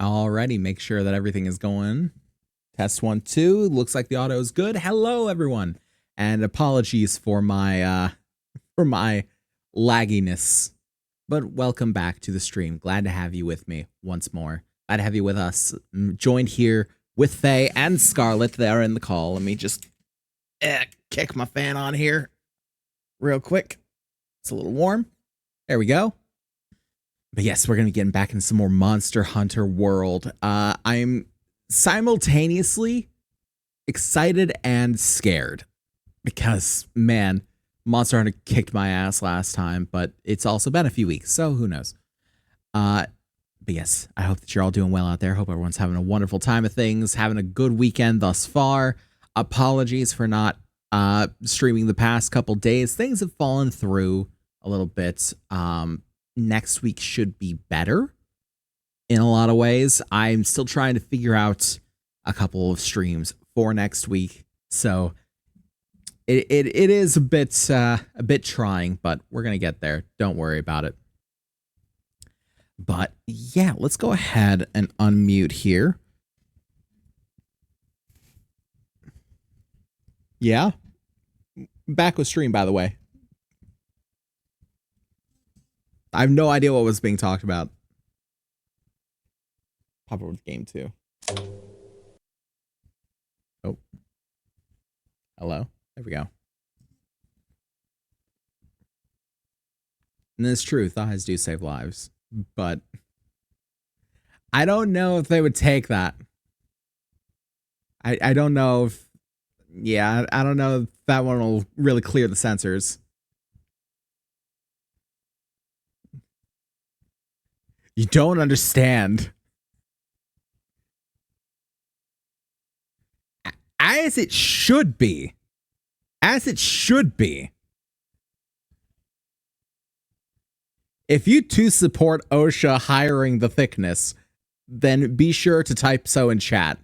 Alrighty, make sure that everything is going. Test 1, 2. Looks like the audio is good. Hello, everyone, and apologies for my lagginess, but welcome back to the stream. Glad to have you with me once more. Glad to have you with us. Joined here with Faye and Scarlet. They are in the call. Let me just kick my fan on here real quick. It's a little warm. There we go. But yes, we're going to be getting back into some more Monster Hunter World. I'm simultaneously excited and scared because, man, Monster Hunter kicked my ass last time, but it's also been a few weeks, so who knows. But yes, I hope that you're all doing well out there. Hope everyone's having a wonderful time of things, having a good weekend thus far. Apologies for not streaming the past couple days. Things have fallen through a little bit. Next week should be better in a lot of ways. I'm still trying to figure out a couple of streams for next week, so it is a bit trying, but we're gonna get there. Don't worry about it. But yeah, let's go ahead and unmute here. Yeah, back with stream, by the way. I have no idea what was being talked about. Pop over to game 2. Oh. Hello. There we go. And it's true, thighs do save lives, but I don't know if they would take that. I don't know if, yeah, I don't know if that one will really clear the sensors. You don't understand. As it should be. As it should be. If you too support OSHA hiring the thickness, then be sure to type so in chat.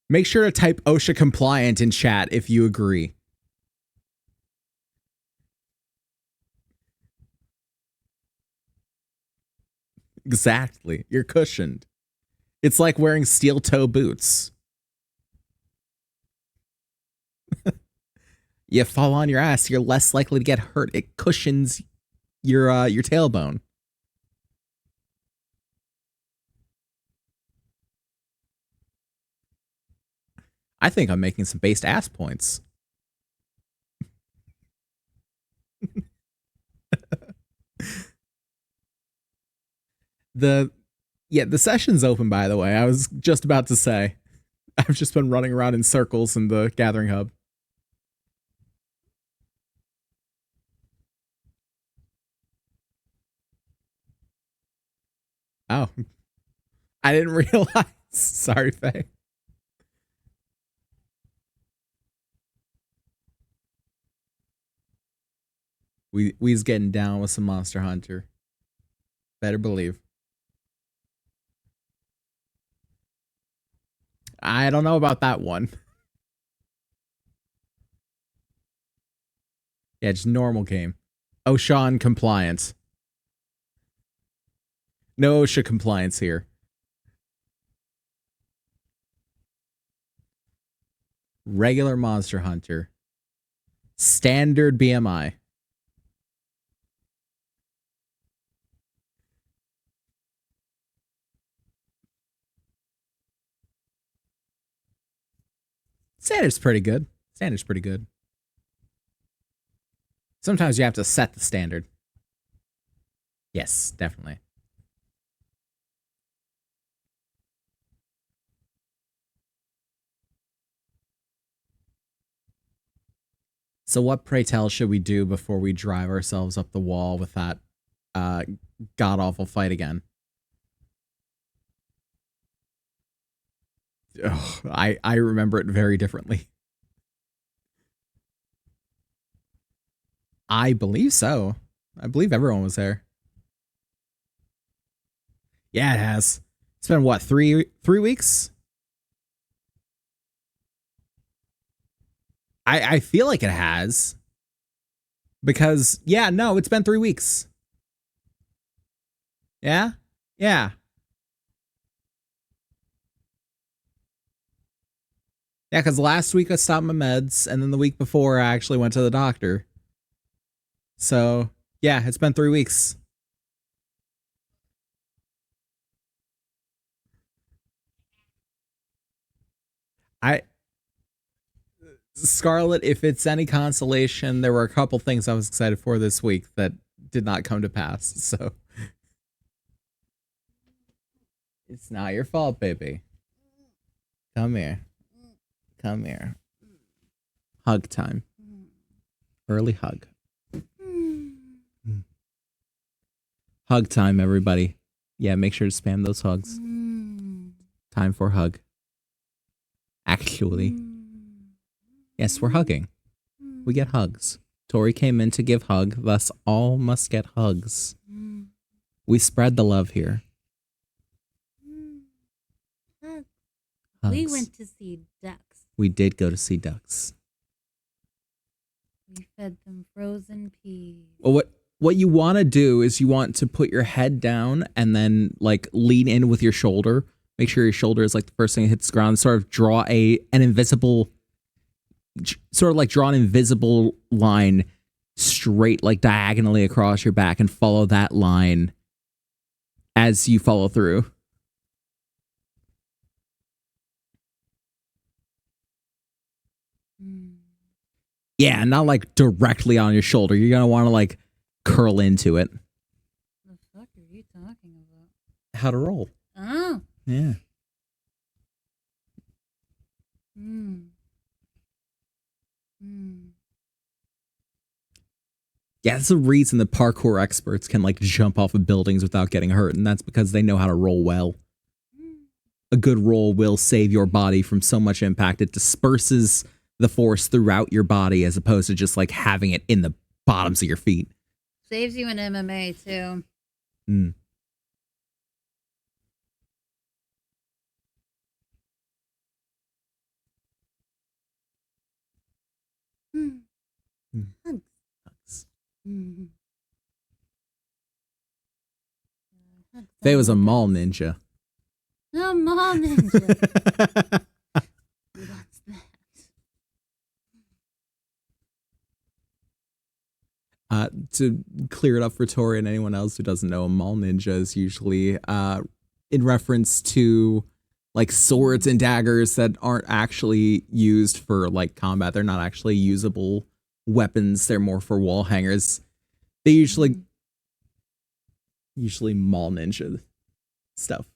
Make sure to type OSHA compliant in chat if you agree. Exactly. You're cushioned. It's like wearing steel toe boots. You fall on your ass, you're less likely to get hurt. It cushions your tailbone. I think I'm making some based ass points. The session's open, by the way. I was just about to say. I've just been running around in circles in the Gathering Hub. Oh. I didn't realize. Sorry, Faye. We's getting down with some Monster Hunter. Better believe. I don't know about that one. Yeah, just normal game. OSHA compliance. No OSHA compliance here. Regular Monster Hunter. Standard BMI. Standard's pretty good. Standard's pretty good. Sometimes you have to set the standard. Yes, definitely. So what, pray tell, should we do before we drive ourselves up the wall with that god-awful fight again? Oh, I remember it very differently. I believe so. I believe everyone was there. Yeah, it has. It's been, what, three weeks? I feel like it has. Because, yeah, no, it's been 3 weeks. Yeah? Yeah. Yeah, because last week I stopped my meds, and then the week before I actually went to the doctor. So, yeah, it's been 3 weeks. I Scarlet, if it's any consolation, there were a couple things I was excited for this week that did not come to pass. So it's not your fault, baby. Come here. Come here. Hug time. Early hug. Hug time, everybody. Yeah, make sure to spam those hugs. Time for hug. Actually. Yes, we're hugging. We get hugs. Tori came in to give hug, thus all must get hugs. We spread the love here. Hugs. We went to see ducks. We did go to see ducks. We fed them frozen peas. Well, what you want to do is you want to put your head down and then like lean in with your shoulder. Make sure your shoulder is like the first thing that hits the ground. Sort of draw an invisible line straight, like diagonally across your back, and follow that line as you follow through. Yeah, not like directly on your shoulder. You're gonna want to like curl into it. The fuck are you talking about? How to roll. Oh. Yeah. Yeah, that's the reason the parkour experts can like jump off of buildings without getting hurt, and that's because they know how to roll well. A good roll will save your body from so much impact. It disperses the force throughout your body as opposed to just like having it in the bottoms of your feet. Saves you in MMA too. Hugs. Faye was a mall ninja. A mall ninja. What's that? To clear it up for Tori and anyone else who doesn't know, a mall ninja is usually in reference to like swords and daggers that aren't actually used for like combat. They're not actually usable weapons. They're more for wall hangers. They usually mall ninja stuff.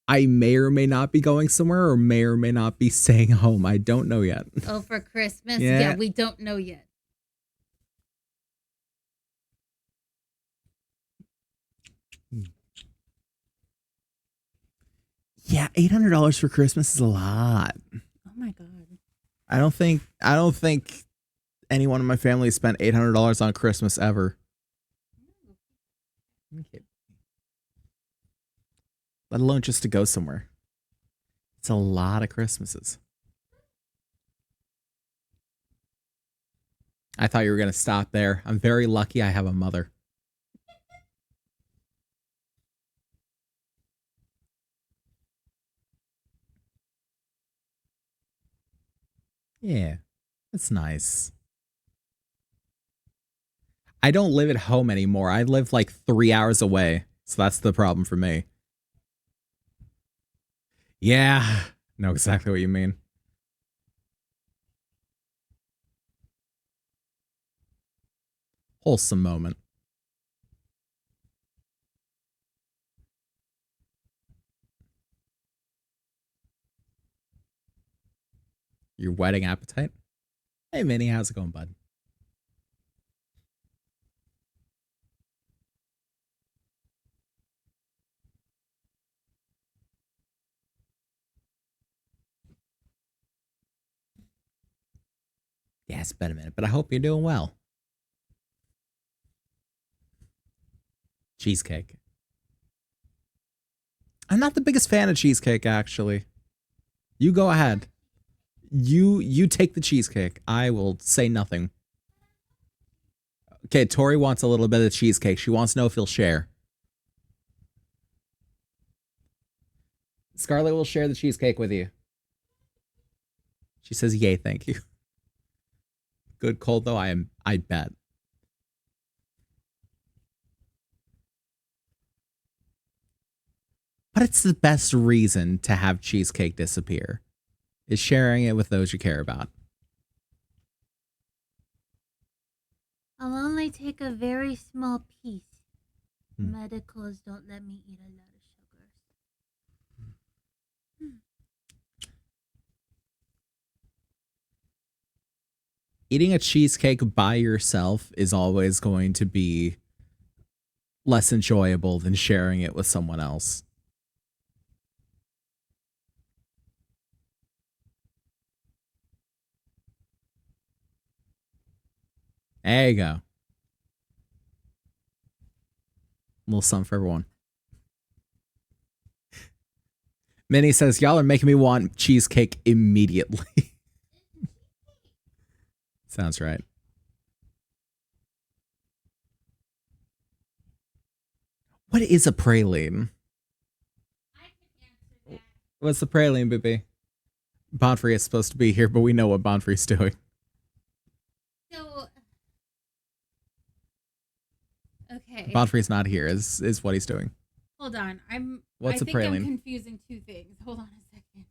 I may or may not be going somewhere, or may not be staying home. I don't know yet. Oh, for Christmas? Yeah, we don't know yet. Yeah, $800 for Christmas is a lot. Oh my god. I don't think anyone in my family spent $800 on Christmas ever. Okay. Let alone just to go somewhere. It's a lot of Christmases. I thought you were going to stop there. I'm very lucky I have a mother. Yeah, that's nice. I don't live at home anymore. I live like 3 hours away. So that's the problem for me. Yeah, know exactly what you mean. Wholesome moment. Your wedding appetite? Hey, Minnie, how's it going, bud? Yeah, it's been a minute, but I hope you're doing well. Cheesecake. I'm not the biggest fan of cheesecake, actually. You go ahead. You take the cheesecake. I will say nothing. Okay, Tori wants a little bit of cheesecake. She wants to know if he'll share. Scarlett will share the cheesecake with you. She says, yay, thank you. Good cold though, I bet. But it's the best reason to have cheesecake disappear, is sharing it with those you care about. I'll only take a very small piece. Medicals don't let me eat a lot of sugars. Eating a cheesecake by yourself is always going to be less enjoyable than sharing it with someone else. There you go. A little something for everyone. Minnie says, y'all are making me want cheesecake immediately. Sounds right. What is a praline? I can answer that. What's the praline, baby? Bonfrey is supposed to be here, but we know what Bonfrey's doing. So, okay. Bonfrey's not here, is what he's doing. Hold on. What's I a think praline? I'm confusing two things. Hold on a second.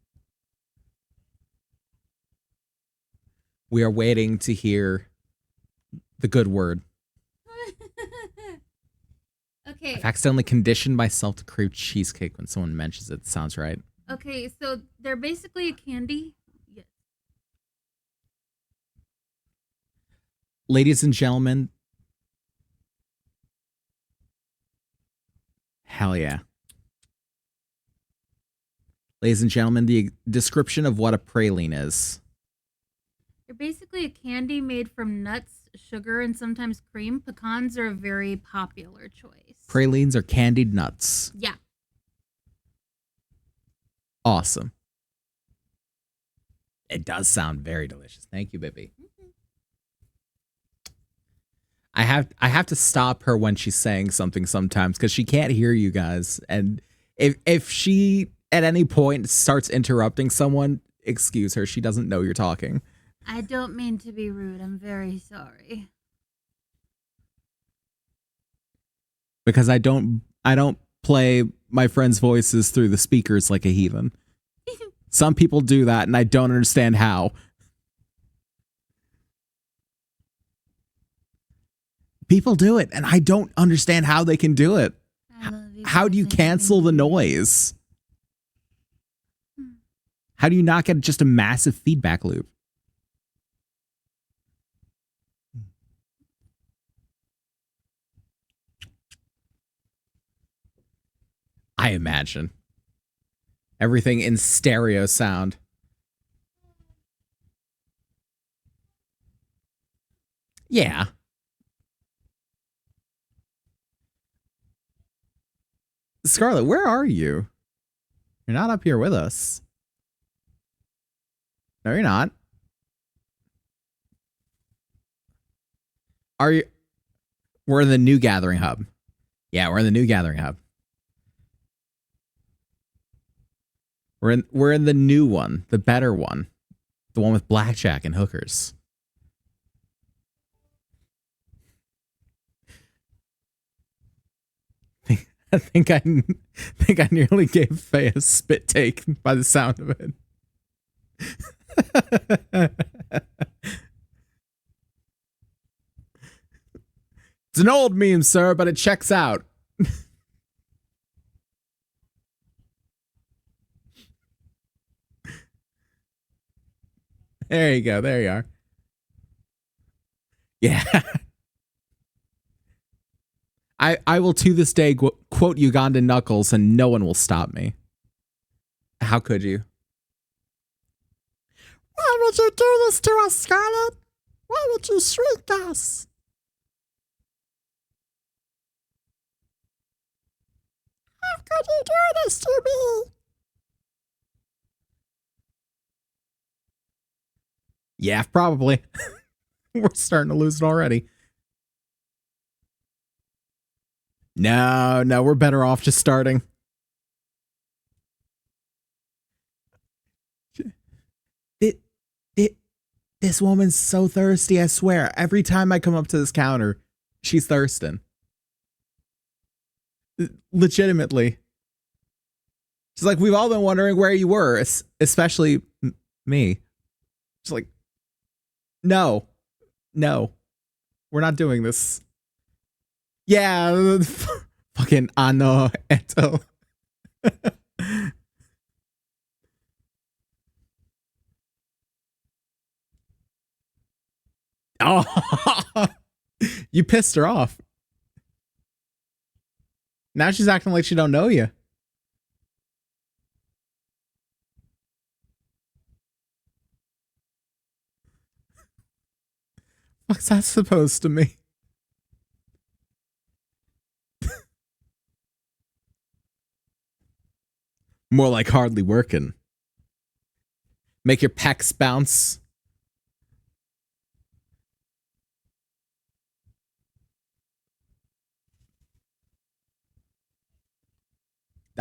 We are waiting to hear the good word. Okay. I've accidentally conditioned myself to crave cheesecake when someone mentions it. Sounds right. Okay, so they're basically a candy. Yes. Ladies and gentlemen, hell yeah. Ladies and gentlemen, the description of what a praline is. They're basically a candy made from nuts, sugar, and sometimes cream. Pecans are a very popular choice. Pralines are candied nuts. Yeah. Awesome. It does sound very delicious. Thank you, baby. I have to stop her when she's saying something sometimes because she can't hear you guys. And if she at any point starts interrupting someone, excuse her. She doesn't know you're talking. I don't mean to be rude. I'm very sorry. Because I don't play my friends' voices through the speakers like a heathen. Some people do that, and I don't understand how. People do it, and I don't understand how they can do it. How do you cancel the noise? How do you not get just a massive feedback loop? I imagine. Everything in stereo sound. Yeah. Scarlett, where are you? You're not up here with us. No, you're not. Are you? We're in the new gathering hub. Yeah, we're in the new gathering hub. We're in the new one, the better one. The one with blackjack and hookers. I think I nearly gave Faye a spit take by the sound of it. It's an old meme, sir, but it checks out. There you go. There you are. Yeah. I will to this day quote Ugandan Knuckles and no one will stop me. How could you? Why would you do this to us, Scarlett? Why would you shriek us? How could you do this to me? Yeah, probably. We're starting to lose it already. No, we're better off just starting. This woman's so thirsty, I swear. Every time I come up to this counter, she's thirsting. Legitimately. She's like, we've all been wondering where you were, especially me. She's like, no, we're not doing this. Yeah, fucking Ano Eto. Oh, you pissed her off. Now she's acting like she don't know you. What's that supposed to mean? More like hardly working. Make your pecs bounce.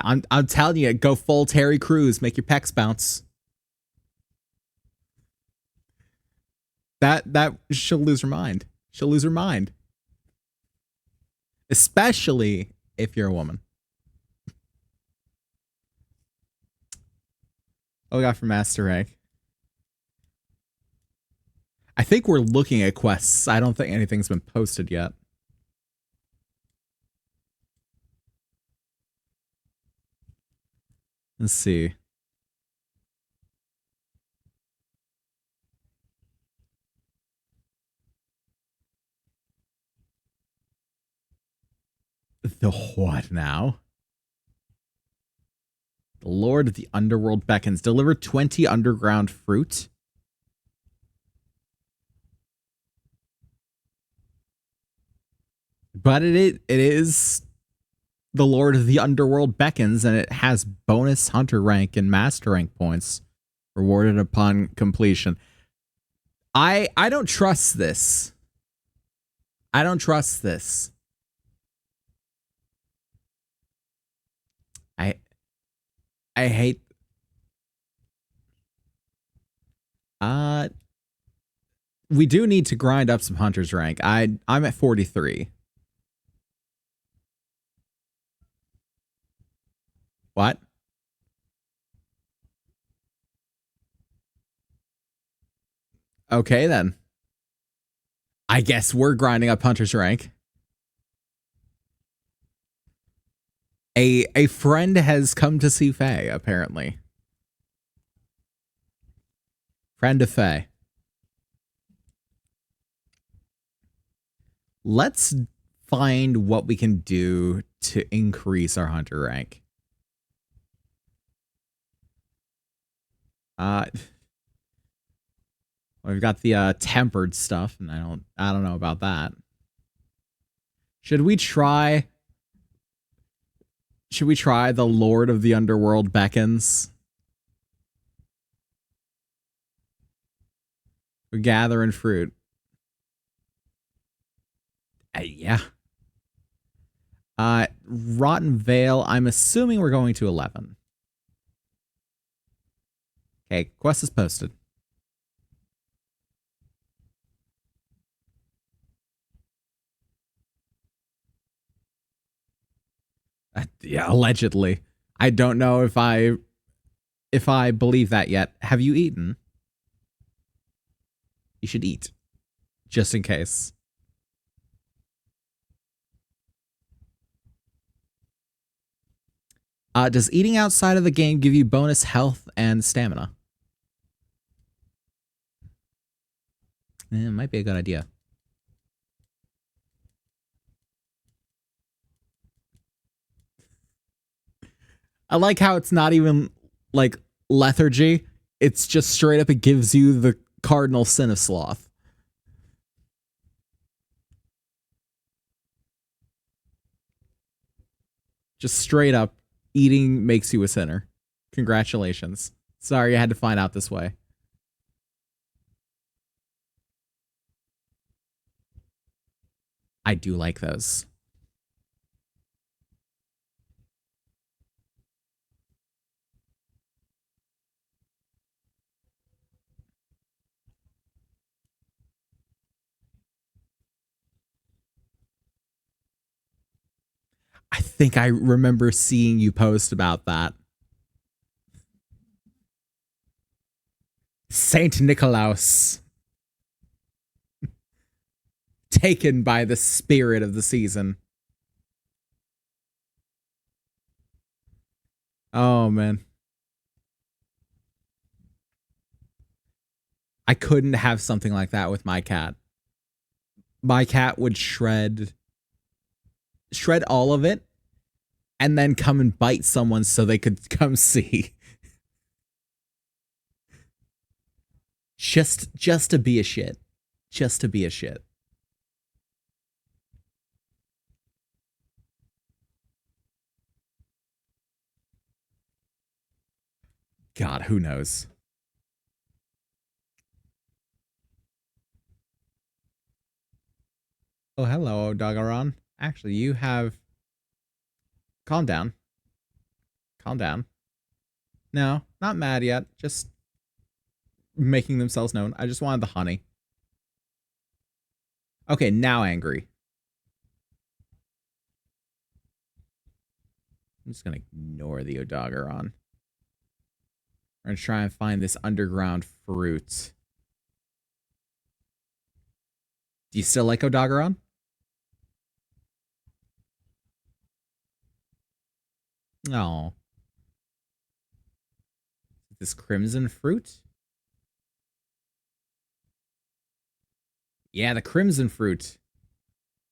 I'm telling you, go full Terry Crews, make your pecs bounce. That she'll lose her mind. She'll lose her mind. Especially if you're a woman. Oh, we got from Master Rank. I think we're looking at quests. I don't think anything's been posted yet. Let's see. The what now? The Lord of the Underworld beckons. Deliver 20 underground fruit. But it is the Lord of the Underworld beckons, and it has bonus hunter rank and master rank points rewarded upon completion. I don't trust this. I don't trust this. I hate we do need to grind up some hunter's rank. I'm at 43. What? Okay then. I guess we're grinding up hunter's rank. A friend has come to see Faye, apparently. Friend of Faye. Let's find what we can do to increase our hunter rank. We've got the tempered stuff, and I don't know about that. Should we try the Lord of the Underworld beckons? We're gathering fruit. Yeah. Rotten Vale, I'm assuming we're going to 11. Okay, quest is posted. Yeah, allegedly. I don't know if I believe that yet. Have you eaten? You should eat, just in case. Does eating outside of the game give you bonus health and stamina? It might be a good idea. I like how it's not even like lethargy. It's just straight up, it gives you the cardinal sin of sloth. Just straight up, eating makes you a sinner. Congratulations. Sorry I had to find out this way. I do like those. I think I remember seeing you post about that. Saint Nicolaus. Taken by the spirit of the season. Oh, man. I couldn't have something like that with my cat. My cat would shred all of it and then come and bite someone so they could come see. Just to be a shit. Just to be a shit. God, who knows? Oh, hello, Doggeron. Actually, you have... Calm down. Calm down. No, not mad yet. Just making themselves known. I just wanted the honey. Okay, now angry. I'm just gonna ignore the Odogaron. We're gonna try and find this underground fruit. Do you still like Odogaron? Oh. This crimson fruit? Yeah, the crimson fruit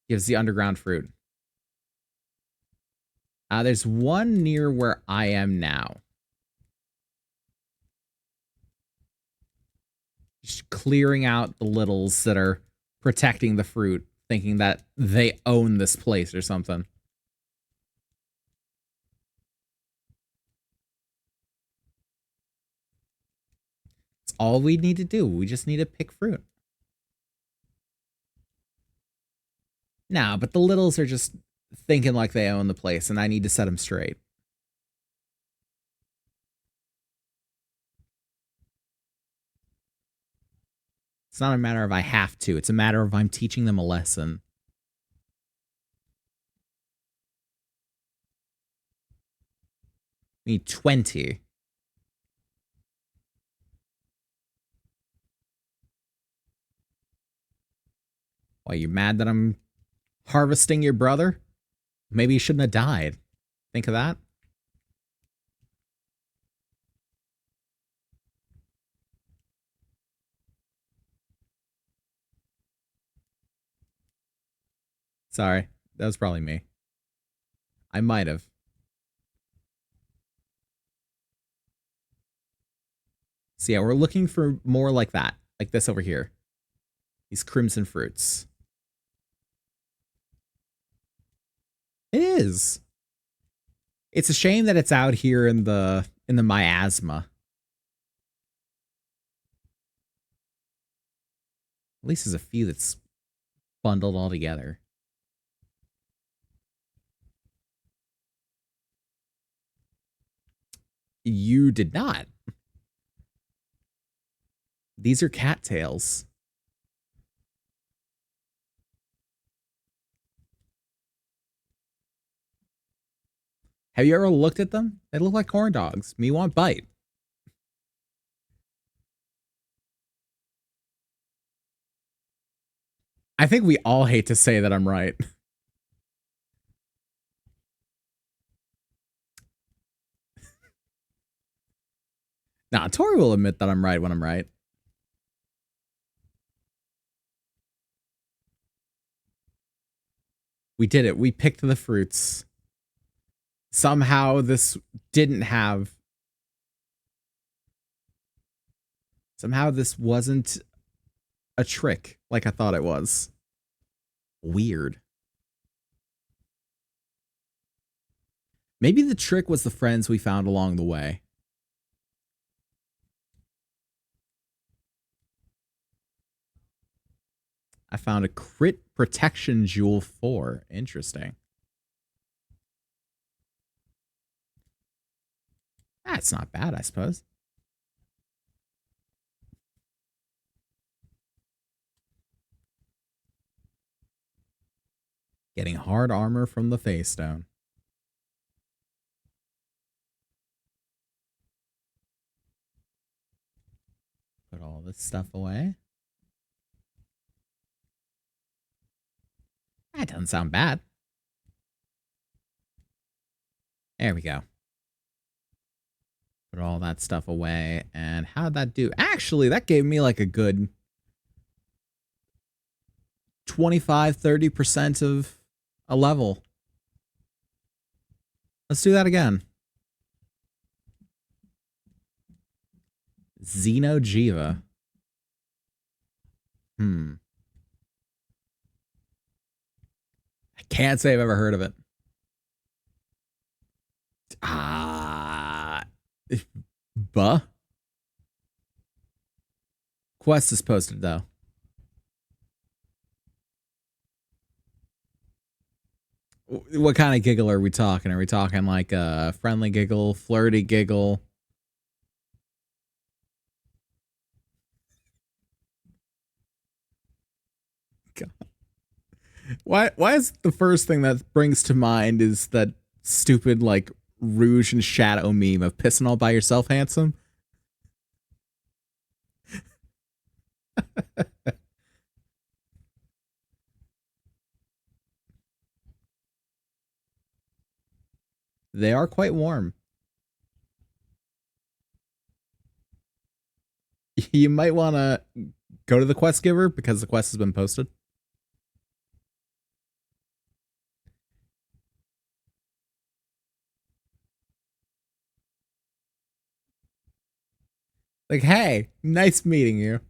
gives the underground fruit. There's one near where I am now. Just clearing out the littles that are protecting the fruit, thinking that they own this place or something. It's all we need to do. We just need to pick fruit. Nah, but the littles are just thinking like they own the place, and I need to set them straight. It's not a matter of I have to. It's a matter of I'm teaching them a lesson. I need 20. Why, you mad that I'm harvesting your brother? Maybe he shouldn't have died. Think of that. Sorry, that was probably me. I might have. So yeah, we're looking for more like that. Like this over here. These crimson fruits. It is. It's a shame that it's out here in the miasma. At least there's a few that's bundled all together. You did not. These are cattails. Have you ever looked at them? They look like corn dogs. Me want bite. I think we all hate to say that I'm right. Nah, Tori will admit that I'm right when I'm right. We did it. We picked the fruits. Somehow this didn't have... Somehow this wasn't a trick like I thought it was. Weird. Maybe the trick was the friends we found along the way. I found a crit protection jewel 4. Interesting. That's not bad, I suppose. Getting hard armor from the Face Stone. Put all this stuff away. That doesn't sound bad. There we go. Put all that stuff away. And how'd that do? Actually, that gave me like a good 25-30% of a level. Let's do that again. Xeno'jiiva. I can't say I've ever heard of it. Buh. Quest is posted though. What kind of giggle are we talking? Are we talking like a friendly giggle, flirty giggle? God. Why is the first thing that brings to mind is that stupid like Rouge and Shadow meme of pissing all by yourself, handsome? They are quite warm. You might want to go to the quest giver because the quest has been posted. Like, hey, nice meeting you.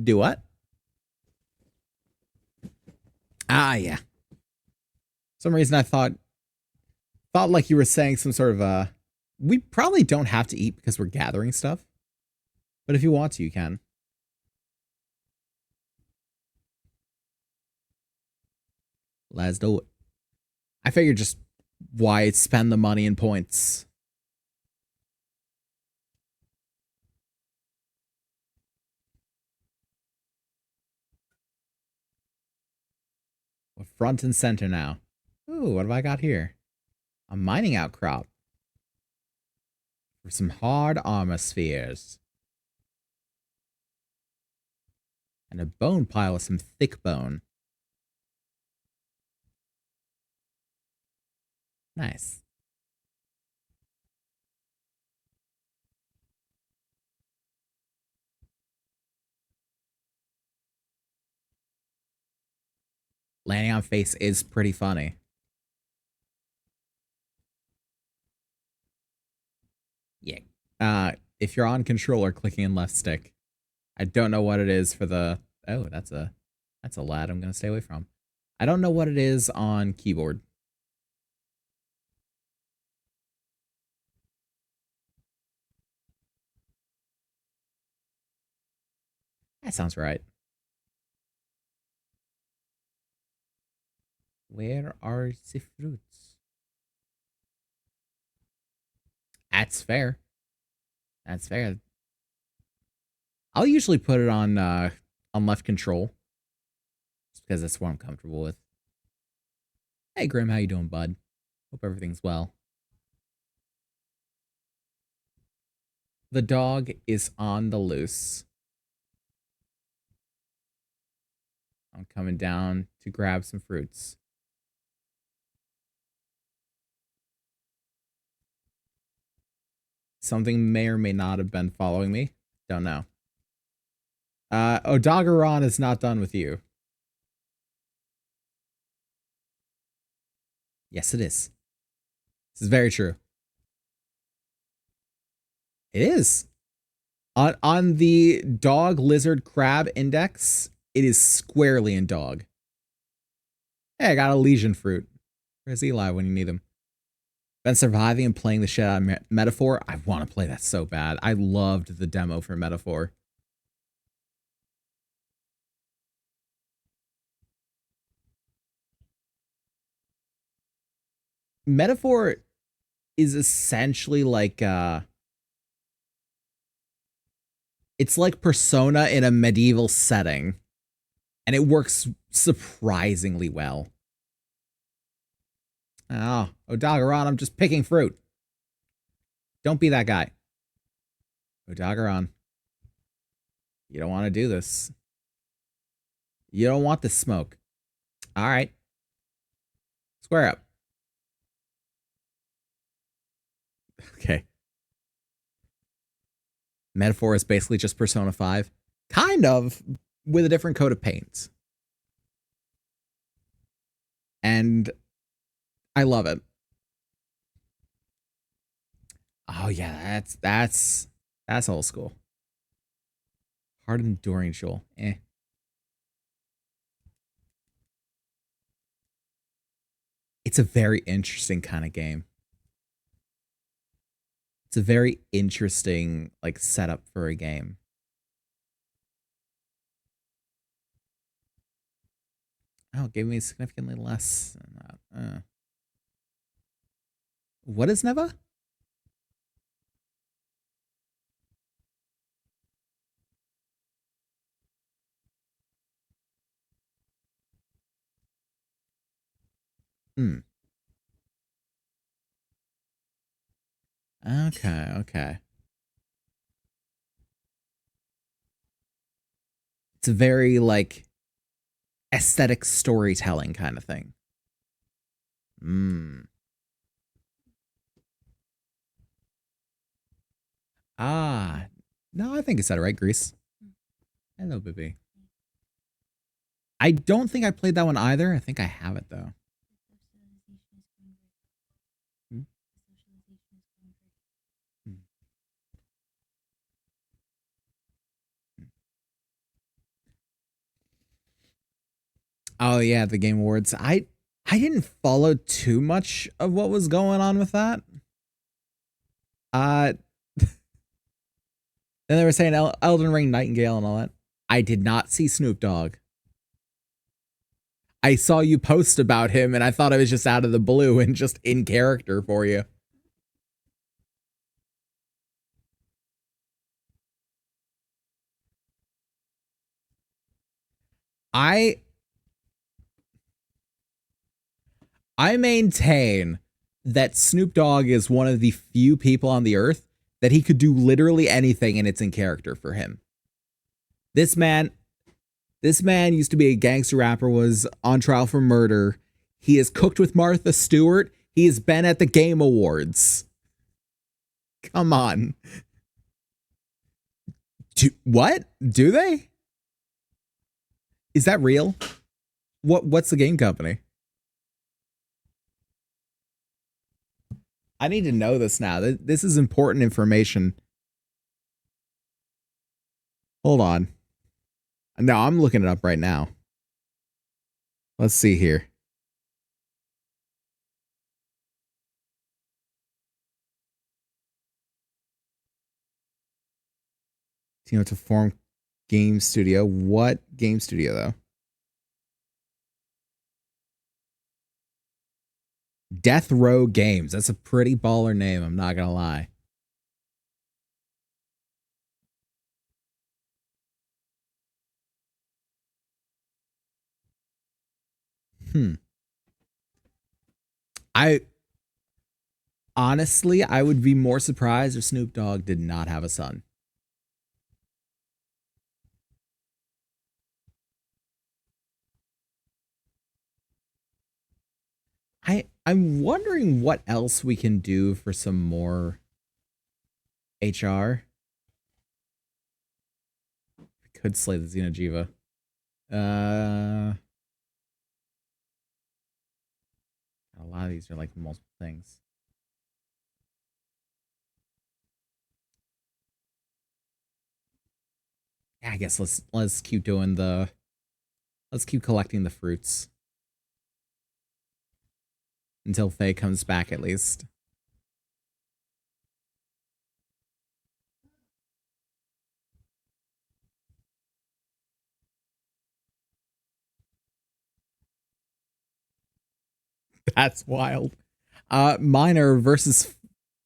Do what? Ah, yeah. For some reason I thought like you were saying some sort of we probably don't have to eat because we're gathering stuff. But if you want to, you can. Let's do it. I figured just why spend the money in points? We're front and center now. Ooh, what have I got here? A mining outcrop. For some hard armor spheres. And a bone pile with some thick bone. Nice. Landing on face is pretty funny. Yeah. If you're on controller, clicking in left stick. I don't know what it is for the... Oh, that's a lad I'm going to stay away from. I don't know what it is on keyboard. That sounds right. Where are the fruits? That's fair. That's fair. I'll usually put it on left control. Just because that's what I'm comfortable with. Hey Grim, how you doing, bud? Hope everything's well. The dog is on the loose. I'm coming down to grab some fruits. Something may or may not have been following me. Don't know. Odogaron is not done with you. Yes, it is. This is very true. It is. On the dog, lizard, crab index, it is squarely in dog. Hey, I got a lesion fruit. Where's Eli when you need him? Been surviving and playing the shit out of Metaphor. I want to play that so bad. I loved the demo for Metaphor. Metaphor is essentially like it's like Persona in a medieval setting, and it works surprisingly well. Oh, Odagaron, I'm just picking fruit. Don't be that guy. Odagaron, you don't want to do this. You don't want this smoke. All right. Square up. Okay. Metaphor is basically just Persona 5. Kind of, with a different coat of paint. And I love it. Oh yeah, that's old school. Hard enduring Joel. It's a very interesting kind of game. It's a very interesting like setup for a game. Oh, it gave me significantly less than that. What is Neva? Hmm. Okay, okay. It's a very like aesthetic storytelling kind of thing. Hmm. Ah. No, I think it's that right, Grease. Hello, baby. I don't think I played that one either. I think I have it though. Hmm? Oh yeah, the Game Awards. I didn't follow too much of what was going on with that. Then they were saying Elden Ring Nightingale and all that. I did not see Snoop Dogg. I saw you post about him and I thought it was just out of the blue and just in character for you. I maintain that Snoop Dogg is one of the few people on the earth that he could do literally anything and it's in character for him. This man used to be a gangster rapper, was on trial for murder. He has cooked with Martha Stewart. He has been at the Game Awards. Come on. What? Do they? Is that real? What's the game company? I need to know this now. This is important information. Hold on. No, I'm looking it up right now. Let's see here. To form game studio. What game studio though? Death Row Games. That's a pretty baller name, I'm not gonna lie. I honestly, I would be more surprised if Snoop Dogg did not have a son. I'm wondering what else we can do for some more HR. We could slay the Xeno'jiiva. A lot of these are like multiple things. Yeah, I guess let's keep doing the let's keep collecting the fruits until Faye comes back at least. That's wild. Minor versus,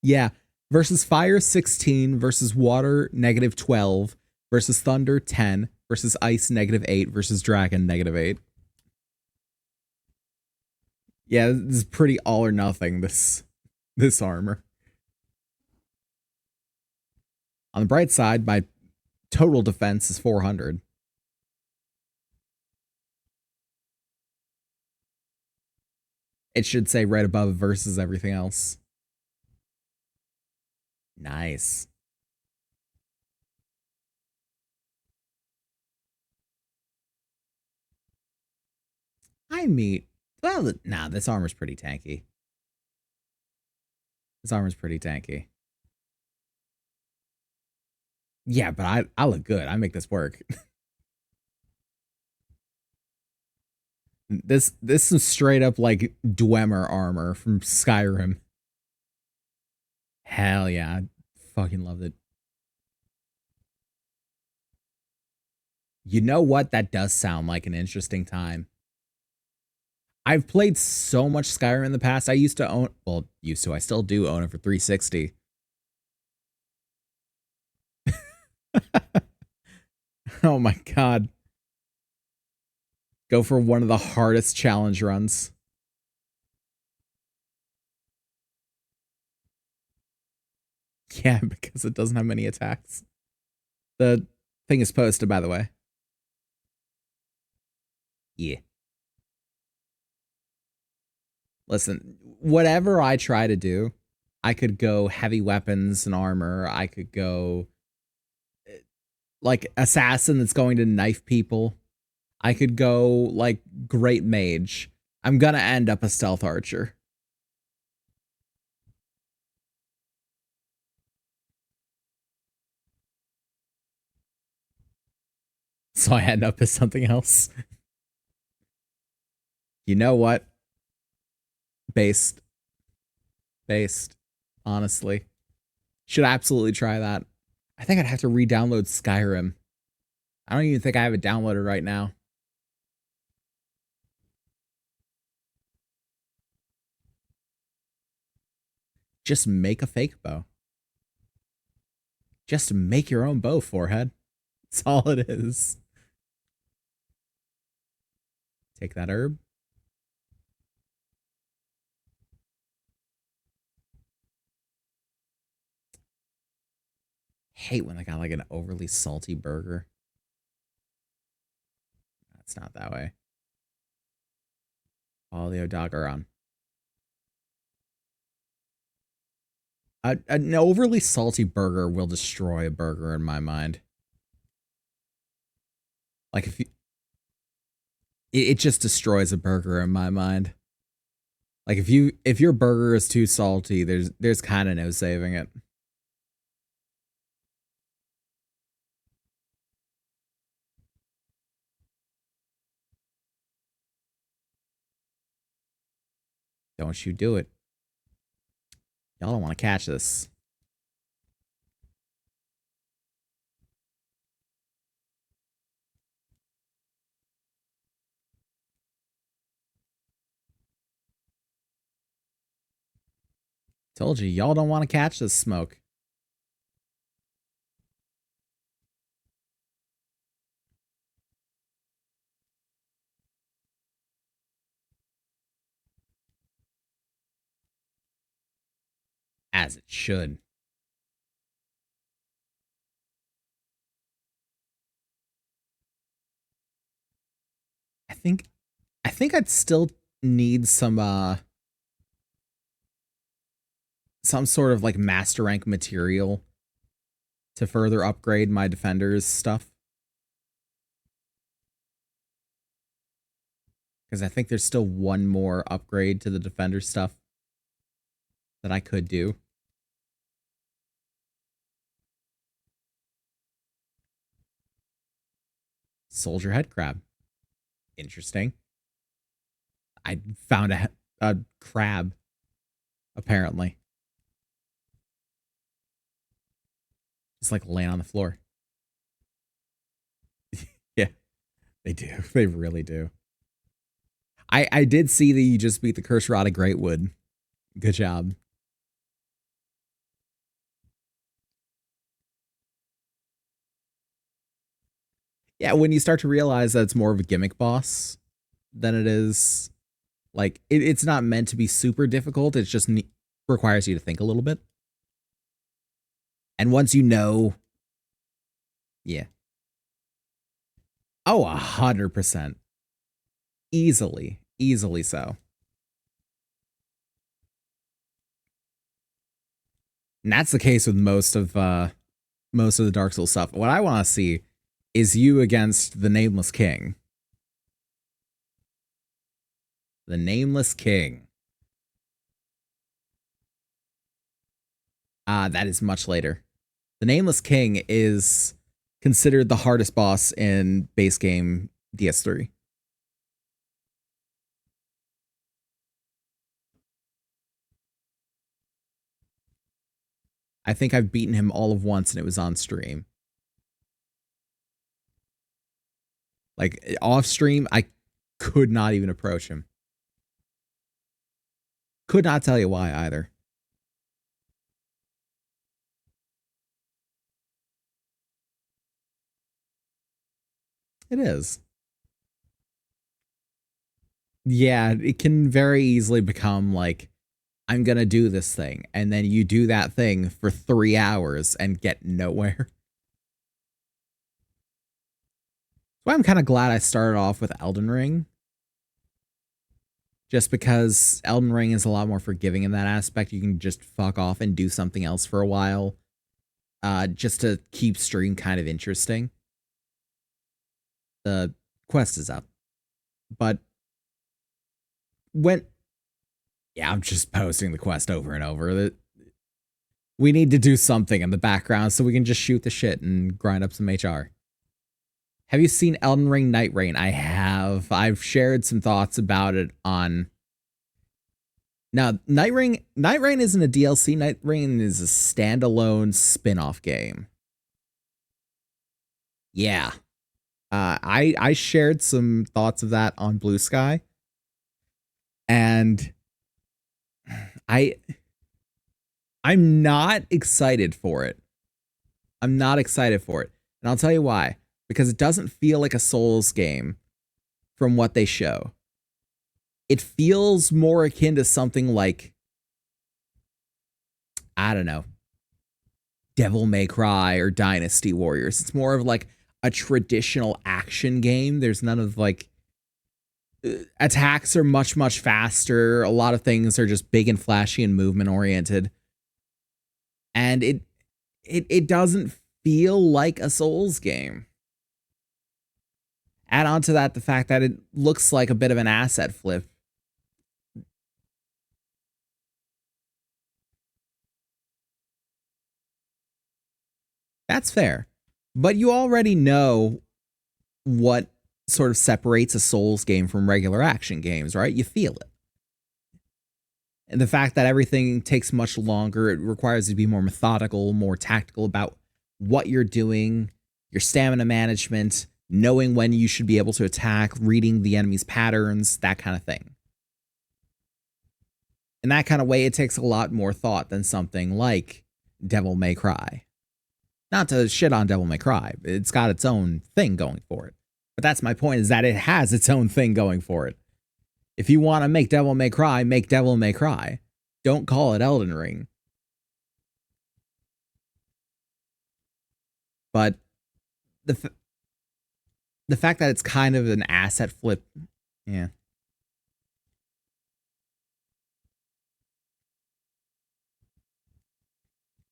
yeah, versus fire 16, versus water -12, versus thunder 10, versus ice -8, versus dragon -8. Yeah, this is pretty all or nothing, this armor. On the bright side, my total defense is 400. It should say right above versus everything else. Nice. I mean, well, nah, this armor's pretty tanky. This armor's pretty tanky. Yeah, but I look good. I make this work. This is straight up like Dwemer armor from Skyrim. Hell yeah, I fucking loved it. You know what? That does sound like an interesting time. I've played so much Skyrim in the past. I used to own, well, used to, I still do own it for 360. Oh my god. Go for one of the hardest challenge runs. Yeah, because it doesn't have many attacks. The thing is posted, by the way. Yeah. Listen, whatever I try to do, I could go heavy weapons and armor. I could go like assassin that's going to knife people. I could go like great mage. I'm gonna end up a stealth archer. So I end up as something else. You know what? Based. Based. Honestly. Should absolutely try that. I think I'd have to re-download Skyrim. I don't even think I have it downloaded right now. Just make a fake bow. Just make your own bow, forehead. That's all it is. Take that herb. Hate when I got like an overly salty burger. That's not that way. Follow the Odogaron. An overly salty burger will destroy a burger in my mind. Like if you, it just destroys a burger in my mind. Like if your burger is too salty, there's kind of no saving it. Don't you do it. Y'all don't want to catch this. Told you, y'all don't want to catch this smoke. As it should. I think I'd still need some sort of like master rank material to further upgrade my defender's stuff. Because I think there's still one more upgrade to the defender stuff that I could do. Soldier head crab. Interesting. I found a crab, apparently. Just like laying on the floor. Yeah, they do. They really do. I did see that you just beat the Curse Rod of Greatwood. Good job. Yeah, when you start to realize that it's more of a gimmick boss than it is, like, it's not meant to be super difficult. It just requires you to think a little bit. And once you know, yeah. Oh, 100%. Easily so. And that's the case with most of the Dark Souls stuff. What I want to see is you against the Nameless King. The Nameless King. That is much later. The Nameless King is considered the hardest boss in base game DS3. I think I've beaten him all of once and it was on stream. Like, off stream, I could not even approach him. Could not tell you why either. It is. Yeah, it can very easily become like, I'm gonna do this thing, and then you do that thing for 3 hours and get nowhere. So I'm kind of glad I started off with Elden Ring. Just because Elden Ring is a lot more forgiving in that aspect. You can just fuck off and do something else for a while. Just to keep stream kind of interesting. The quest is up. But when... Yeah, I'm just posting the quest over and over. We need to do something in the background so we can just shoot the shit and grind up some HR. Have you seen Elden Ring Night Rain? I have. I've shared some thoughts about it on... Now, Night Rain isn't a DLC. Night Rain is a standalone spin-off game. Yeah. I shared some thoughts of that on Blue Sky. And I'm not excited for it. I'm not excited for it. And I'll tell you why. Because it doesn't feel like a Souls game from what they show. It feels more akin to something like, I don't know, Devil May Cry or Dynasty Warriors. It's more of like a traditional action game. There's none of like, attacks are much, much faster. A lot of things are just big and flashy and movement oriented. And it doesn't feel like a Souls game. Add on to that the fact that it looks like a bit of an asset flip. That's fair. But you already know what sort of separates a Souls game from regular action games, right? You feel it. And the fact that everything takes much longer, it requires you to be more methodical, more tactical about what you're doing, your stamina management, knowing when you should be able to attack, reading the enemy's patterns, that kind of thing. In that kind of way, it takes a lot more thought than something like Devil May Cry. Not to shit on Devil May Cry. It's got its own thing going for it. But that's my point, is that it has its own thing going for it. If you want to make Devil May Cry, make Devil May Cry. Don't call it Elden Ring. But the fact that it's kind of an asset flip, yeah.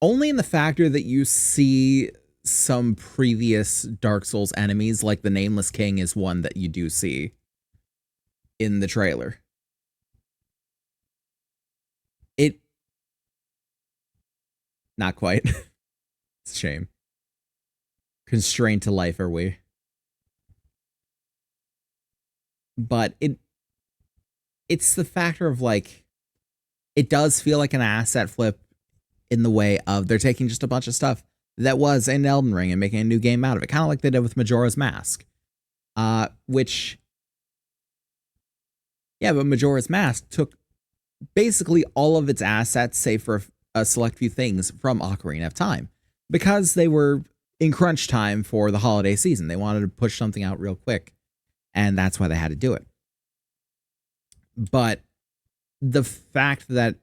Only in the factor that you see some previous Dark Souls enemies, like the Nameless King is one that you do see in the trailer. Not quite. It's a shame. Constrained to life are we? But it's the factor of like, it does feel like an asset flip in the way of they're taking just a bunch of stuff that was in Elden Ring and making a new game out of it, kind of like they did with Majora's Mask, which Yeah, but Majora's Mask took basically all of its assets, save for a select few things, from Ocarina of Time because they were in crunch time for the holiday season. They wanted to push something out real quick, and that's why they had to do it. But the fact that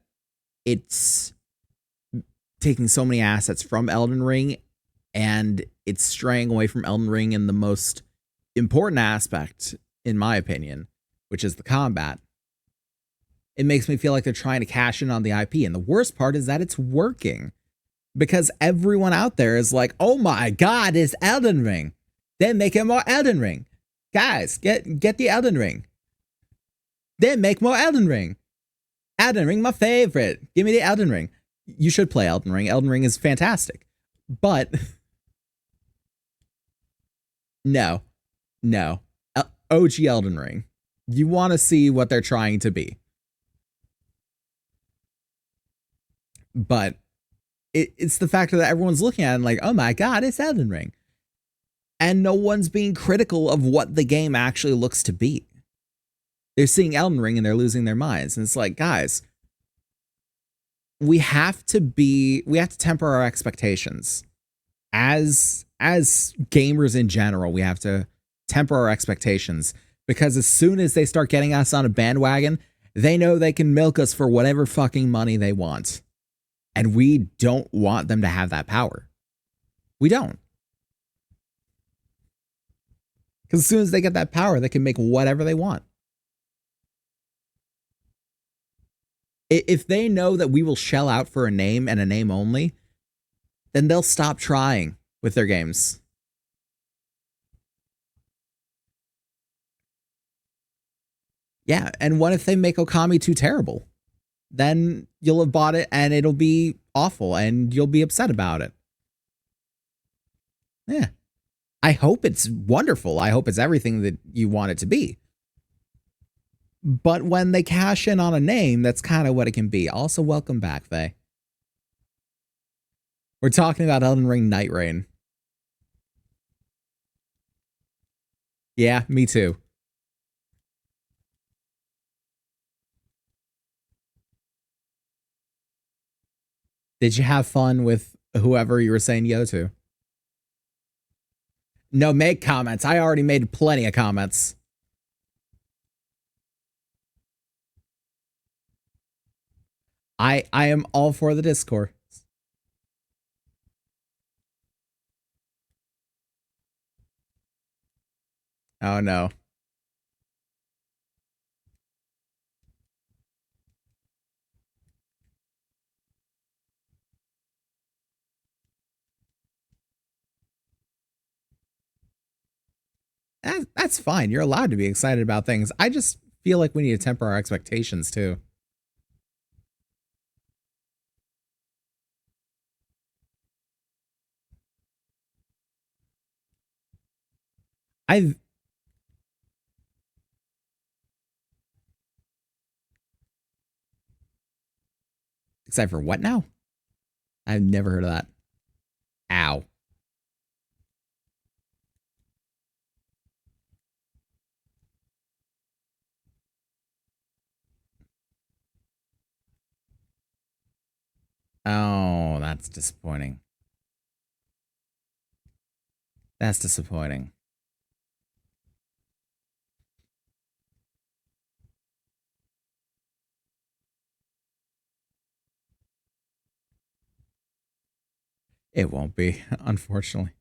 it's taking so many assets from Elden Ring and it's straying away from Elden Ring in the most important aspect, in my opinion, which is the combat, it makes me feel like they're trying to cash in on the IP. And the worst part is that it's working because everyone out there is like, oh my God, it's Elden Ring. Then make it more Elden Ring. Guys, get the Elden Ring. Then make more Elden Ring. Elden Ring, my favorite. Give me the Elden Ring. You should play Elden Ring. Elden Ring is fantastic. But no. OG Elden Ring. You want to see what they're trying to be. But it's the fact that everyone's looking at it and like, oh my God, it's Elden Ring. And no one's being critical of what the game actually looks to be. They're seeing Elden Ring and they're losing their minds. And it's like, guys, we have to temper our expectations. As gamers in general, we have to temper our expectations because as soon as they start getting us on a bandwagon, they know they can milk us for whatever fucking money they want. And we don't want them to have that power. We don't. Because as soon as they get that power, they can make whatever they want. If they know that we will shell out for a name and a name only, then they'll stop trying with their games. Yeah, and what if they make Okami too terrible? Then you'll have bought it and it'll be awful and you'll be upset about it. Yeah. I hope it's wonderful. I hope it's everything that you want it to be. But when they cash in on a name, that's kind of what it can be. Also, welcome back, Faye. We're talking about Elden Ring Night Rain. Yeah, me too. Did you have fun with whoever you were saying yo to? No, make comments. I already made plenty of comments. I am all for the Discord. Oh no. That's fine. You're allowed to be excited about things. I just feel like we need to temper our expectations too. I've except for what now? I've never heard of that. Ow. Oh, that's disappointing. That's disappointing. It won't be, unfortunately.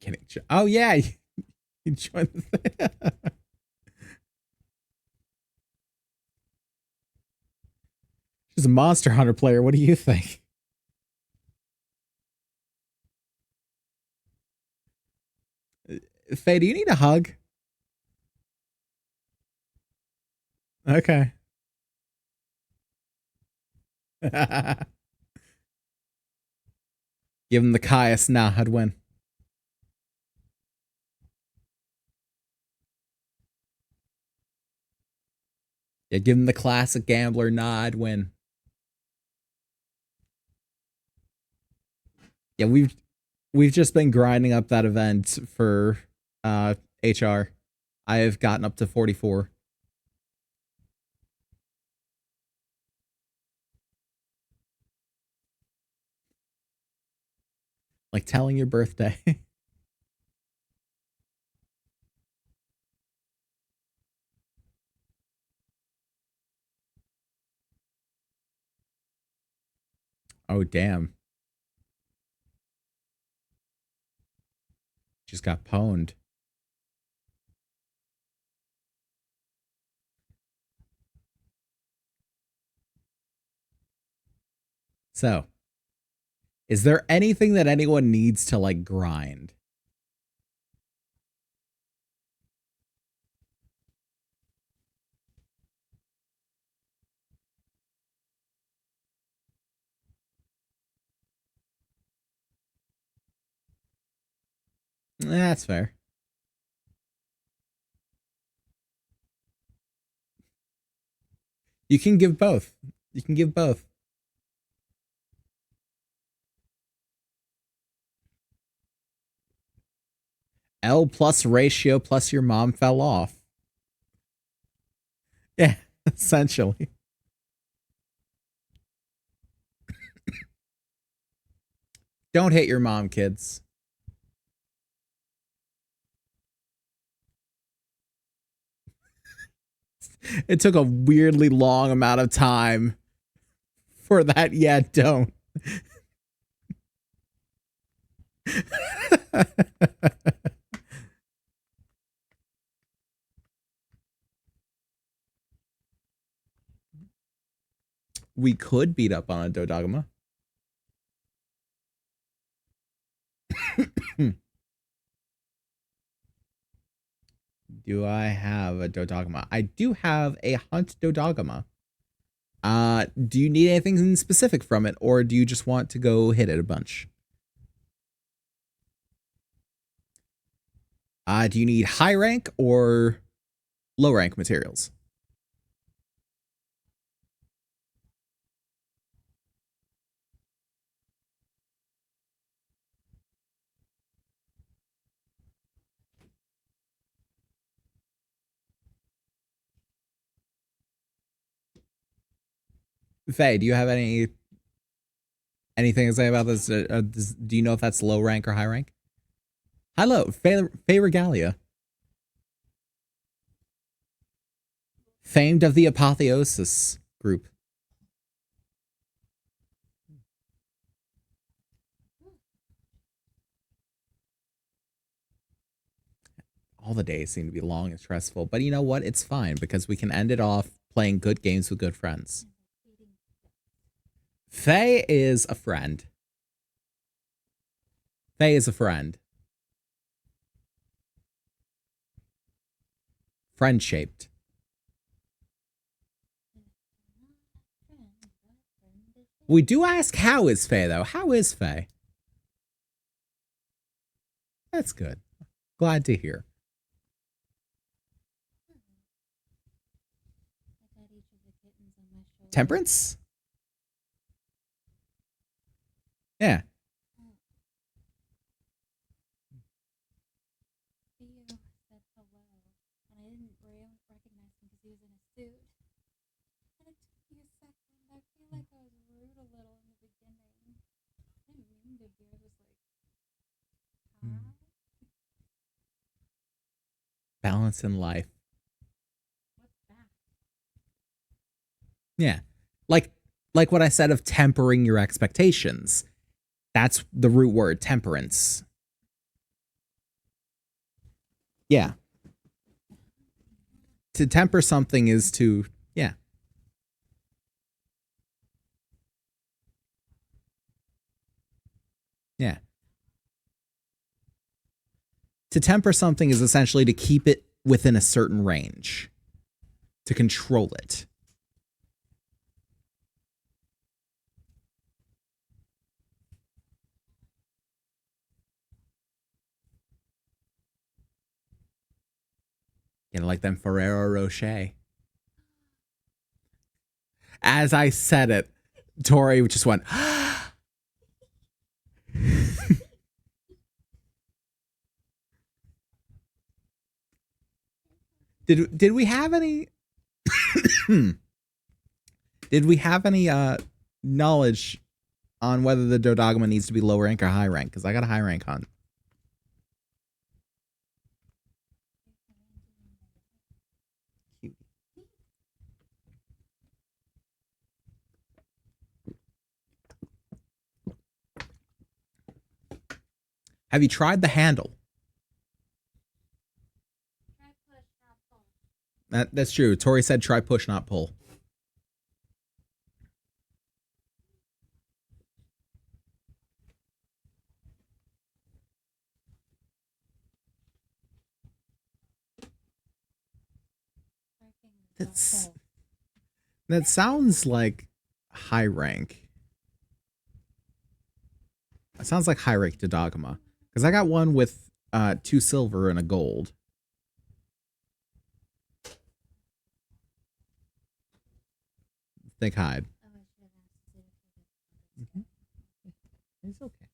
Kidding. Oh yeah, you joined the She's a Monster Hunter player. What do you think? Faye, do you need a hug? Okay. Give him the Caius. Nah, I'd win. Yeah, give him the classic gambler. Nah, I'd win. Yeah, we've just been grinding up that event for HR. I have gotten up to 44. Like telling your birthday. Oh damn. Just got pwned. So, is there anything that anyone needs to like grind? That's fair. You can give both. You can give both. L plus ratio plus your mom fell off. Yeah, essentially. Don't hit your mom, kids. It took a weirdly long amount of time for that. Yeah, don't. We could beat up on a Dodogama. Do I have a Dodogama? I do have a Hunt Dodogama. Do you need anything specific from it, or do you just want to go hit it a bunch? Do you need high rank or low rank materials? Faye, do you have anything to say about this? Do you know if that's low rank or high rank? Hello, Faye Regalia. Famed of the Apotheosis group. All the days seem to be long and stressful, but you know what? It's fine because we can end it off playing good games with good friends. Faye is a friend. Faye is a friend. Friend shaped. We do ask how is Faye though. How is Faye? That's good. Glad to hear. Temperance? Yeah. Balance in life. Yeah. Like what I said of tempering your expectations. That's the root word, temperance. Yeah. To temper something is to, yeah. Yeah. To temper something is essentially to keep it within a certain range, to control it. You know, like them Ferrero Rocher. As I said it, Tori just went. Did we have any did we have any knowledge on whether the Dodogama needs to be low rank or high rank? Because I got a high rank on. Have you tried the handle? That's true. Tori said try push, not pull. That sounds like high rank. That sounds like high rank Dodogama. Because I got one with 2 silver and a gold. Think hide. Mm-hmm. It's okay.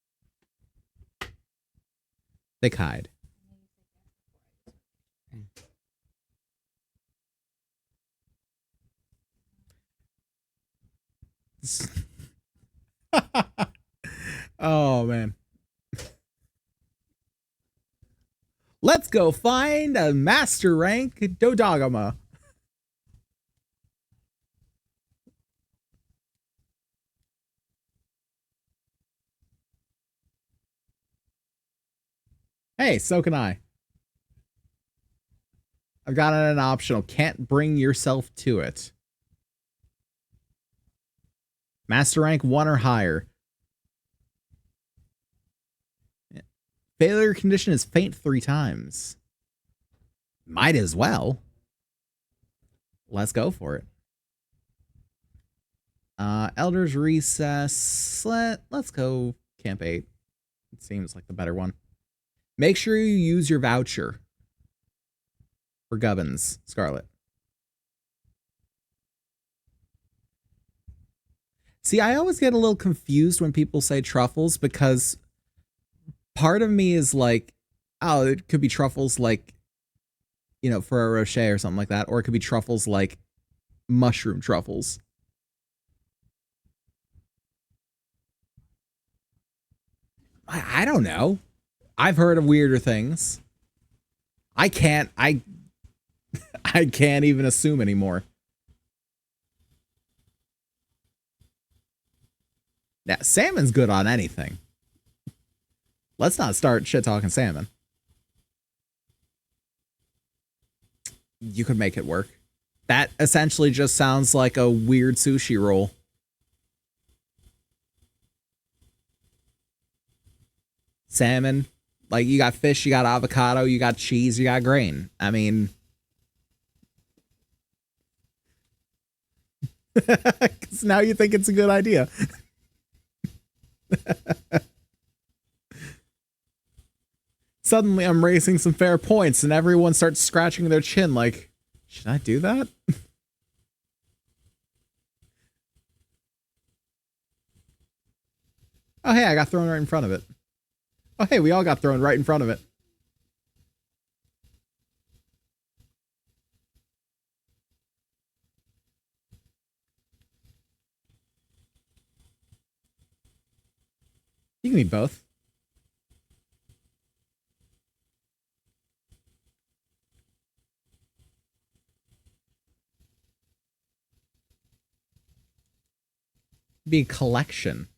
Think hide. Oh man. Let's go find a master rank Dodogama. Hey, so can I. I've got an optional. Can't bring yourself to it. Master rank 1 or higher. Failure condition is faint 3 times. Might as well. Let's go for it. Elder's Recess. Let's go Camp 8. It seems like the better one. Make sure you use your voucher for Gubbins, Scarlet. See, I always get a little confused when people say truffles because part of me is like, oh, it could be truffles like, you know, for a Rocher or something like that, or it could be truffles like mushroom truffles. I don't know. I've heard of weirder things. I can't even assume anymore. Yeah, salmon's good on anything. Let's not start shit talking salmon. You could make it work. That essentially just sounds like a weird sushi roll. Salmon, like you got fish, you got avocado, you got cheese, you got grain. I mean, because now you think it's a good idea. Suddenly I'm raising some fair points and everyone starts scratching their chin like, should I do that? Oh, hey, I got thrown right in front of it. Oh, hey, we all got thrown right in front of it. You can eat both. Be a collection.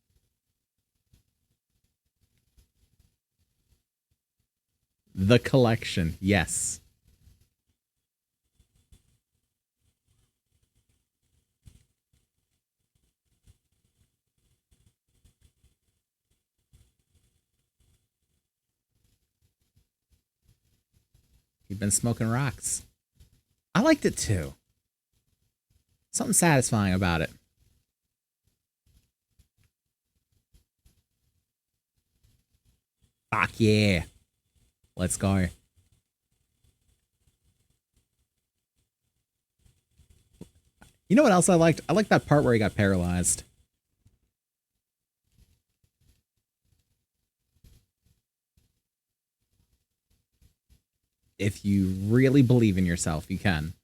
The collection, yes. You've been smoking rocks. I liked it too. Something satisfying about it. Fuck yeah. Let's go. You know what else I liked? I liked that part where he got paralyzed. If you really believe in yourself, you can.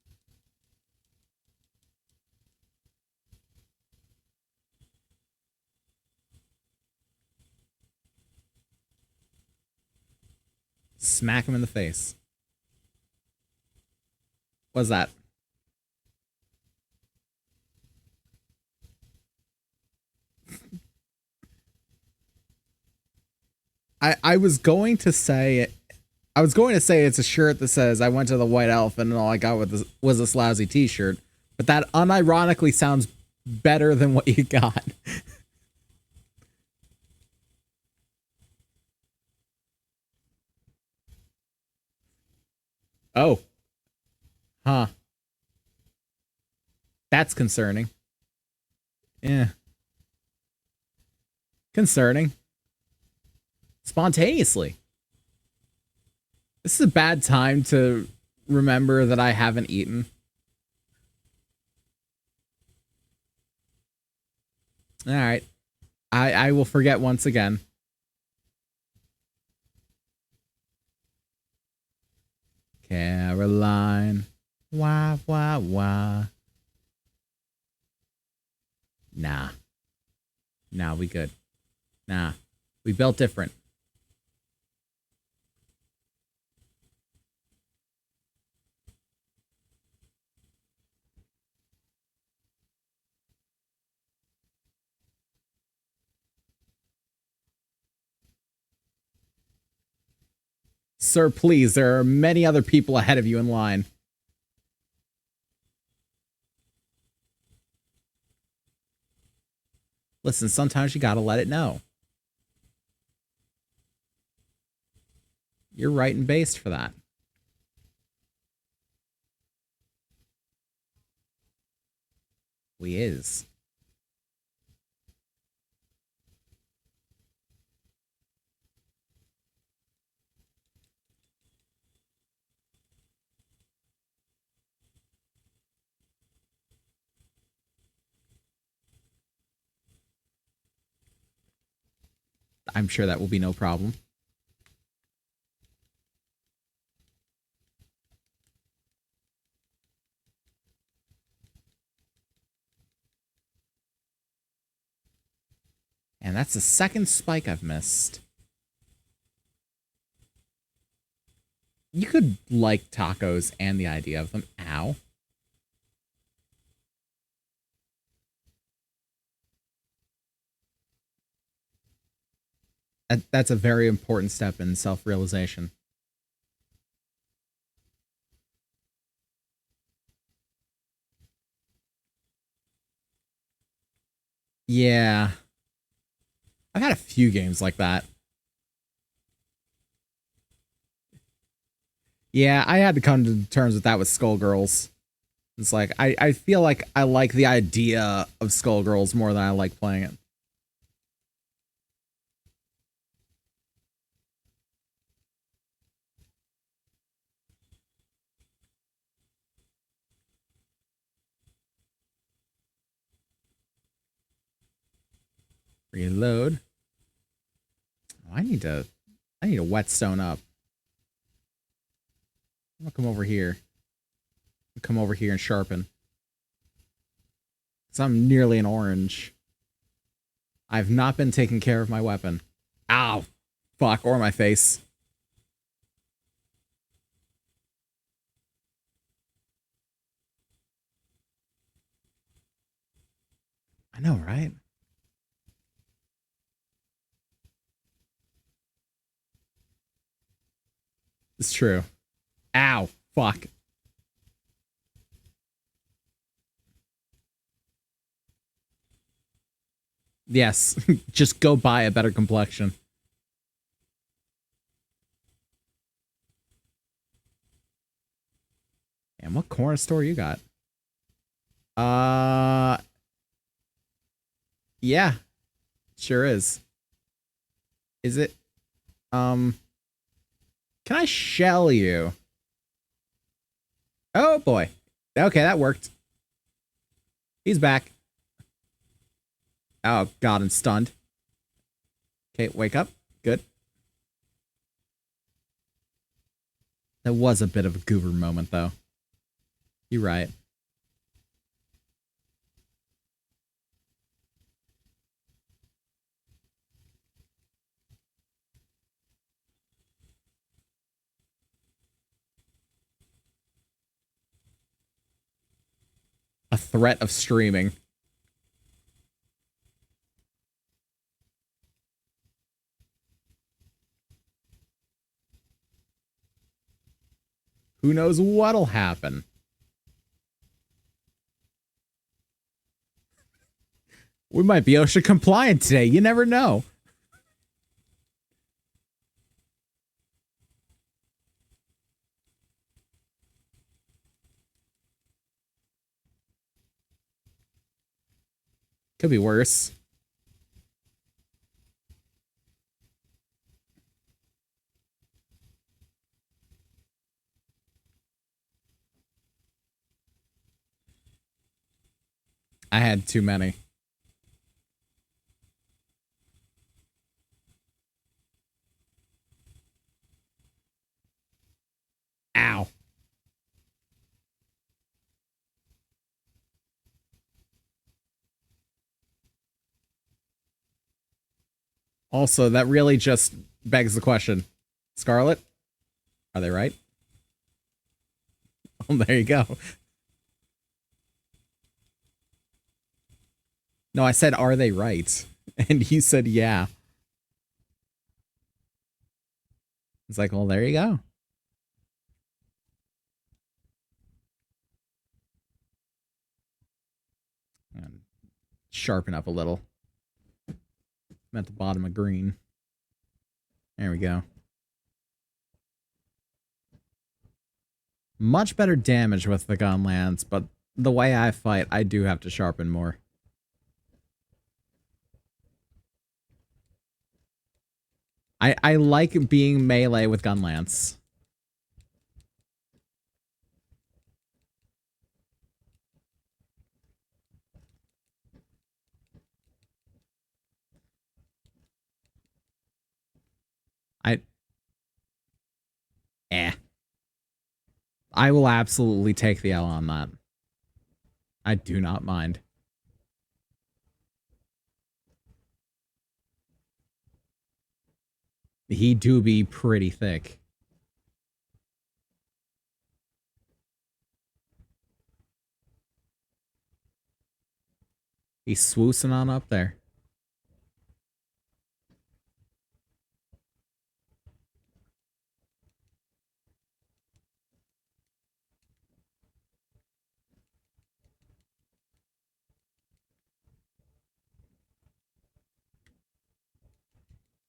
Smack him in the face. What's that? I was going to say it's a shirt that says I went to the White Elephant and all I got was this lousy t-shirt, but that unironically sounds better than what you got. Oh. Huh. That's concerning. Yeah. Concerning. Spontaneously. This is a bad time to remember that I haven't eaten. All right. I will forget once again. Caroline. Wah, wah, wah. Nah. Nah, we good. Nah. We built different. Sir, please, there are many other people ahead of you in line. Listen, sometimes you gotta let it know. You're right and based for that. We is. I'm sure that will be no problem. And that's the second spike I've missed. You could like tacos and the idea of them. Ow. That's a very important step in self-realization. Yeah. I've had a few games like that. Yeah, I had to come to terms with that with Skullgirls. It's like, I feel like I like the idea of Skullgirls more than I like playing it. Reload. Oh, I need to whetstone up. I'm gonna come over here. Come over here and sharpen. Because I'm nearly an orange. I've not been taking care of my weapon. Ow! Fuck, or my face. I know, right? It's true. Ow! Fuck. Yes, just go buy a better complexion. And what corner store you got? Yeah, sure is. Is it? Can I shell you? Oh boy. Okay, that worked. He's back. Oh god, I'm stunned. Okay, wake up. Good. That was a bit of a goober moment, though. You're right. A threat of streaming. Who knows what'll happen? We might be OSHA compliant today. You never know. Could be worse. I had too many. Ow. Also, that really just begs the question. Scarlet? Are they right? Oh, there you go. No, I said, are they right? And you said, yeah. It's like, well, there you go. And sharpen up a little. I'm at the bottom of green. There we go. Much better damage with the Gunlance, but the way I fight, I do have to sharpen more. I like being melee with Gunlance. I will absolutely take the L on that. I do not mind. He do be pretty thick. He's swoosing on up there.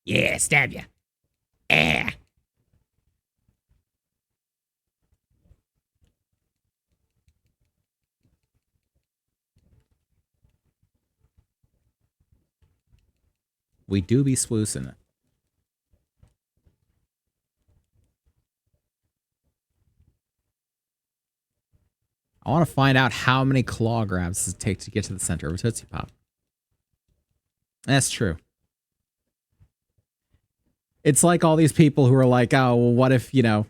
Yeah, stab ya. Eh. We do be swoosing it. I want to find out how many claw grabs does it take to get to the center of a Tootsie Pop. That's true. It's like all these people who are like, oh, well, what if, you know,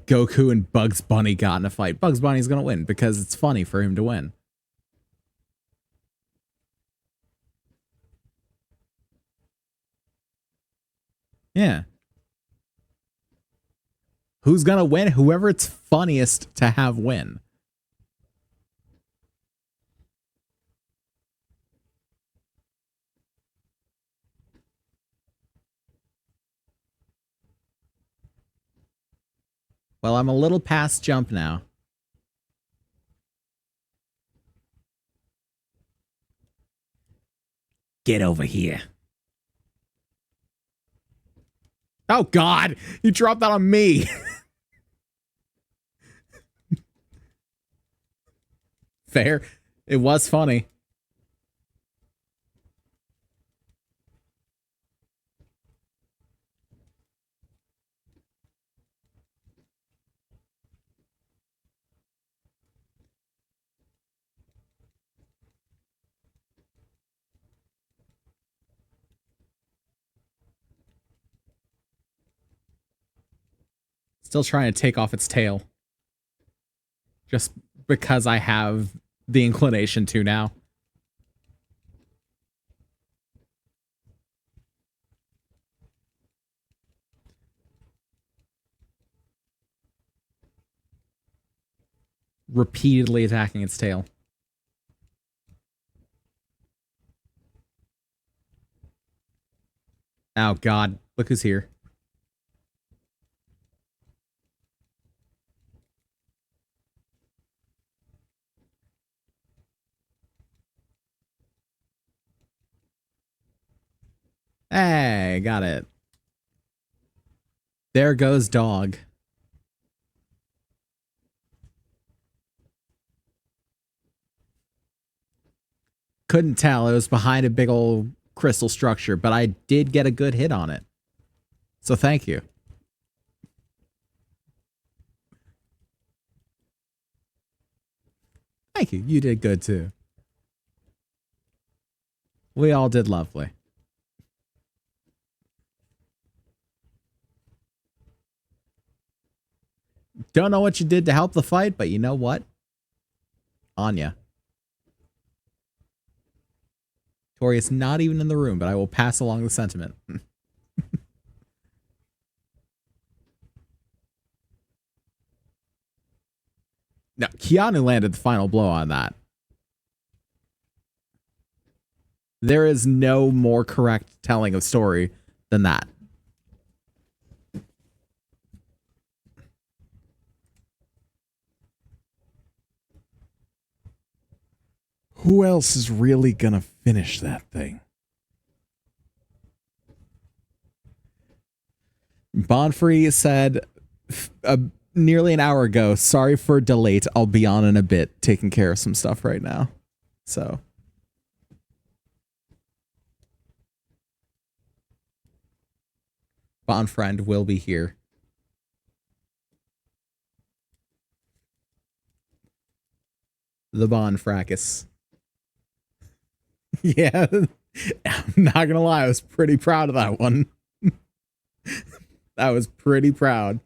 Goku and Bugs Bunny got in a fight? Bugs Bunny's going to win because it's funny for him to win. Yeah. Who's going to win? Whoever it's funniest to have win. Well, I'm a little past jump now. Get over here. Oh, God. You dropped that on me. Fair. It was funny. Still trying to take off its tail. Just because I have the inclination to now. Repeatedly attacking its tail. Oh god, look who's here. Hey, got it. There goes dog. Couldn't tell. It was behind a big old crystal structure, but I did get a good hit on it. So thank you. Thank you. You did good too. We all did lovely. Don't know what you did to help the fight, but you know what? Anya. Tori is not even in the room, but I will pass along the sentiment. No, Keanu landed the final blow on that. There is no more correct telling of story than that. Who else is really gonna finish that thing? Bonfrey said nearly an hour ago, sorry for delayed. I'll be on in a bit, taking care of some stuff right now. So. Bonfriend will be here. The Bonfracus. Yeah, I'm not gonna lie, I was pretty proud of that one. I was pretty proud.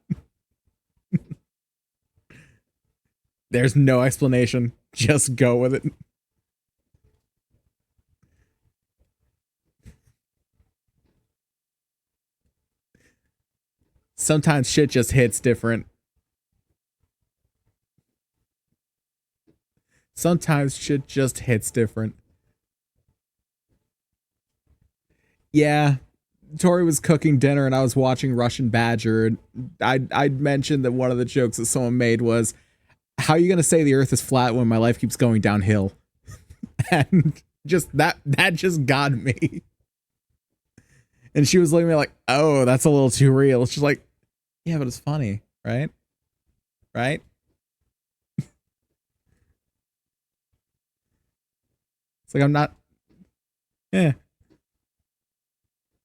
There's no explanation. Just go with it. Sometimes shit just hits different. Sometimes shit just hits different. Yeah, Tori was cooking dinner and I was watching Russian Badger. I'd mentioned that one of the jokes that someone made was, how are you going to say the earth is flat when my life keeps going downhill? And just that just got me. And she was looking at me like, oh, that's a little too real. She's like, yeah, but it's funny, right? Right? It's like, I'm not, yeah.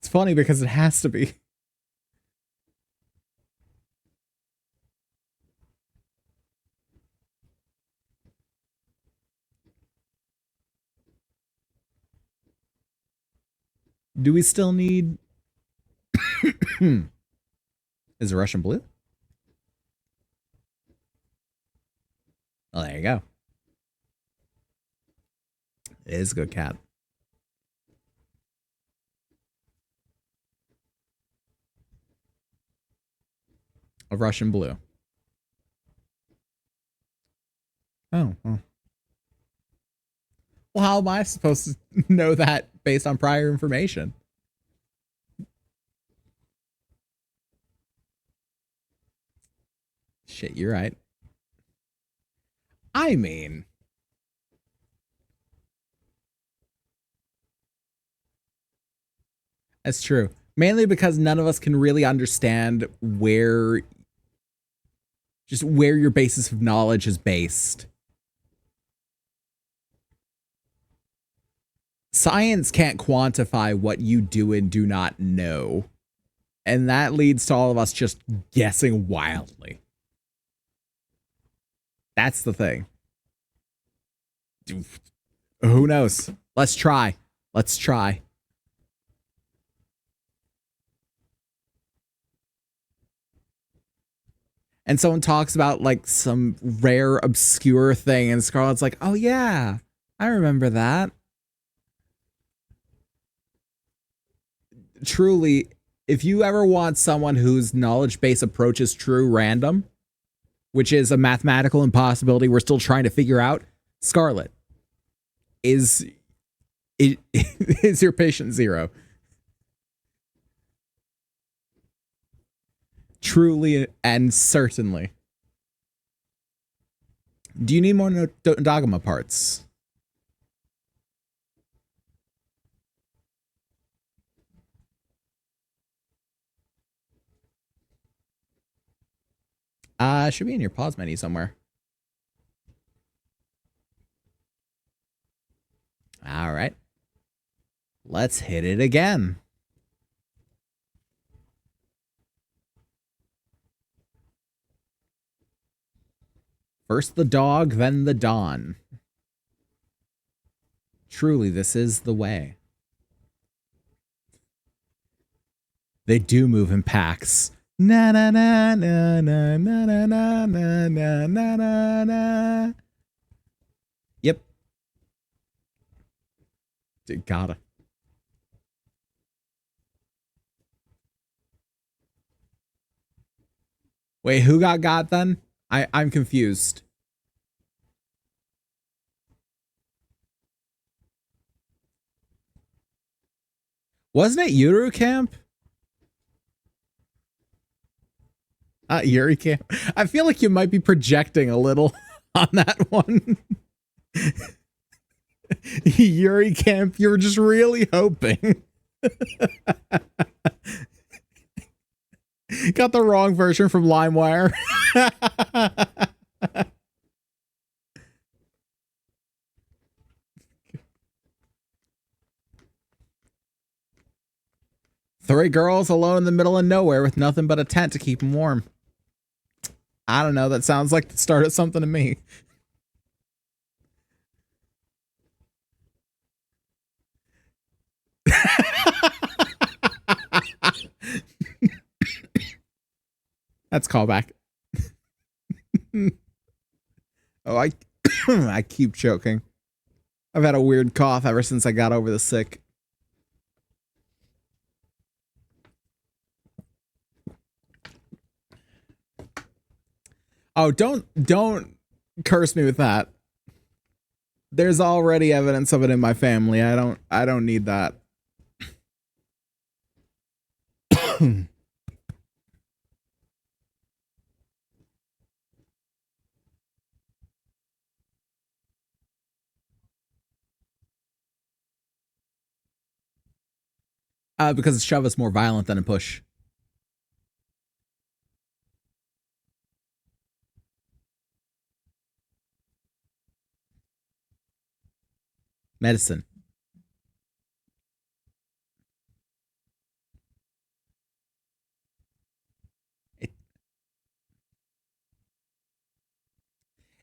It's funny because it has to be. Do we still need... Is it Russian blue? Oh, there you go. It is a good cat. A Russian blue. Oh, well. Well, how am I supposed to know that based on prior information? Shit, you're right. I mean... That's true. Mainly because none of us can really understand where... just where your basis of knowledge is based. Science can't quantify what you do and do not know. And that leads to all of us just guessing wildly. That's the thing. Who knows? Let's try. Let's try. and someone talks about like some rare obscure thing, and Scarlett's like, oh yeah, I remember that. Truly, if you ever want someone whose knowledge base approach is true random, which is a mathematical impossibility we're still trying to figure out, Scarlett is your patient zero. Truly and certainly. Do you need more Dogma parts? Should be in your pause menu somewhere. All right. Let's hit it again. First the dog, then the dawn. Truly, this is the way. They do move in packs. Na na na na na na na na na na na na. Yep. Gotta. Wait, who got then? I'm confused. Wasn't it Yuru Camp? Yuri Camp. I feel like you might be projecting a little on that one. Yuri Camp, you were just really hoping. Got the wrong version from LimeWire. Three girls alone in the middle of nowhere with nothing but a tent to keep them warm. I don't know. That sounds like the start of something to me. That's callback. Oh, I keep choking. I've had a weird cough ever since I got over the sick. Oh, don't curse me with that. There's already evidence of it in my family. I don't need that. Because a shove is more violent than a push. Medicine.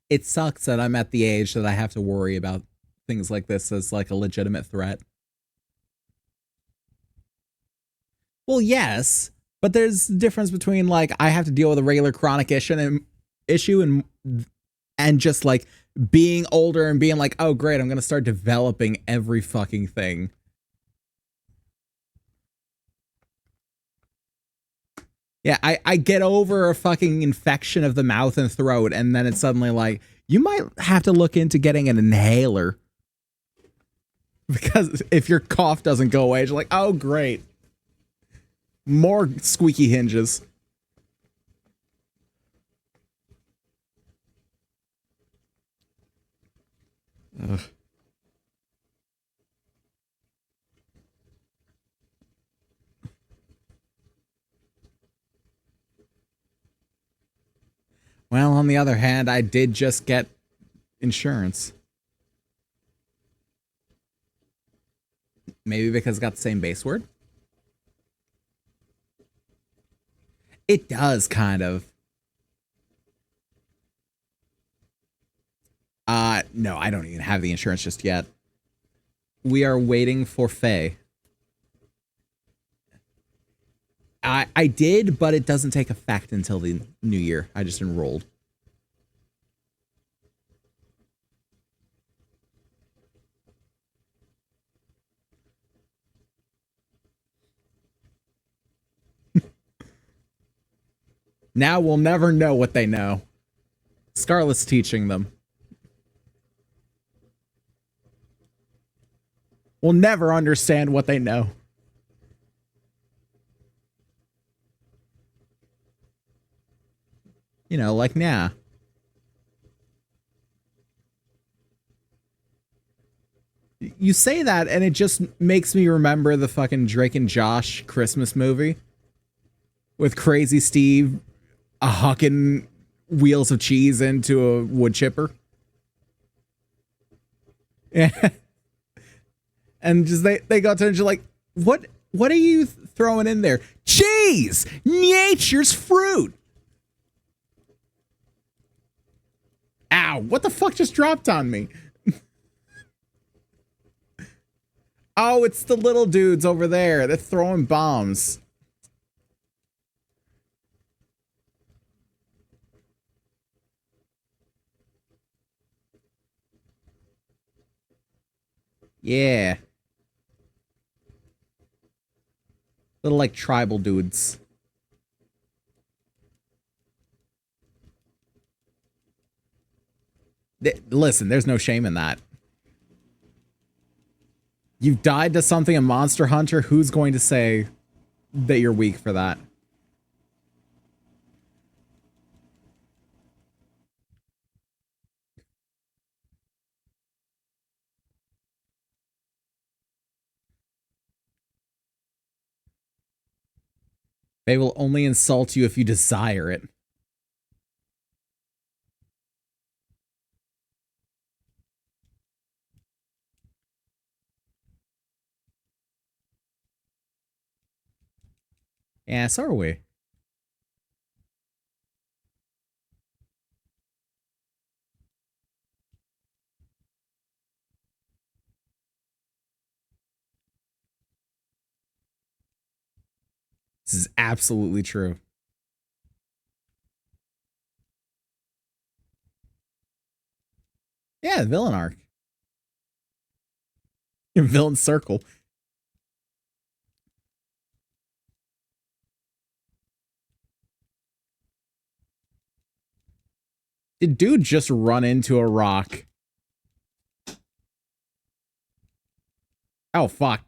It sucks that I'm at the age that I have to worry about things like this as like a legitimate threat. Well, yes, but there's a difference between like I have to deal with a regular chronic issue and just like being older and being like, oh great, I'm gonna start developing every fucking thing. Yeah, I get over a fucking infection of the mouth and throat, and then it's suddenly like, you might have to look into getting an inhaler. Because if your cough doesn't go away, you're like, oh great. More squeaky hinges. Ugh. Well, on the other hand, I did just get insurance. Maybe because it got the same base word? It does, kind of. No, I don't even have the insurance just yet. We are waiting for Faye. I did, but it doesn't take effect until the new year. I just enrolled. Now we'll never know what they know. Scarlett's teaching them. We'll never understand what they know. You know, like, nah. You say that, and it just makes me remember the fucking Drake and Josh Christmas movie with Crazy Steve hucking wheels of cheese into a wood chipper. Yeah. And just they got to just like, what are you throwing in there? Cheese! Nature's fruit! Ow, what the fuck just dropped on me? Oh, it's the little dudes over there. They're throwing bombs. Yeah. Little, like, tribal dudes. Listen, there's no shame in that. You've died to something in Monster Hunter. Who's going to say that you're weak for that? They will only insult you if you desire it. Yeah, so are we. This is absolutely true. Yeah, villain arc. Villain circle. Did dude just run into a rock? Oh, fuck.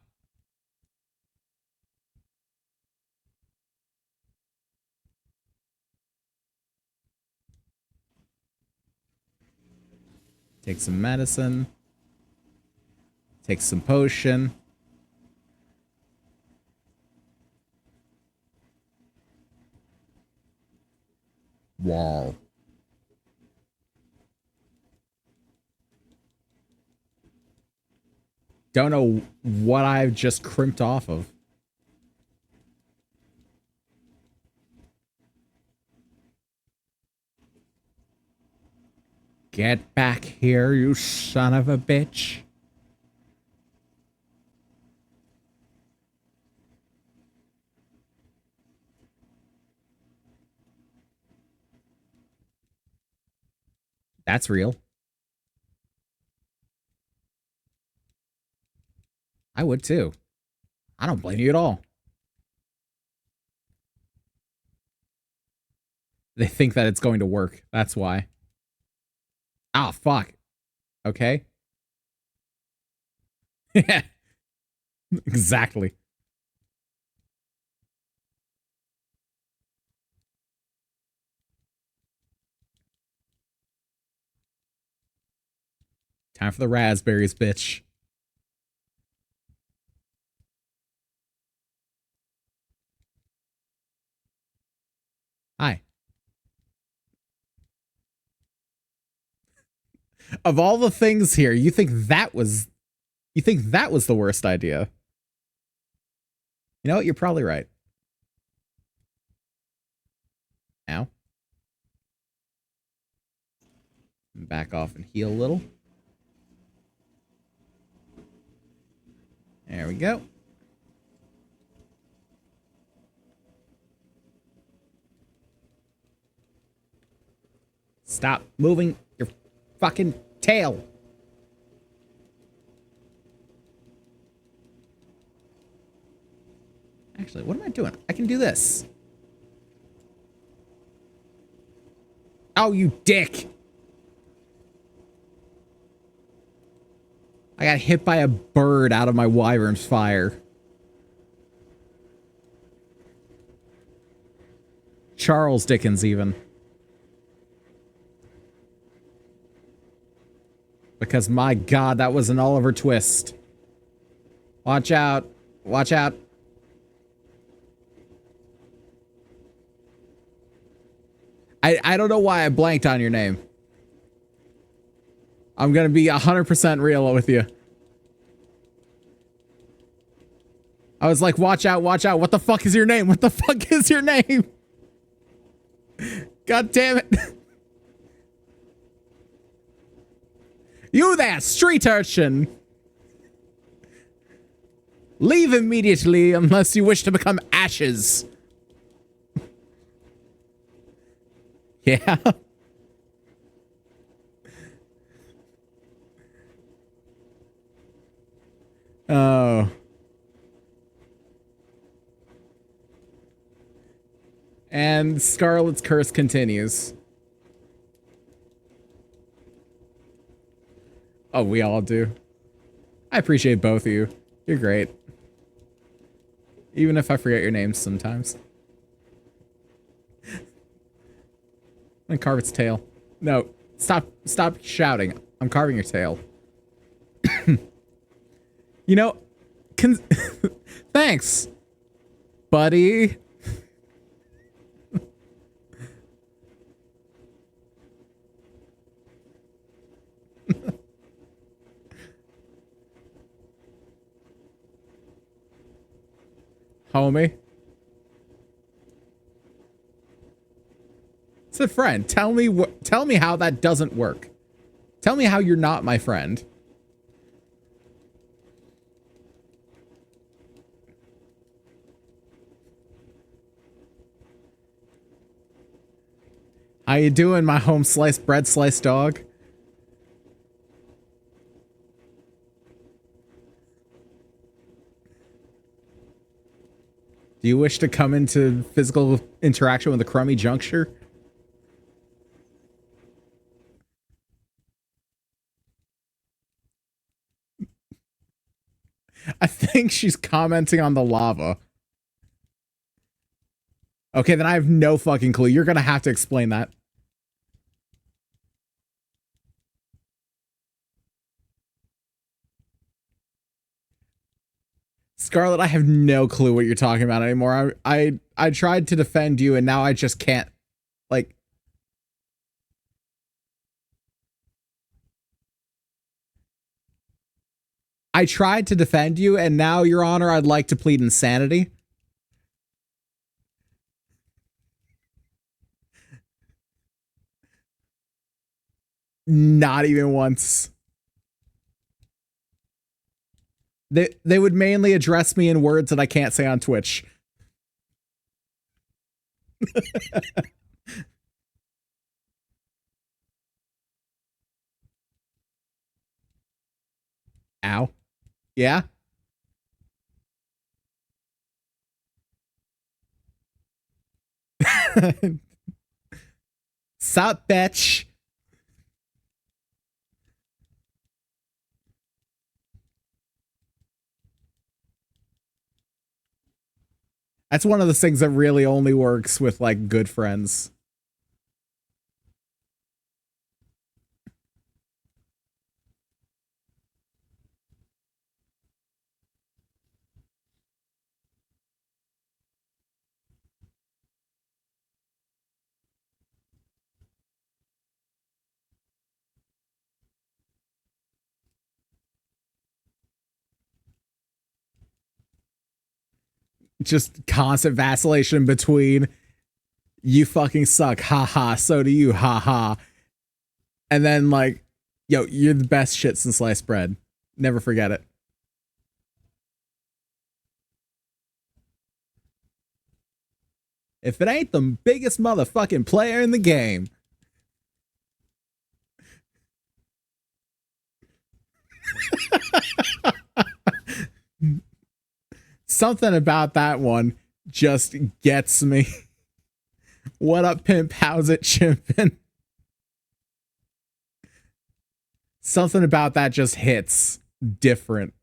Take some medicine. Take some potion. Wall. Don't know what I've just crimped off of. Get back here, you son of a bitch. That's real. I would too. I don't blame you at all. They think that it's going to work. That's why. Ah, fuck. Okay. Yeah. Exactly. Time for the raspberries, bitch. Hi. Of all the things here, you think that was the worst idea? You know what? You're probably right. Ow. Back off and heal a little. There we go. Stop moving your fucking tail. Actually, what am I doing? I can do this. Oh, you dick. I got hit by a bird out of my wyvern's fire. Charles Dickens, even. Because, my God, that was an Oliver Twist. Watch out. Watch out. I don't know why I blanked on your name. I'm gonna be 100% real with you. I was like, watch out, watch out. What the fuck is your name? What the fuck is your name? God damn it. You there, street urchin. Leave immediately unless you wish to become ashes. Yeah. Oh. And Scarlet's curse continues. Oh, we all do. I appreciate both of you. You're great. Even if I forget your names sometimes. And carve its tail. No, stop shouting. I'm carving your tail. You know, thanks, buddy. Homie. Said friend, tell me how that doesn't work. Tell me how you're not my friend. How you doing, my home sliced bread sliced dog? Do you wish to come into physical interaction with a crummy juncture? I think she's commenting on the lava. Okay, then I have no fucking clue. You're gonna have to explain that. Scarlet, I have no clue what you're talking about anymore. I tried to defend you and now I just can't. Like, I tried to defend you and now, Your Honor, I'd like to plead insanity. Not even once. They would mainly address me in words that I can't say on Twitch. Ow. Yeah? Sup, bitch? That's one of the things that really only works with, like, good friends. Just constant vacillation between you fucking suck, haha, so do you, haha. And then, like, yo, you're the best shit since sliced bread. Never forget it. If it ain't the biggest motherfucking player in the game. Something about that one just gets me. What up, pimp? How's it chimpin'? Something about that just hits different.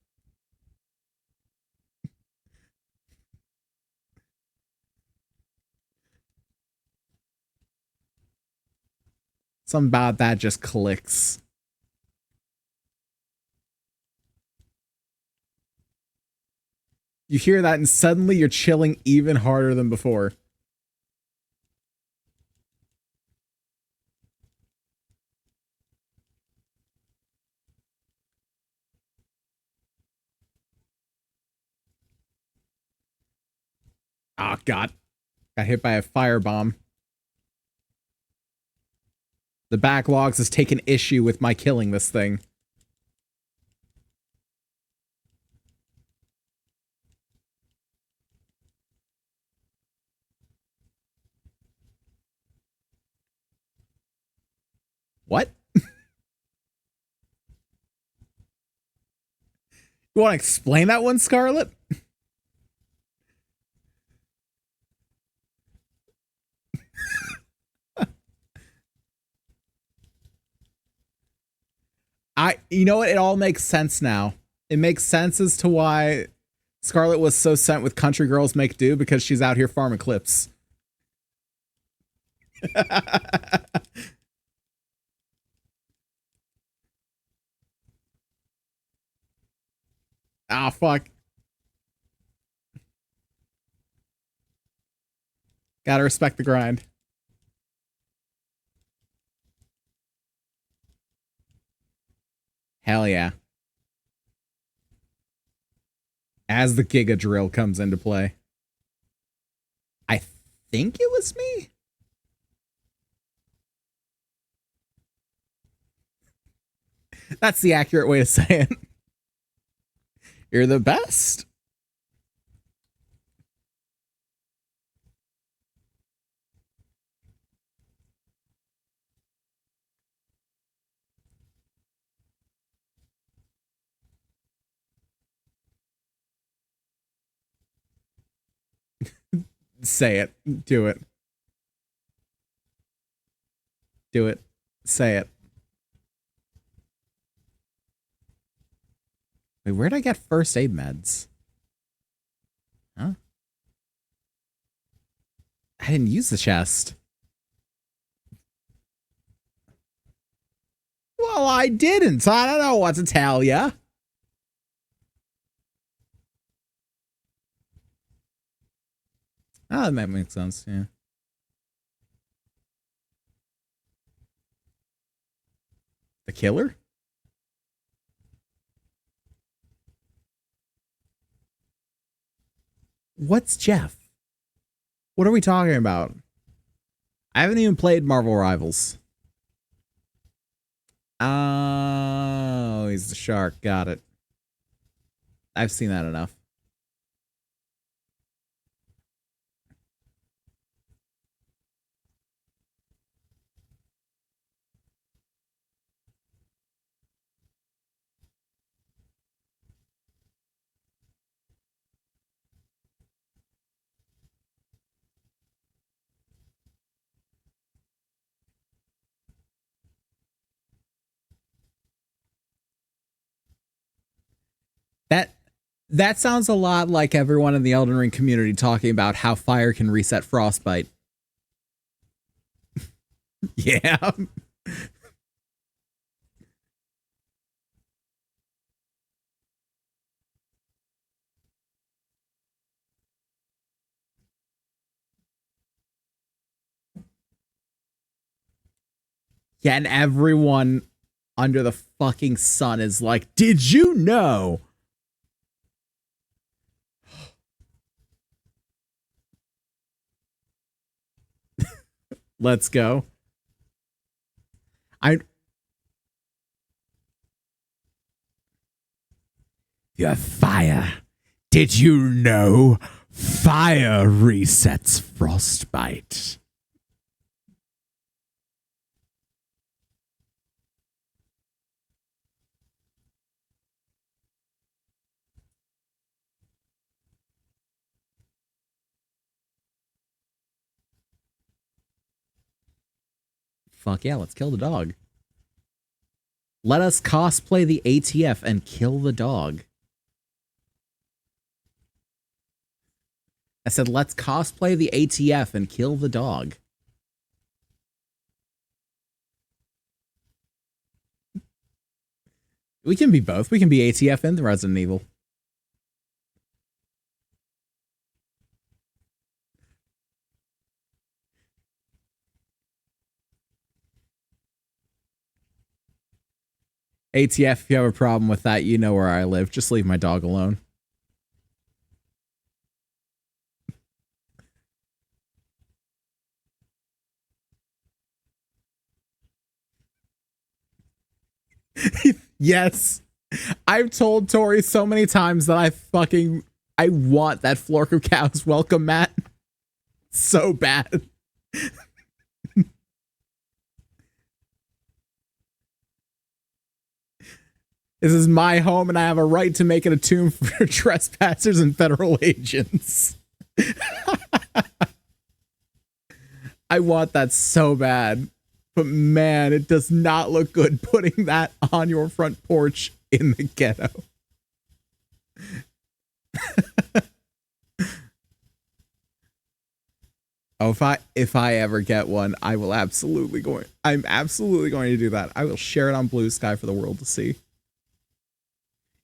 Something about that just clicks. You hear that and suddenly you're chilling even harder than before. Oh, God. Got hit by a firebomb. The backlogs has taken issue with my killing this thing. What? You want to explain that one, Scarlet? You know what? It all makes sense now. It makes sense as to why Scarlet was so sent with Country Girls Make Do, because she's out here farming clips. Ah, fuck. Gotta respect the grind. Hell yeah. As the Giga Drill comes into play. I think it was me? That's the accurate way to say it. You're the best. Say it. Do it. Do it. Say it. Wait, where'd I get first aid meds? Huh? I didn't use the chest. Well, I didn't. I don't know what to tell ya. Oh, that makes sense, yeah. The killer? What's Jeff? What are we talking about? I haven't even played Marvel Rivals. Oh, he's the shark. Got it. I've seen that enough. That sounds a lot like everyone in the Elden Ring community talking about how fire can reset Frostbite. Yeah. Yeah, and everyone under the fucking sun is like, did you know? Let's go. Your fire. Did you know fire resets Frostbite? Fuck yeah, let's kill the dog. Let us cosplay the ATF and kill the dog. I said, let's cosplay the ATF and kill the dog. We can be both. We can be ATF and the Resident Evil. ATF, if you have a problem with that, you know where I live. Just leave my dog alone. Yes. I've told Tori so many times that I want that Flork of Cows welcome mat so bad. This is my home and I have a right to make it a tomb for trespassers and federal agents. I want that so bad. But man, it does not look good putting that on your front porch in the ghetto. Oh, if I ever get one, I'm absolutely going to do that. I will share it on Blue Sky for the world to see.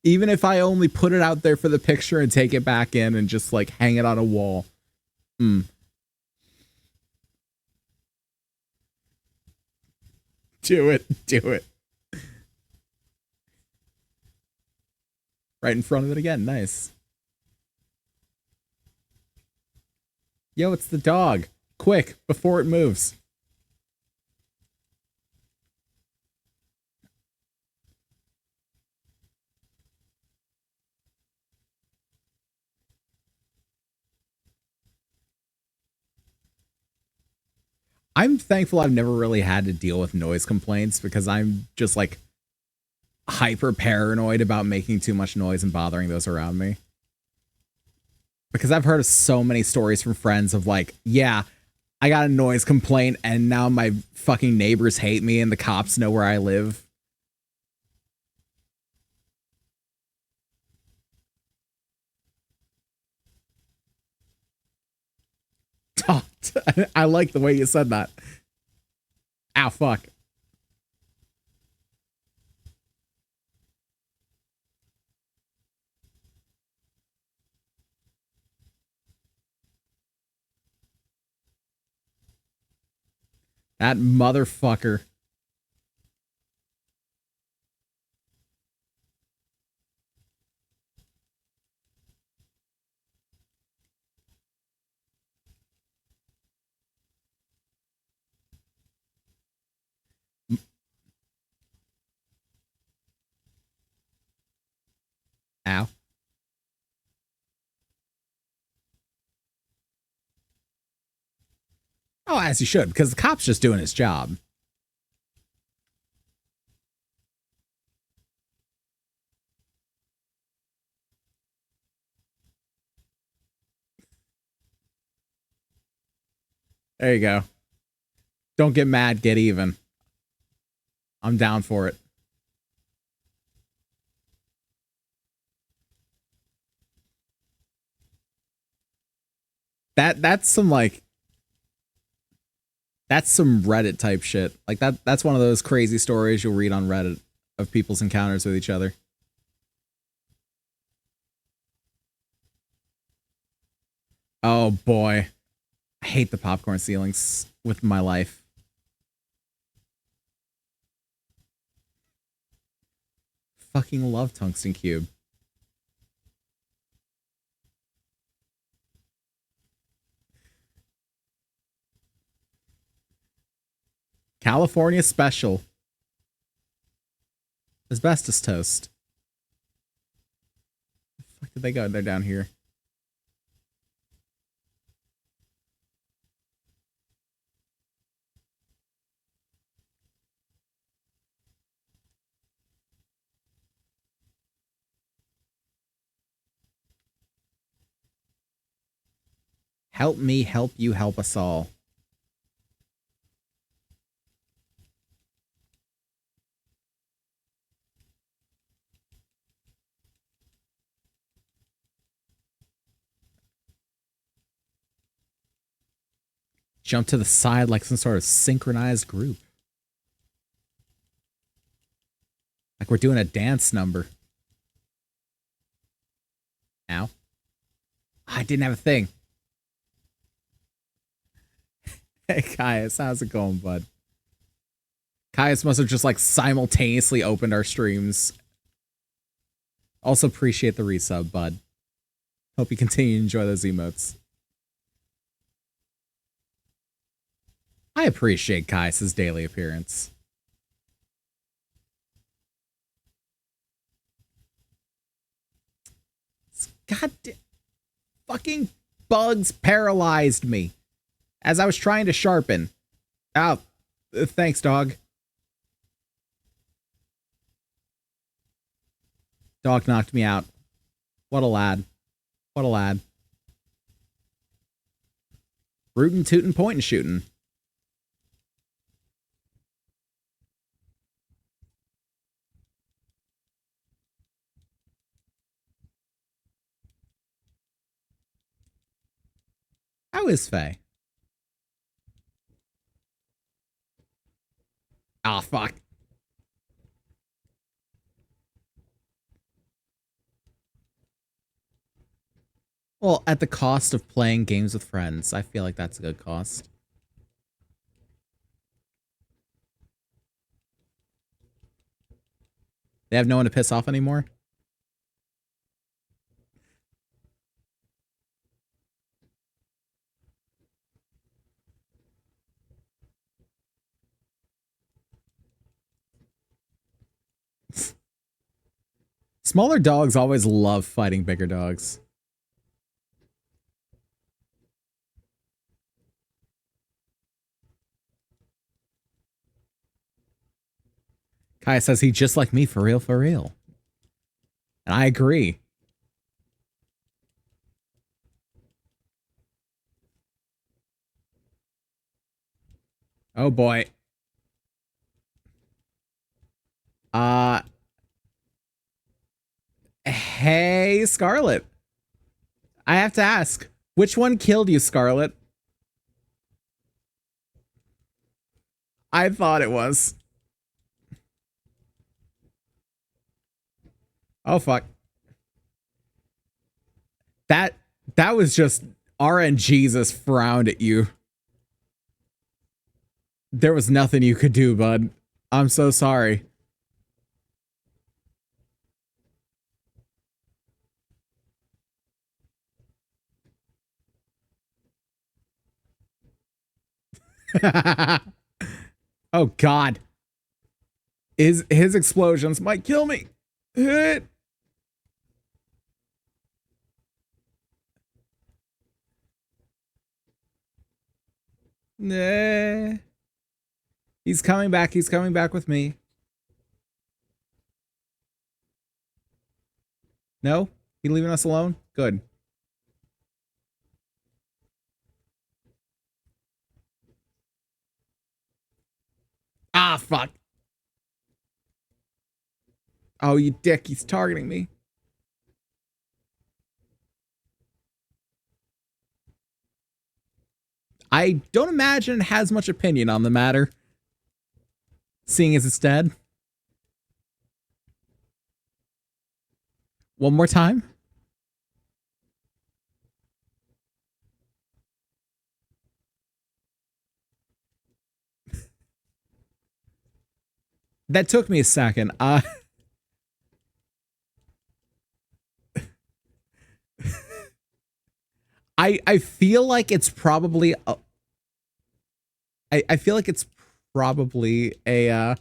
Even if I only put it out there for the picture and take it back in and just like hang it on a wall. Do it. Right in front of it again. Nice. Yo, it's the dog. Quick, before it moves. I'm thankful I've never really had to deal with noise complaints because I'm just like hyper paranoid about making too much noise and bothering those around me. Because I've heard of so many stories from friends of like, yeah, I got a noise complaint and now my fucking neighbors hate me and the cops know where I live. I like the way you said that. Ow, fuck. That motherfucker. Ow. Oh, as he should, because the cop's just doing his job. There you go. Don't get mad, get even. I'm down for it. That's some like that's some Reddit type shit. Like that's one of those crazy stories you'll read on Reddit of people's encounters with each other. Oh boy. I hate the popcorn ceilings with my life. Fucking love Tungsten Cube. California special. Asbestos toast. The fuck did they go? They're down here. Help me, help you, help us all. jump to the side like some sort of synchronized group. Like we're doing a dance number. Ow. I didn't have a thing. Hey, Caius, how's it going, bud? Caius must have just like simultaneously opened our streams. Also appreciate the resub, bud. Hope you continue to enjoy those emotes. I appreciate Caius' daily appearance. God damn. Fucking bugs paralyzed me as I was trying to sharpen. Oh, thanks, dog. Dog knocked me out. What a lad. What a lad. Rootin', tootin', pointin', shootin'. How is Faye? Ah, fuck. Well, at the cost of playing games with friends, I feel like that's a good cost. They have no one to piss off anymore? Smaller dogs always love fighting bigger dogs. Kaya says he just like me for real, for real. And I agree. Oh boy. Hey, Scarlet. I have to ask, which one killed you, Scarlet? I thought it was. Oh, fuck. That was just RNGesus frowned at you. There was nothing you could do, bud. I'm so sorry. Oh, God. His explosions might kill me. Hit. Nah. He's coming back. He's coming back with me. No? He leaving us alone? Good. Ah, fuck. Oh, you dick. He's targeting me. I don't imagine it has much opinion on the matter, seeing as it's dead. One more time. That took me a second. I feel like it's probably I feel like it's probably a I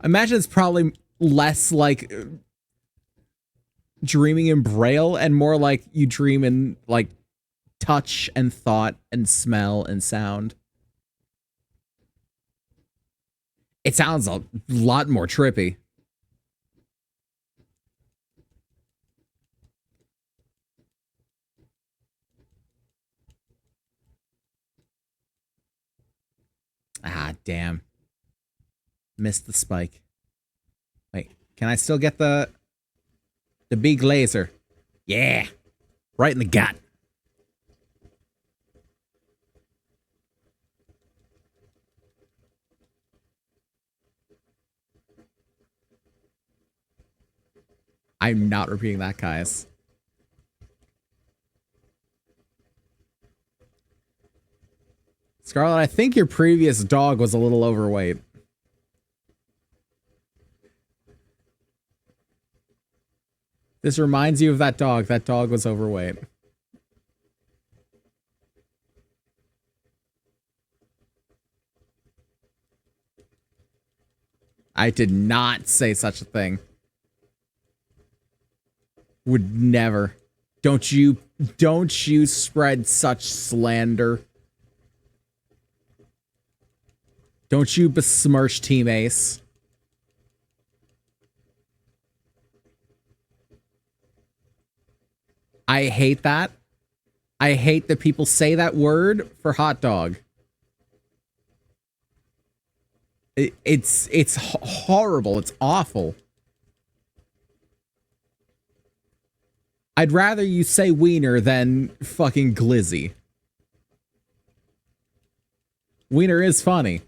imagine it's probably less like dreaming in braille and more like you dream in like touch and thought and smell and sound. It sounds a lot more trippy. Ah, damn. Missed the spike. Wait, can I still get the big laser? Yeah. Right in the gut. I'm not repeating that, guys. Scarlet, I think your previous dog was a little overweight. This reminds you of that dog. That dog was overweight. I did not say such a thing. Would never. Don't you spread such slander. Don't you besmirch Team Ace. I hate that. I hate that people say that word for hot dog. It's horrible. It's awful. I'd rather you say wiener than fucking glizzy. Wiener is funny.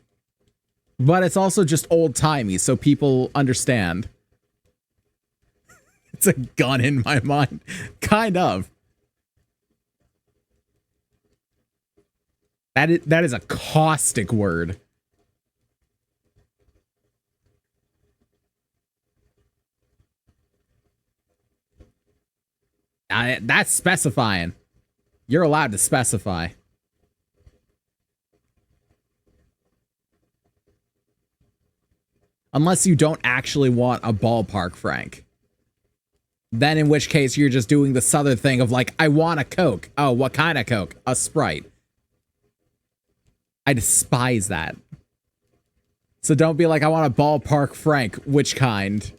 But it's also just old-timey, so people understand. It's a gun in my mind. Kind of. That is a caustic word. That's specifying. You're allowed to specify. Unless you don't actually want a ballpark Frank. Then in which case you're just doing the southern thing of like, I want a Coke. Oh, what kind of Coke? A Sprite. I despise that. So don't be like, I want a ballpark Frank. Which kind?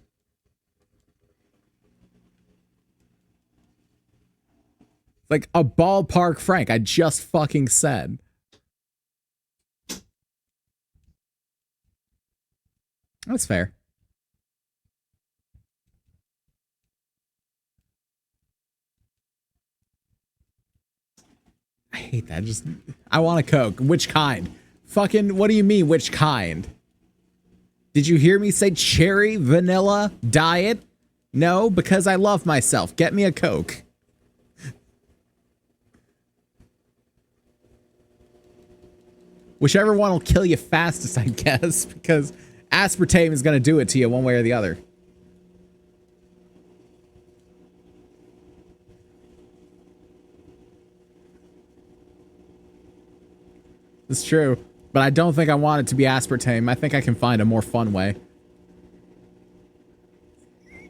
Like a ballpark Frank. I just fucking said. That's fair. I hate that. Just, I want a Coke. Which kind? Fucking, what do you mean, which kind? Did you hear me say cherry, vanilla, diet? No, because I love myself. Get me a Coke. Whichever one will kill you fastest, I guess, because aspartame is going to do it to you one way or the other. It's true, but I don't think I want it to be aspartame. I think I can find a more fun way.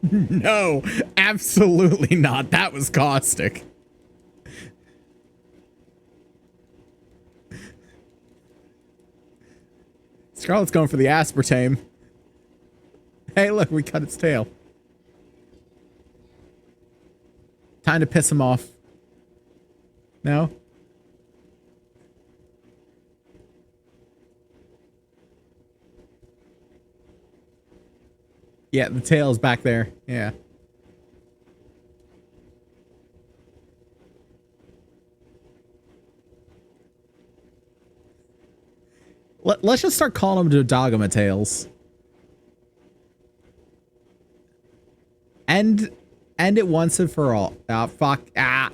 No, absolutely not. That was caustic. Scarlet's going for the aspartame. Hey, look, we cut its tail. Time to piss him off. No? Yeah, the tail's back there. Yeah. Let's just start calling them Dodogama tails. End it once and for all. Ah, fuck. Ah.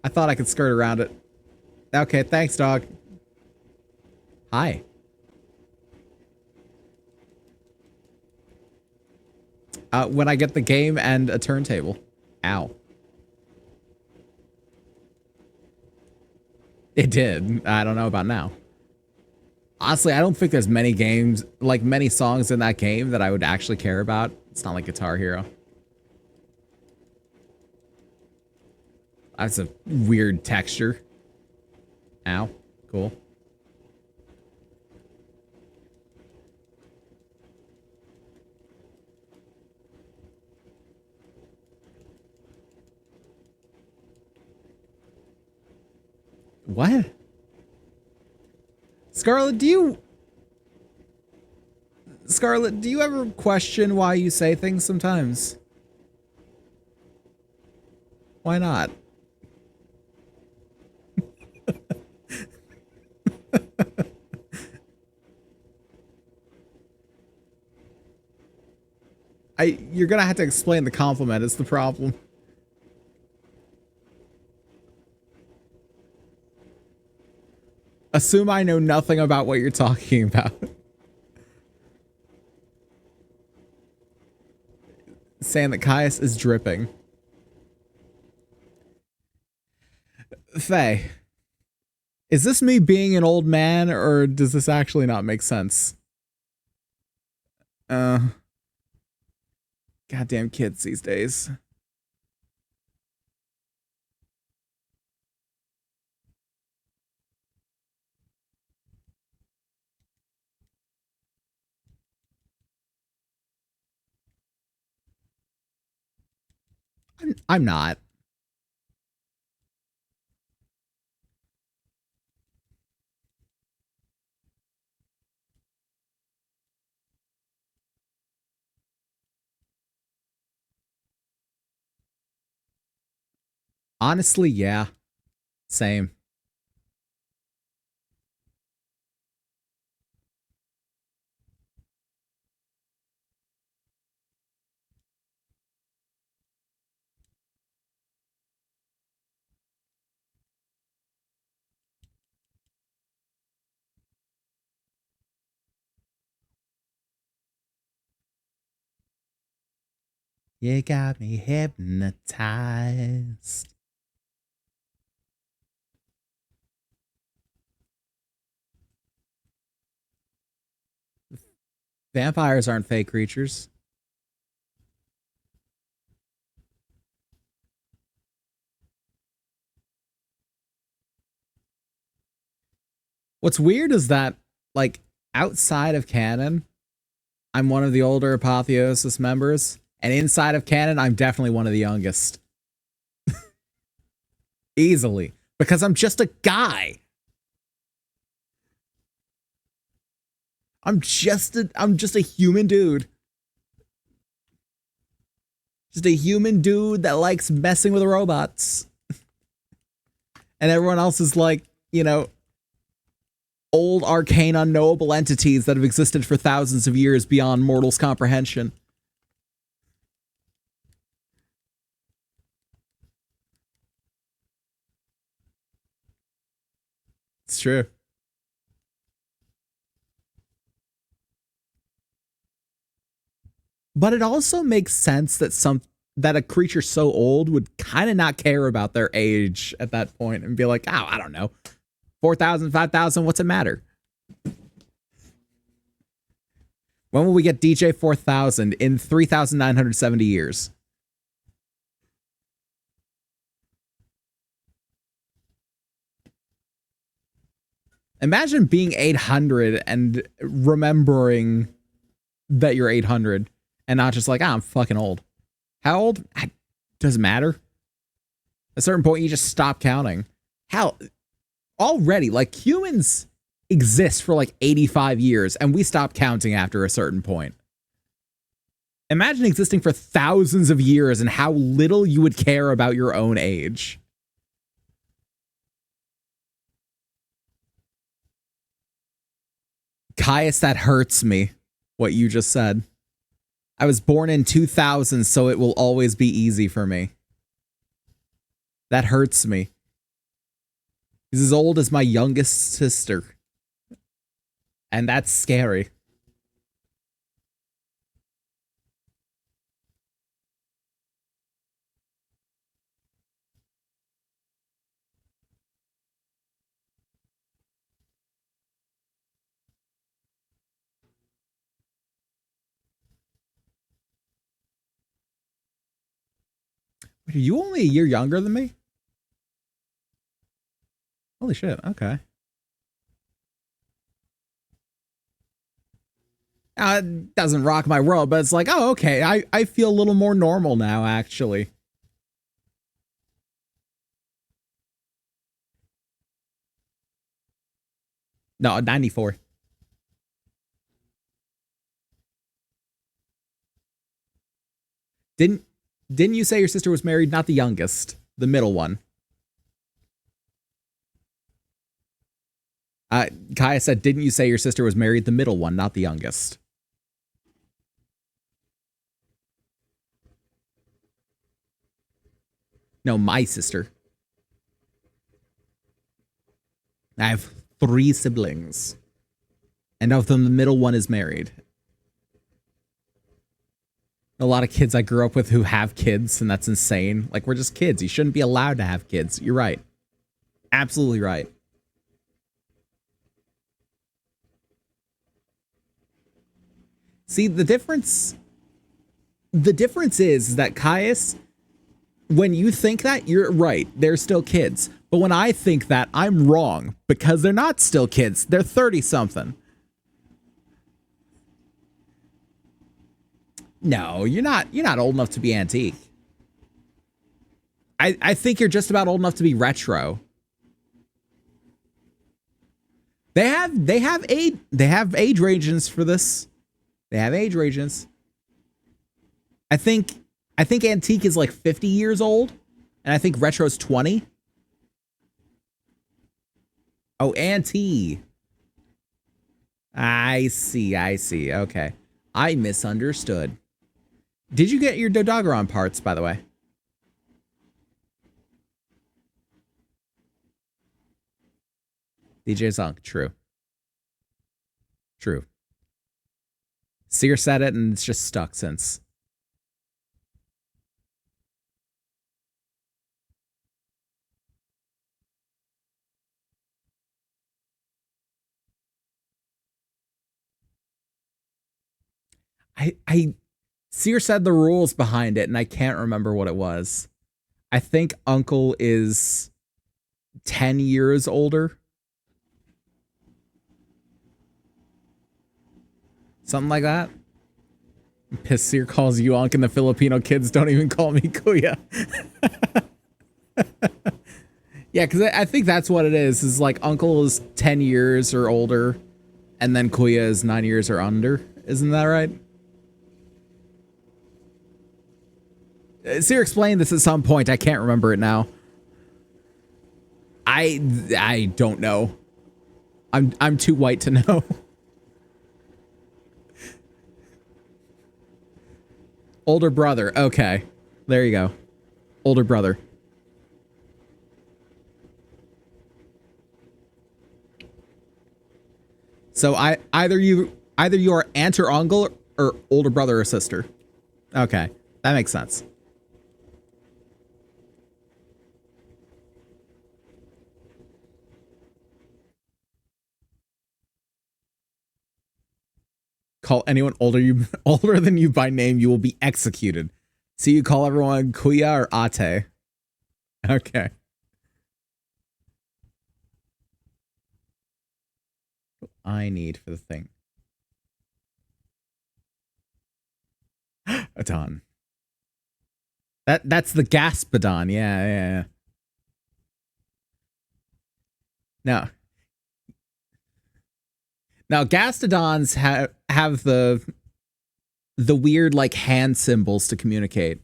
I thought I could skirt around it. Okay, thanks, dog. Hi. When I get the game and a turntable. Ow. It did. I don't know about now. Honestly, I don't think there's many games, like many songs in that game that I would actually care about. It's not like Guitar Hero. That's a weird texture. Ow. Cool. What? Scarlet, do you ever question why you say things sometimes? Why not? You're gonna have to explain the compliment. It's the problem. Assume I know nothing about what you're talking about. Saying that Caius is dripping. Faye, is this me being an old man, or does this actually not make sense? Goddamn kids these days. I'm not. Honestly, yeah. Same. You got me hypnotized. Vampires aren't fake creatures. What's weird is that, like, outside of canon, I'm one of the older Apotheosis members, and inside of canon, I'm definitely one of the youngest. Easily. Because I'm just a guy. I'm just a human dude. Just a human dude that likes messing with robots. And everyone else is like, you know, old, arcane, unknowable entities that have existed for thousands of years beyond mortals' comprehension. It's true. But it also makes sense that a creature so old would kind of not care about their age at that point and be like, oh, I don't know. 4,000, 5,000, what's it matter? When will we get DJ 4000? In 3,970 years. Imagine being 800 and remembering that you're 800 and not just like, I'm fucking old. How old? Doesn't matter. At a certain point, you just stop counting. How? Already, like, humans exist for like 85 years and we stop counting after a certain point. Imagine existing for thousands of years and how little you would care about your own age. Caius, that hurts me, what you just said. I was born in 2000, so it will always be easy for me. That hurts me. He's as old as my youngest sister. And that's scary. Are you only a year younger than me? Holy shit, okay. It doesn't rock my world, but it's like, oh, okay, I feel a little more normal now, actually. No, 94. Didn't you say your sister was married? Not the youngest, the middle one. Kaya said, didn't you say your sister was married? The middle one, not the youngest. No, my sister. I have 3 siblings. And of them, the middle one is married. A lot of kids I grew up with who have kids, and that's insane. Like, we're just kids. You shouldn't be allowed to have kids. You're right. Absolutely right. See, the difference is that Caius, when you think that, you're right. They're still kids. But when I think that, I'm wrong because they're not still kids. They're 30-something. No, you're not old enough to be antique. I think you're just about old enough to be retro. They have age ranges for this. They have age ranges. I think antique is like 50 years old, and I think retro's 20. Oh, antique. I see. Okay. I misunderstood. Did you get your Dodongoron parts, by the way? DJ Zunk, true. Seer said it, and it's just stuck since. Seer said the rules behind it, and I can't remember what it was. I think Uncle is 10 years older. Something like that. Piss Seer calls you Unc, and the Filipino kids don't even call me Kuya. Yeah, because I think that's what it is like Uncle is 10 years or older, and then Kuya is 9 years or under. Isn't that right? Seer explained this at some point. I can't remember it now. I don't know. I'm too white to know. Older brother. Okay. There you go. Older brother. So either you are aunt or uncle or older brother or sister. Okay. That makes sense. Call anyone older than you by name, you will be executed. So you call everyone Kuya or Ate. Okay. I need for the thing. Adon. That's the Gaspedon. Yeah. Now Gastodons have the weird like hand symbols to communicate.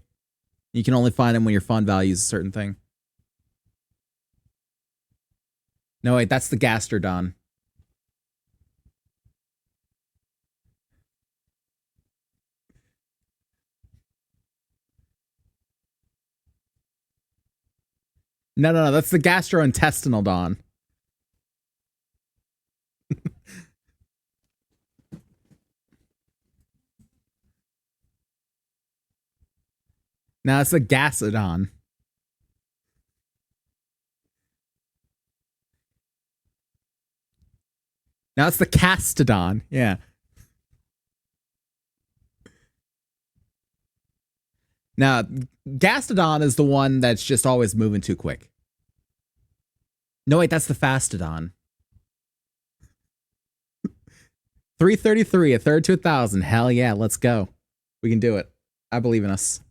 You can only find them when your font value is a certain thing. No, wait, that's the Gastrodon. No, that's the gastrointestinal Don. Now it's the Gasodon. Now it's the Castodon. Yeah. Now, Gastodon is the one that's just always moving too quick. No, wait, that's the Fastodon. 333, a third to 1,000. Hell yeah, let's go. We can do it. I believe in us.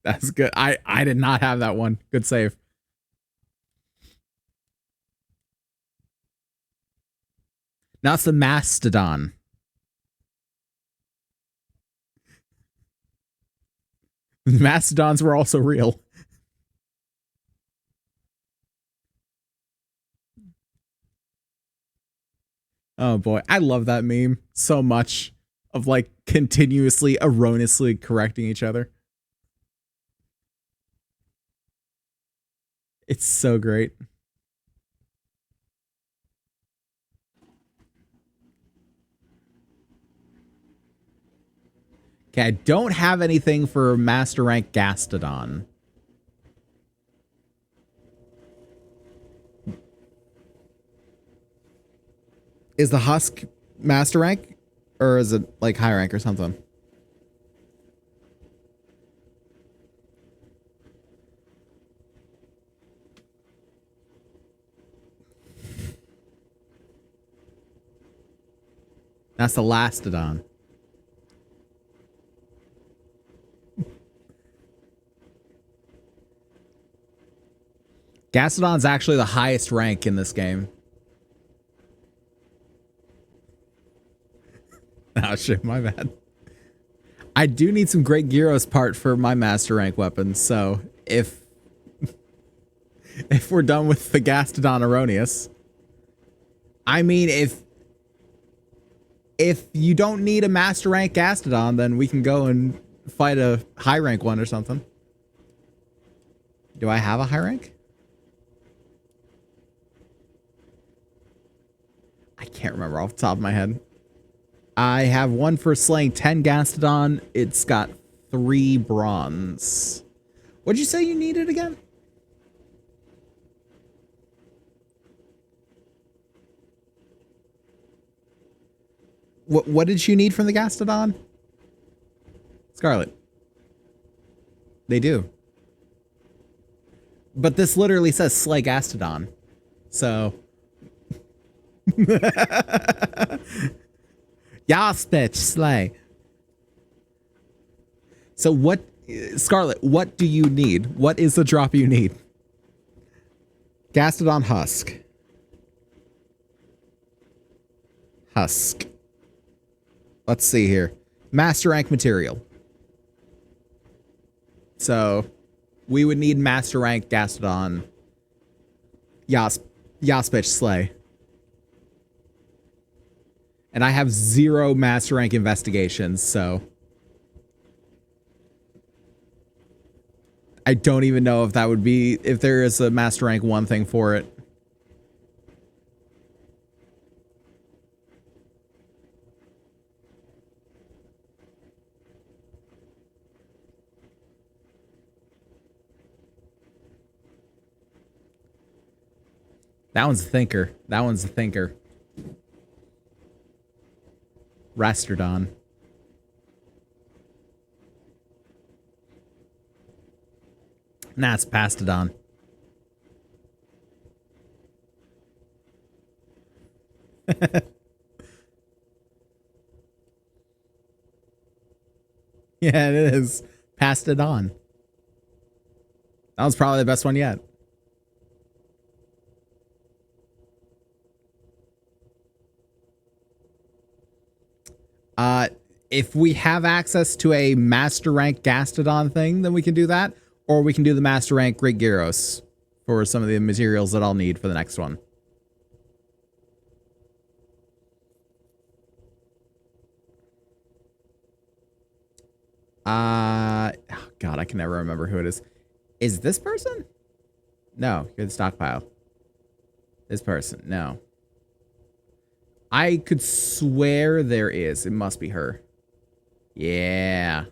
That's good. I did not have that one. Good save. Now it's the Mastodon. The Mastodons were also real. Oh boy, I love that meme so much of like continuously erroneously correcting each other. It's so great. Okay, I don't have anything for Master Rank Gastodon. Is the Husk Master Rank? Or is it like high rank or something? That's the Lastodon. Gastodon's actually the highest rank in this game. Oh shit, my bad. I do need some Great Gyros part for my Master Rank weapons, so if we're done with the Gastodon Erroneous. I mean, if you don't need a Master Rank Gastodon, then we can go and fight a high rank one or something. Do I have a high rank? I can't remember off the top of my head. I have one for slaying 10 Gastodon. It's got 3 bronze. What'd you say you needed again? What did you need from the Gastodon? Scarlet. They do. But this literally says slay Gastodon. So. Yas, bitch, slay. So what, Scarlet, what do you need? What is the drop you need? Gastodon Husk. Husk. Let's see here. Master Rank material. So we would need Master Rank Gastodon. Yas, bitch, slay. And I have 0 Master Rank investigations, so I don't even know if that would be, if there is a Master Rank 1 thing for it. That one's a thinker. That one's a thinker. Rastrodon. Nah, it's Pastodon. Yeah, it is. Pastodon. That was probably the best one yet. If we have access to a Master Rank Gastodon thing, then we can do that. Or we can do the Master Rank Great Gyros for some of the materials that I'll need for the next one. Oh God, I can never remember who it is. Is this person? No, you're the stockpile. This person, no. I could swear there is. It must be her. Yeah.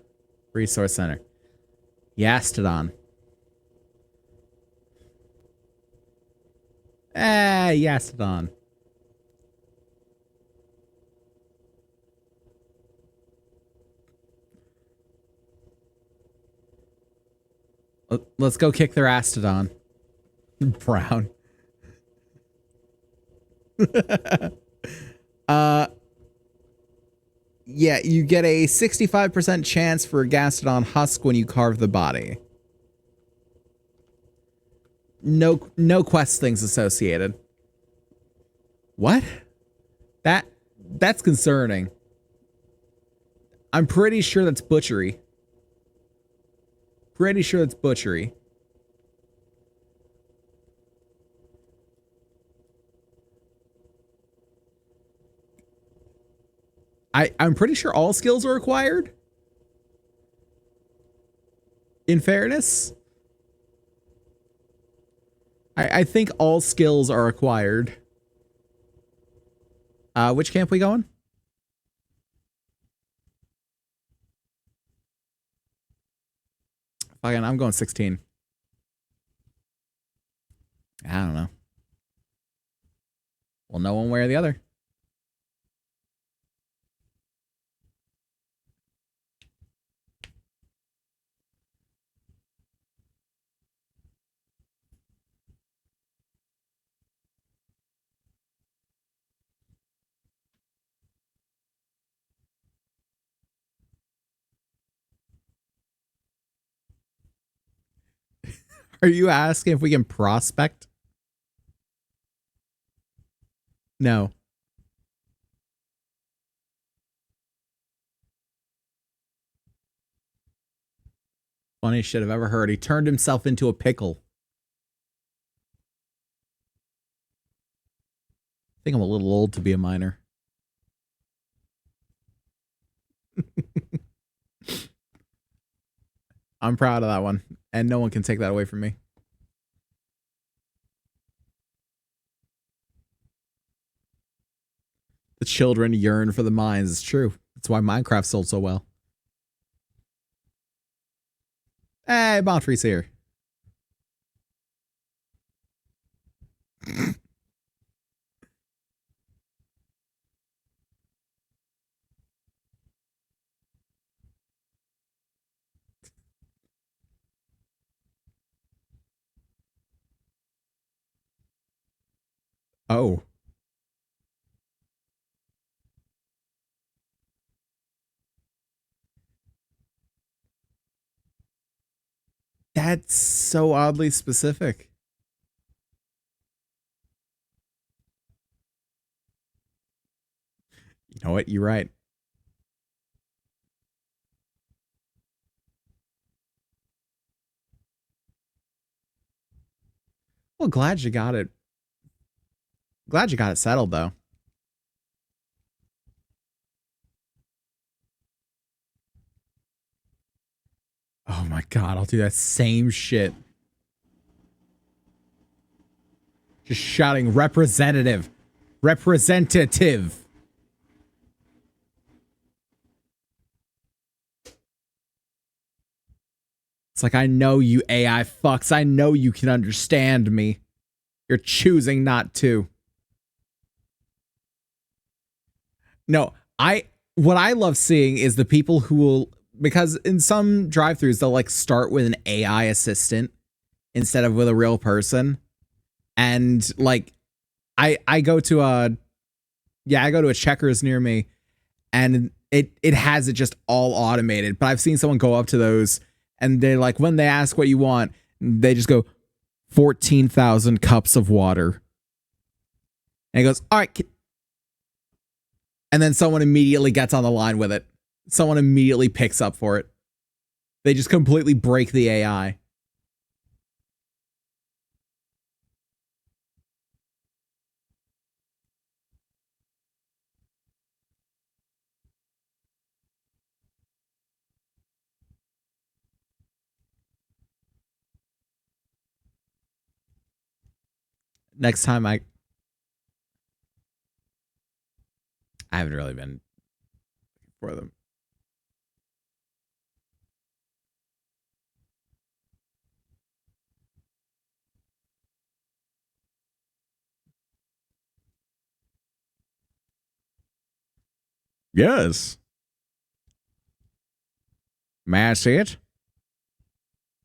Resource Center. Yastodon. Yastodon. Let's go kick their Astodon. Brown. Yeah, you get a 65% chance for a Gastodon Husk when you carve the body. No quest things associated. What? That's concerning. I'm pretty sure that's butchery. Pretty sure that's butchery. I'm pretty sure all skills are required. In fairness, I think all skills are required. Which camp we going? Fucking, I'm going 16. I don't know. Well, no one way or the other. Are you asking if we can prospect? No. Funniest shit I've ever heard. He turned himself into a pickle. I think I'm a little old to be a miner. I'm proud of that one, and no one can take that away from me. The children yearn for the mines. It's true. That's why Minecraft sold so well. Hey, Bonfree's here. Oh. That's so oddly specific. You know what? You're right. Well, glad you got it. Glad you got it settled, though. Oh my god, I'll do that same shit. Just shouting representative. Representative. It's like, I know you AI fucks. I know you can understand me. You're choosing not to. No, what I love seeing is the people who will, because in some drive-thrus they'll like start with an AI assistant instead of with a real person. And like I go to a Checkers near me, and it has it just all automated. But I've seen someone go up to those, and they're like, when they ask what you want, they just go 14,000 cups of water. And he goes, all right. And then someone immediately gets on the line with it. Someone immediately picks up for it. They just completely break the AI. Next time I haven't really been for them. Yes. May I see it?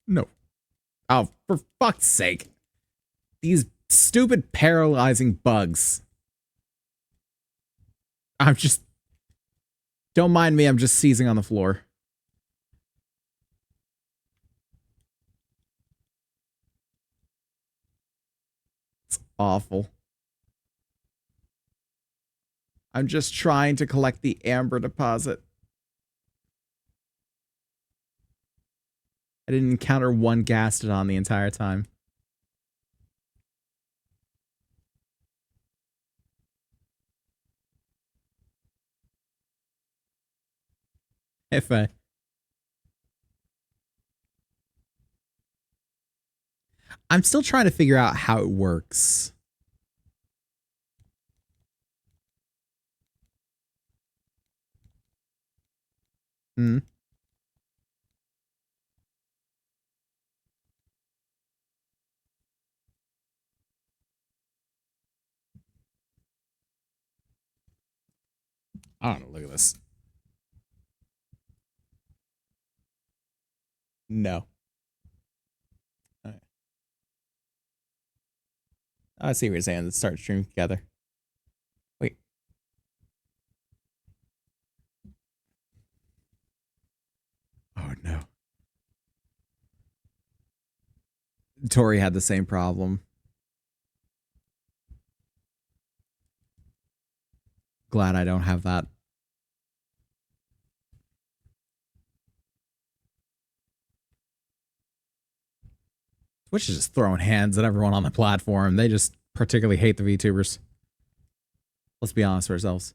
No. Oh, for fuck's sake. These stupid paralyzing bugs. I'm just... Don't mind me, I'm just seizing on the floor. It's awful. I'm just trying to collect the amber deposit. I didn't encounter one Gastrodon the entire time. If I I'm still trying to figure out how it works. Hmm. I don't know. Look at this. No. All right. I see what you're saying. Let's start streaming together. Wait. Oh no. Tori had the same problem. Glad I don't have that. Twitch is just throwing hands at everyone on the platform. They just particularly hate the VTubers. Let's be honest with ourselves.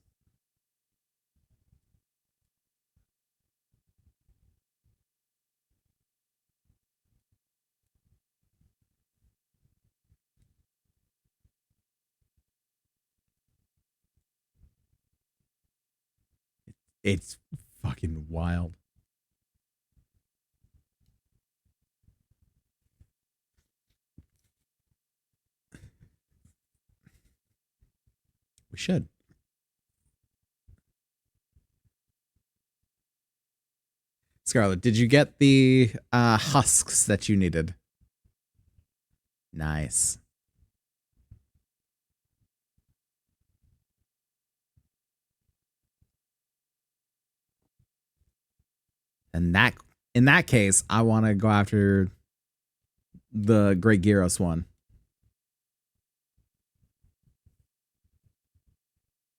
It's fucking wild. We should. Scarlet, did you get the husks that you needed? Nice. And that, in that case, I want to go after the Great Gyros one.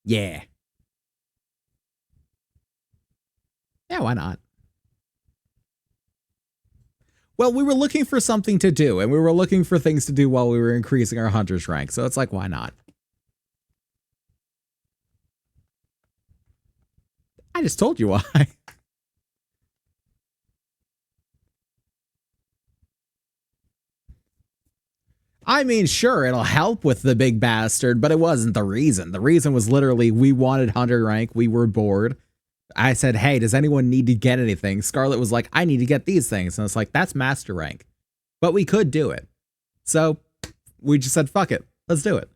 Yeah. Yeah, why not? Well, we were looking for something to do, and we were looking for things to do while we were increasing our hunter's rank. So it's like, why not? I just told you why. I mean, sure, it'll help with the big bastard, but it wasn't the reason. The reason was literally we wanted hunter rank. We were bored. I said, hey, does anyone need to get anything? Scarlet was like, I need to get these things. And it's like, that's master rank. But we could do it. So we just said, fuck it. Let's do it.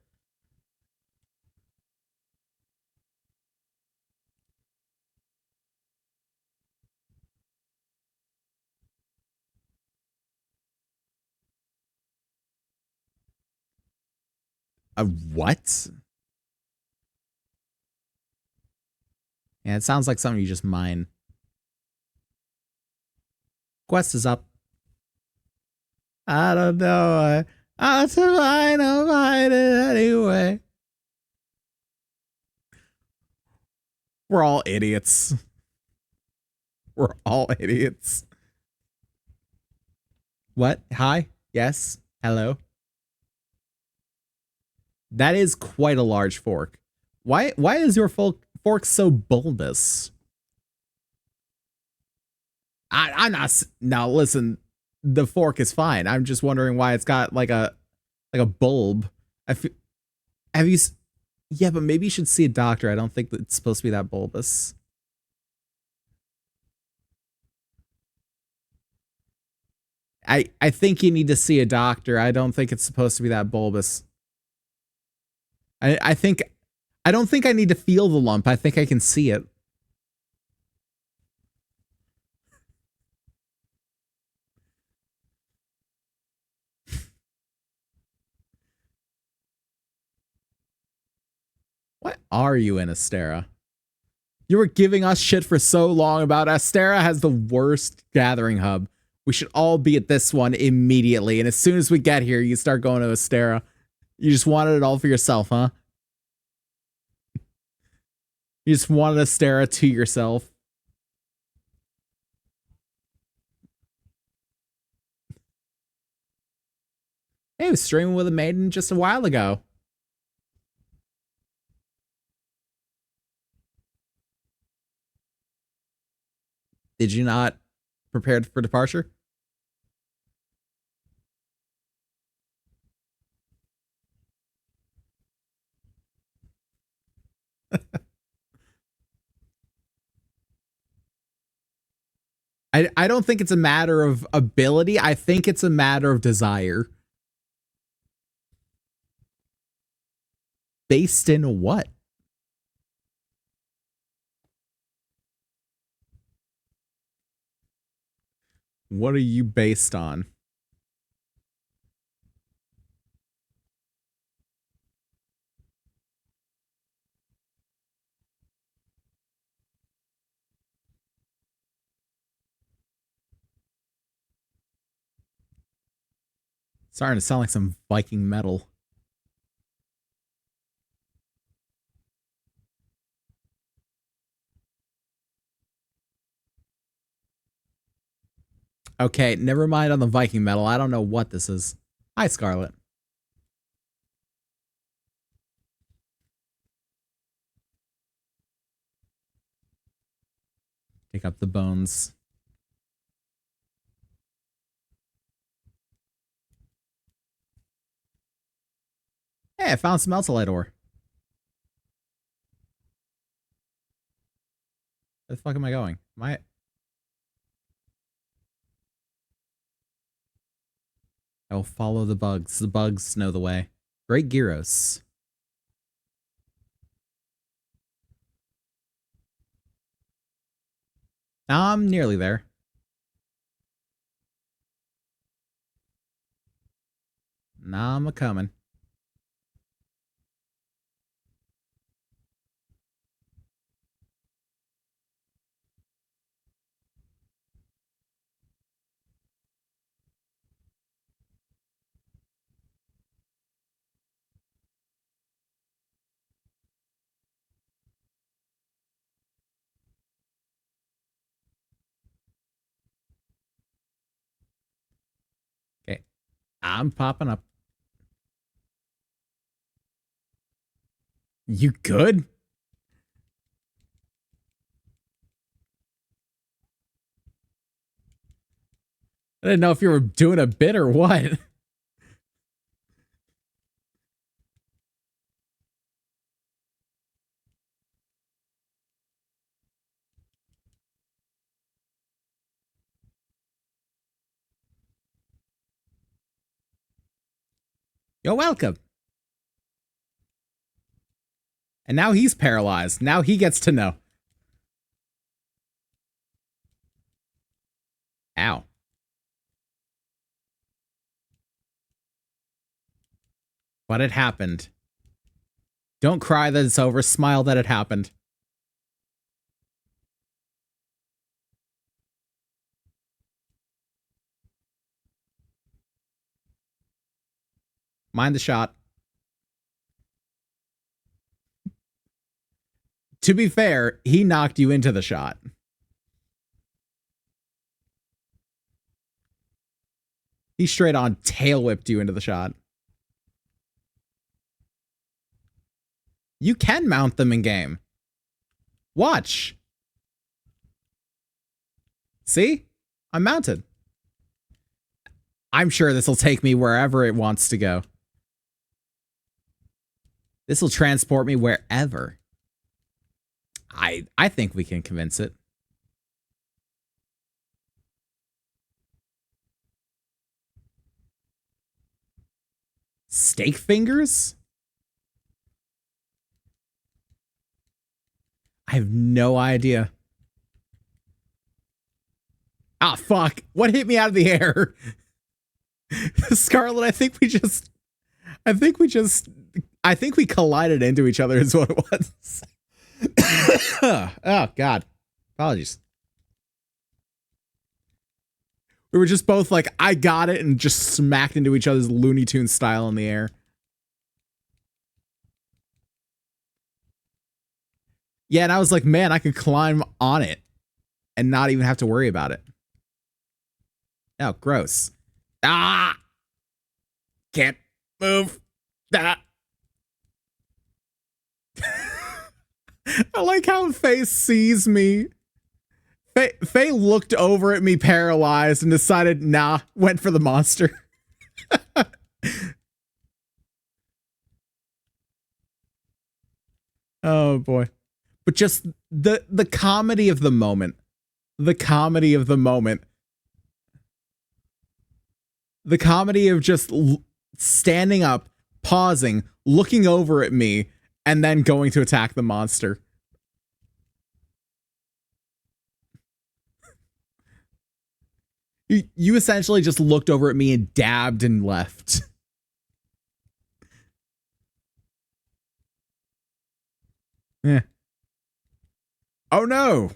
What? Yeah, it sounds like something you just mine. Quest is up. I don't know. I'll find it anyway. We're all idiots. We're all idiots. What? Hi? Yes? Hello? That is quite a large fork. Why is your fork so bulbous? I'm not. Now listen, the fork is fine. I'm just wondering why it's got like a bulb. Have you? Yeah, but maybe you should see a doctor. I don't think that it's supposed to be that bulbous. I think you need to see a doctor. I don't think it's supposed to be that bulbous. I think I don't think I need to feel the lump. I think I can see it. What are you in Astera? You were giving us shit for so long about Astera has the worst gathering hub. We should all be at this one immediately. And as soon as we get here, you start going to Astera. You just wanted it all for yourself, huh? You just wanted Astera to yourself. Hey, I was streaming with a maiden just a while ago. Did you not prepare for departure? I don't think it's a matter of ability. I think it's a matter of desire. Based in what? What are you based on? Starting to sound like some Viking metal. Okay, never mind on the Viking metal. I don't know what this is. Hi, Scarlet. Pick up the bones. Hey, I found some Eltalite ore. Where the fuck am I going? Am I... I will follow the bugs. The bugs know the way. Great Gyros. I'm nearly there. Nah, I'm a-coming. Okay. I'm popping up. You good? I didn't know if you were doing a bit or what. You're welcome. And now he's paralyzed. Now he gets to know. Ow. What had happened? Don't cry that it's over. Smile that it happened. Mind the shot. To be fair, he knocked you into the shot. He straight on tail whipped you into the shot. You can mount them in game. Watch. See? I'm mounted. I'm sure this will take me wherever it wants to go. This will transport me wherever. I think we can convince it. Steak fingers? I have no idea. Ah, fuck. What hit me out of the air? Scarlet, I think we collided into each other is what it was. Oh, God. Apologies. We were just both like, I got it, and just smacked into each other's Looney Tunes style in the air. Yeah, and I was like, man, I could climb on it and not even have to worry about it. Oh, gross. Ah! Can't move. Ah. I like how Face sees me. Faye looked over at me paralyzed and decided, nah, went for the monster. Oh boy. But just the comedy of the moment. The comedy of the moment. The comedy of just standing up, pausing, looking over at me, and then going to attack the monster. You essentially just looked over at me and dabbed and left. Yeah. Oh no.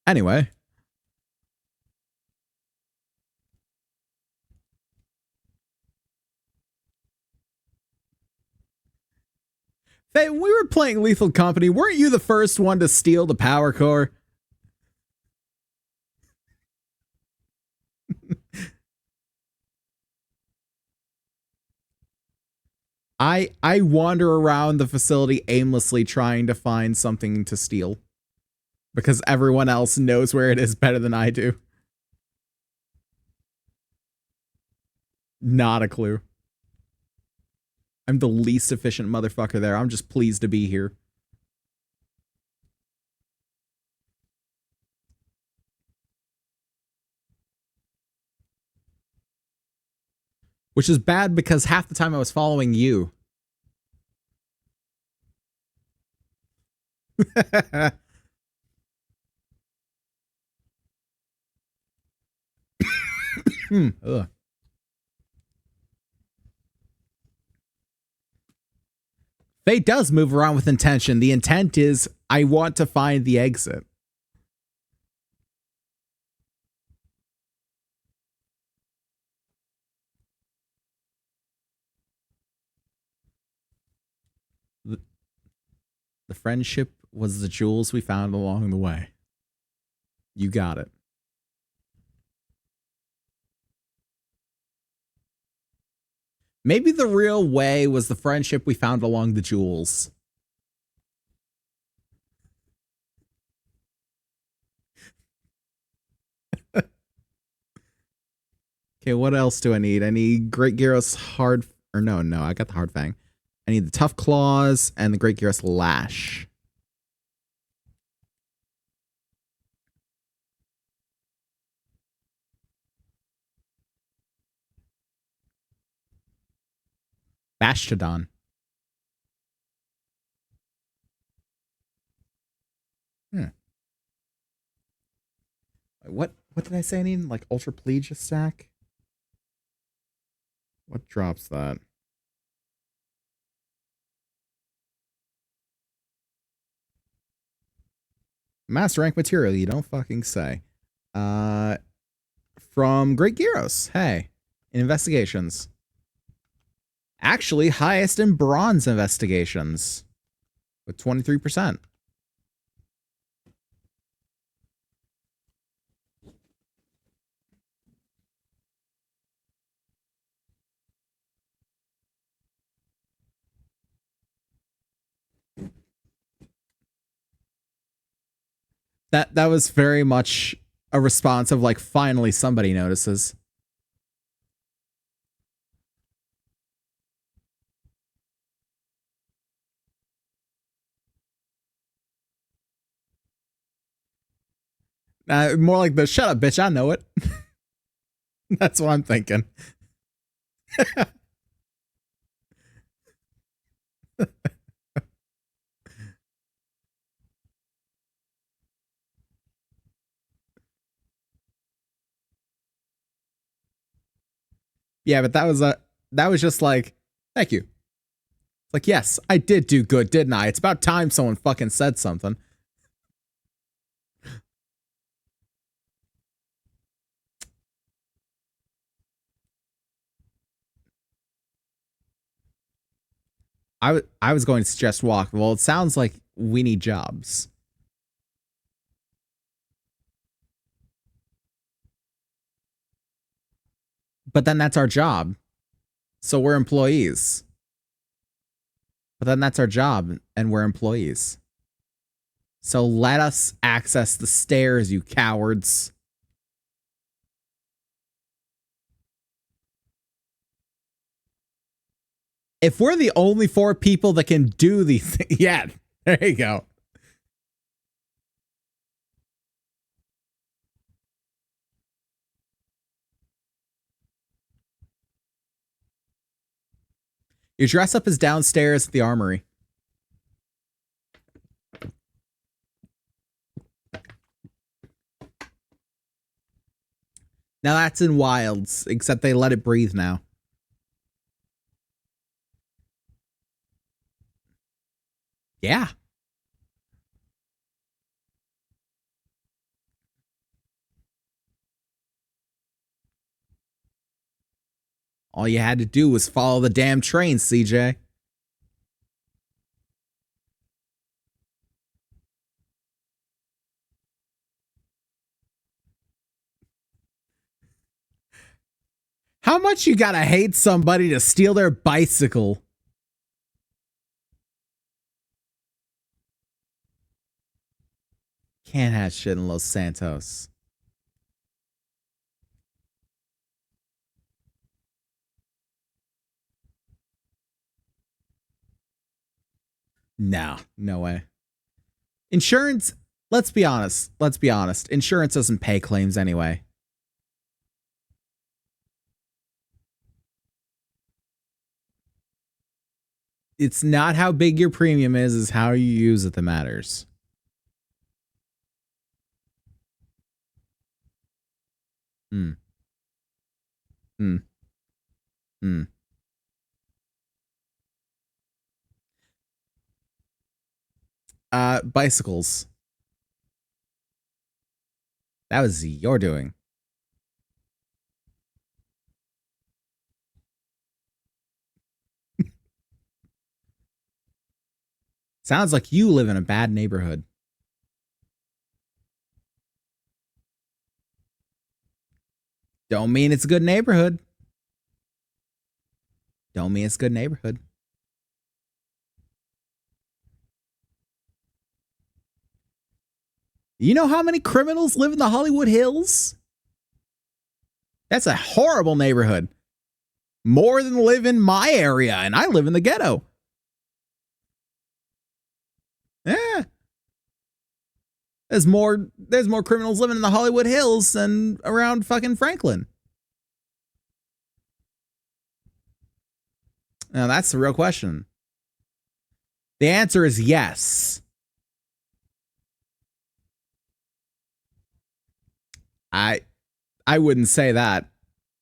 Anyway. Hey, when we were playing Lethal Company, weren't you the first one to steal the power core? I wander around the facility aimlessly trying to find something to steal. Because everyone else knows where it is better than I do. Not a clue. I'm the least efficient motherfucker there. I'm just pleased to be here. Which is bad because half the time I was following you. Ugh. Fate does move around with intention. The intent is, I want to find the exit. The friendship was the jewels we found along the way. You got it. Maybe the real way was the friendship we found along the jewels. Okay, what else do I need? I need Great Gyros hard... Or no, I got the hard fang. I need the tough claws and the Great Gyros lash. Bastodon. What did I say I need? Like Ultraplegia stack? What drops that? Master rank material, you don't fucking say. From Great Gyros. Hey, in investigations. Actually, highest in bronze investigations with 23%. That was very much a response of like, finally somebody notices. More like the shut up, bitch, I know it. That's what I'm thinking. Yeah, but that was just like, thank you. Like, yes, I did do good, didn't I? It's about time someone fucking said something. I was going to suggest walk. Well, it sounds like we need jobs. But then that's our job. So we're employees. But then that's our job and we're employees. So let us access the stairs, you cowards. If we're the only 4 people that can do these things, yeah, there you go. Your dress up is downstairs at the armory. Now that's in Wilds, except they let it breathe now. Yeah. All you had to do was follow the damn train, CJ. How much you gotta hate somebody to steal their bicycle? Can't have shit in Los Santos. No, no way. Insurance, let's be honest. Let's be honest. Insurance doesn't pay claims anyway. It's not how big your premium is, it's how you use it that matters. Hmm. Hmm. Hmm. Bicycles. That was your doing. Sounds like you live in a bad neighborhood. Don't mean it's a good neighborhood. Don't mean it's a good neighborhood. You know how many criminals live in the Hollywood Hills? That's a horrible neighborhood. More than live in my area, and I live in the ghetto. Yeah. There's more criminals living in the Hollywood Hills than around fucking Franklin. Now that's the real question. The answer is yes. I wouldn't say that.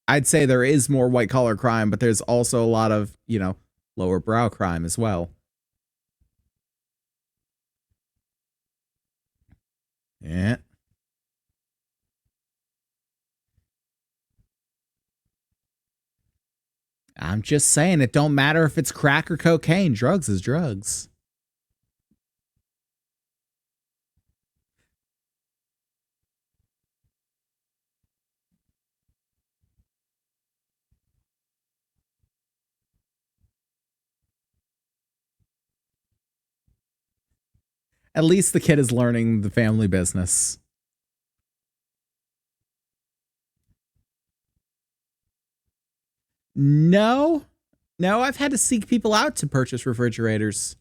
I'd say there is more white collar crime, but there's also a lot of, lower brow crime as well. Yeah. I'm just saying, it don't matter if it's crack or cocaine. Drugs is drugs. At least the kid is learning the family business. No, I've had to seek people out to purchase refrigerators.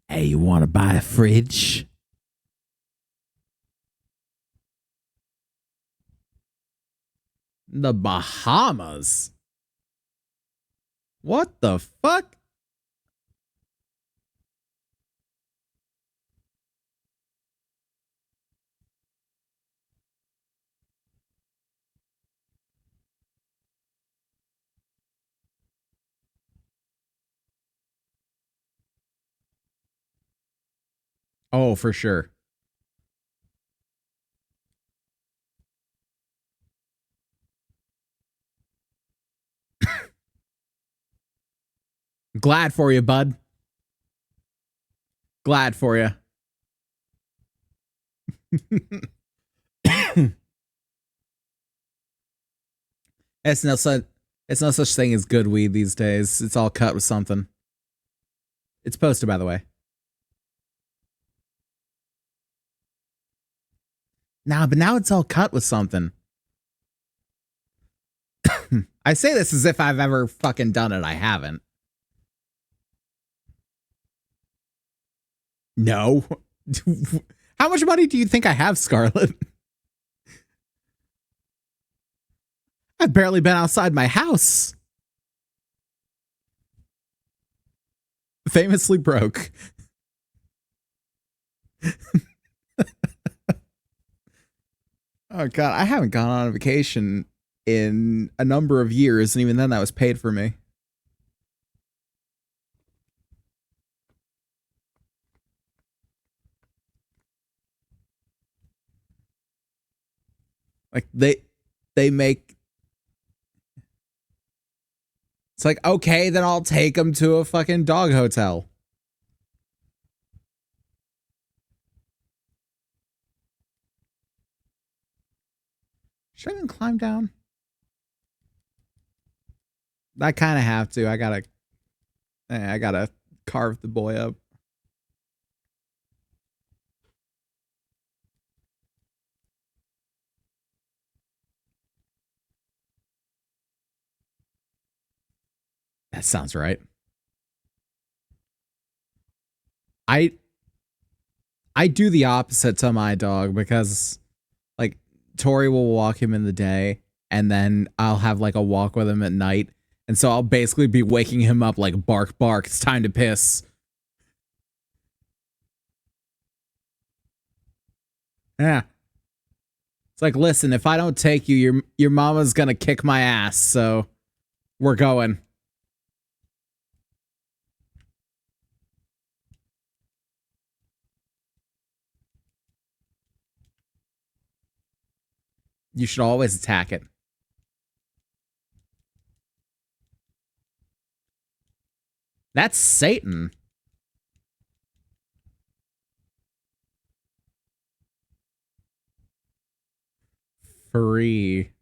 Hey, you want to buy a fridge? The Bahamas? What the fuck? Oh, for sure. Glad for you, bud. Glad for you. It's no such thing as good weed these days. It's all cut with something. It's posted, by the way. Nah, but now it's all cut with something. I say this as if I've ever fucking done it. I haven't. No. How much money do you think I have, Scarlett? I've barely been outside my house. Famously broke. Oh god, I haven't gone on a vacation in a number of years, and even then that was paid for me. Like they make, it's like, okay, then I'll take them to a fucking dog hotel. Should I even climb down? I kind of have to. I gotta carve the boy up. That sounds right. I do the opposite to my dog because like Tori will walk him in the day and then I'll have like a walk with him at night. And so I'll basically be waking him up like bark, bark, it's time to piss. Yeah. It's like, listen, if I don't take you, your mama's gonna kick my ass, so we're going. You should always attack it. That's Satan. Free.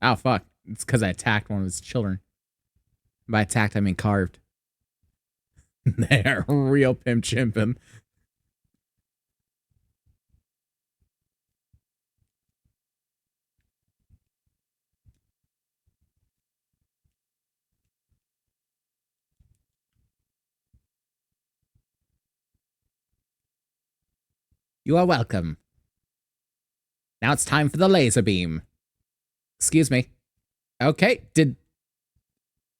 Oh, fuck. It's because I attacked one of his children. By attacked, I mean carved. They're real pimp chimping. You are welcome. Now it's time for the laser beam. Excuse me. Okay, did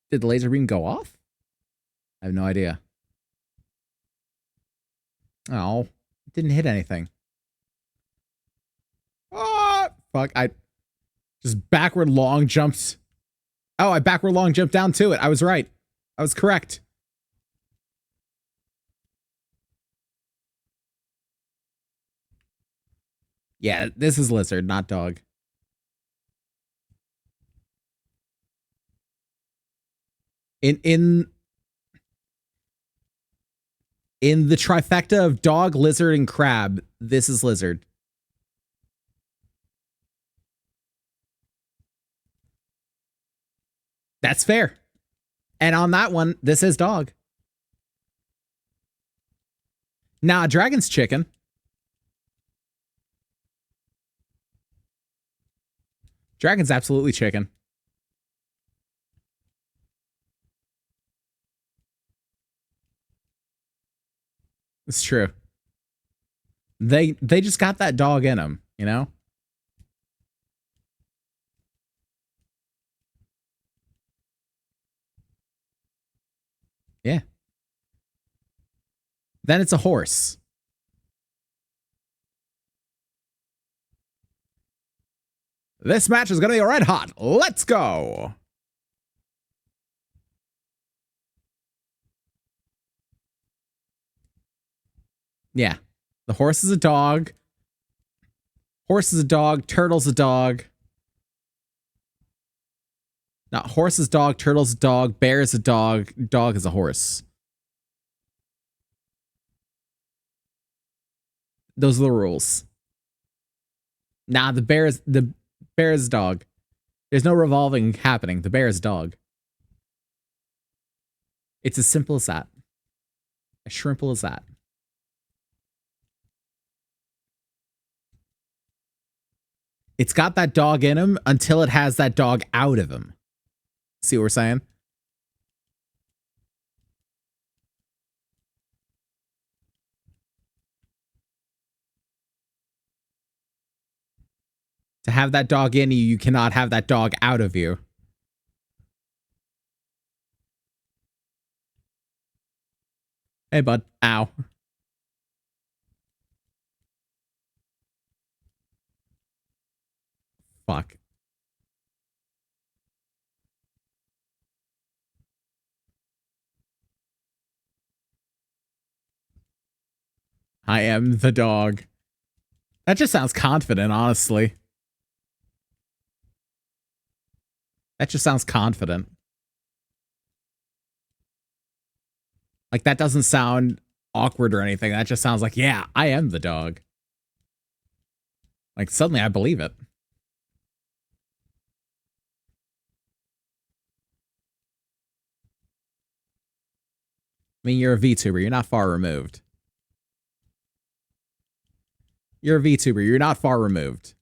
the laser beam go off? I have no idea. Oh, it didn't hit anything. Oh, fuck, I just backward long jumped. Oh, I backward long jumped down to it. I was right. I was correct. Yeah, this is lizard, not dog. In the trifecta of dog, lizard, and crab, this is lizard. That's fair. And on that one, this is dog. Nah, dragon's chicken. Dragon's absolutely chicken. It's true. They just got that dog in them, you know? Yeah. Then it's a horse. This match is going to be red hot. Let's go. Yeah. The horse is a dog. Horse is a dog. Turtle's a dog. Now, horse is dog. Turtle's a dog. Bear is a dog. Dog is a horse. Those are the rules. Nah, the bear is dog. There's no revolving happening. The bear is dog. It's as simple as that. As shrimple as that. It's got that dog in him until it has that dog out of him. See what we're saying? To have that dog in you, you cannot have that dog out of you. Hey, bud. Ow. Fuck. I am the dog. That just sounds confident, honestly. That just sounds confident. Like, that doesn't sound awkward or anything. That just sounds like, yeah, I am the dog. Like, suddenly I believe it. I mean, you're a VTuber. You're not far removed. You're a VTuber. You're not far removed.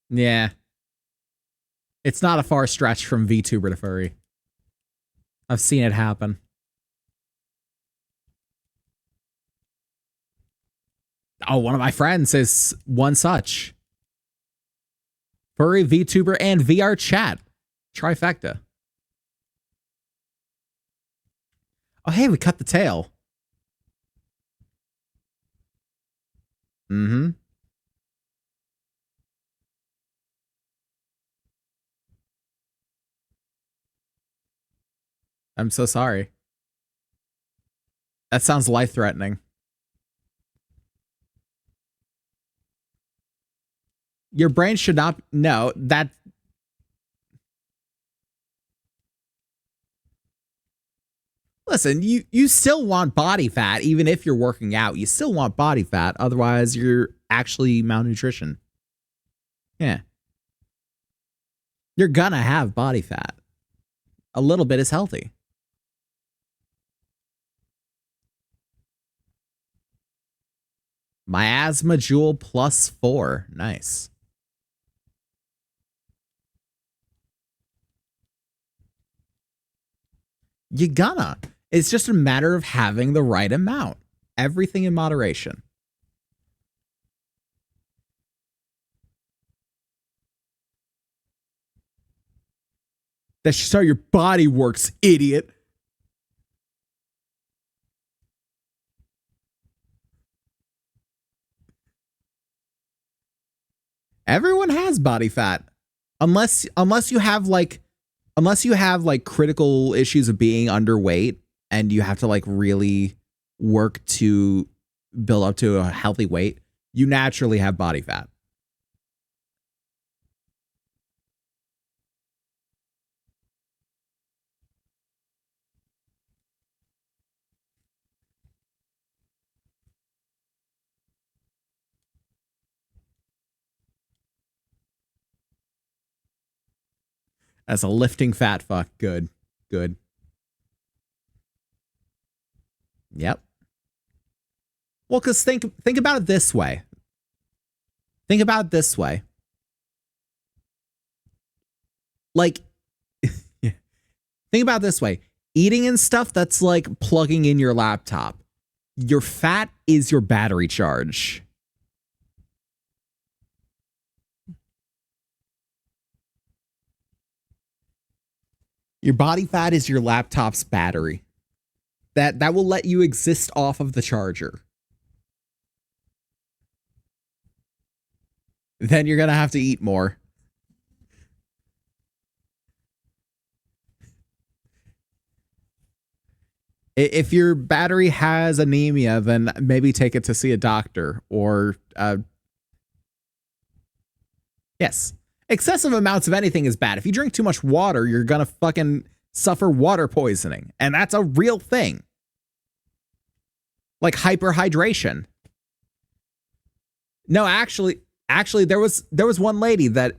Yeah. It's not a far stretch from VTuber to furry. I've seen it happen. Oh, one of my friends is one such. Furry, VTuber, and VR chat. Trifecta. Oh, hey, we cut the tail. Mm-hmm. I'm so sorry. That sounds life-threatening. Your brain should not... No, that... Listen, you still want body fat, even if you're working out. You still want body fat, otherwise you're actually malnutrition. Yeah. You're gonna have body fat. A little bit is healthy. Miasma Jewel +4. Nice. You gonna. It's just a matter of having the right amount. Everything in moderation. That's just how your body works, idiot. Everyone has body fat. Unless you have like critical issues of being underweight and you have to like really work to build up to a healthy weight, you naturally have body fat. As a lifting fat fuck. Good. Good. Yep. Well, because think about it this way. Think about it this way. Like, think about it this way. Eating and stuff, that's like plugging in your laptop. Your fat is your battery charge. Your body fat is your laptop's battery. That will let you exist off of the charger. Then you're going to have to eat more. If your battery has anemia, then maybe take it to see a doctor or yes. Excessive amounts of anything is bad. If you drink too much water, you're going to fucking suffer water poisoning. And that's a real thing. like hyperhydration. No, actually, there was one lady that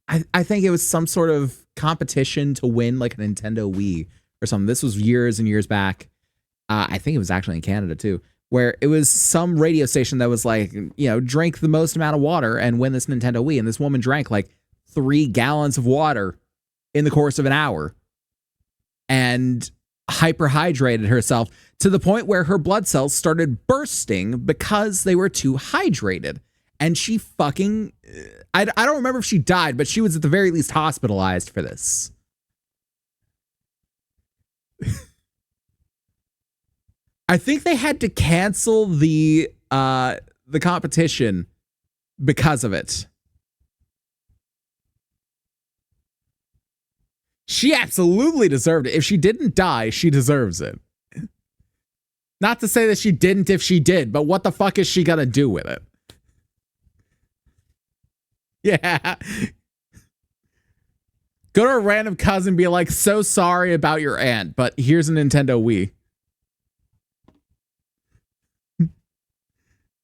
I think it was some sort of competition to win like a Nintendo Wii or something. This was years and years back. I think it was actually in Canada too, where it was some radio station that was like, drink the most amount of water and win this Nintendo Wii. And this woman drank like 3 gallons of water in the course of an hour and hyperhydrated herself to the point where her blood cells started bursting because they were too hydrated. And she fucking, I don't remember if she died, but she was at the very least hospitalized for this. I think they had to cancel the competition because of it. She absolutely deserved it. If she didn't die, she deserves it. Not to say that she didn't if she did, but what the fuck is she gonna do with it? Yeah. Go to a random cousin and be like, so sorry about your aunt, but here's a Nintendo Wii.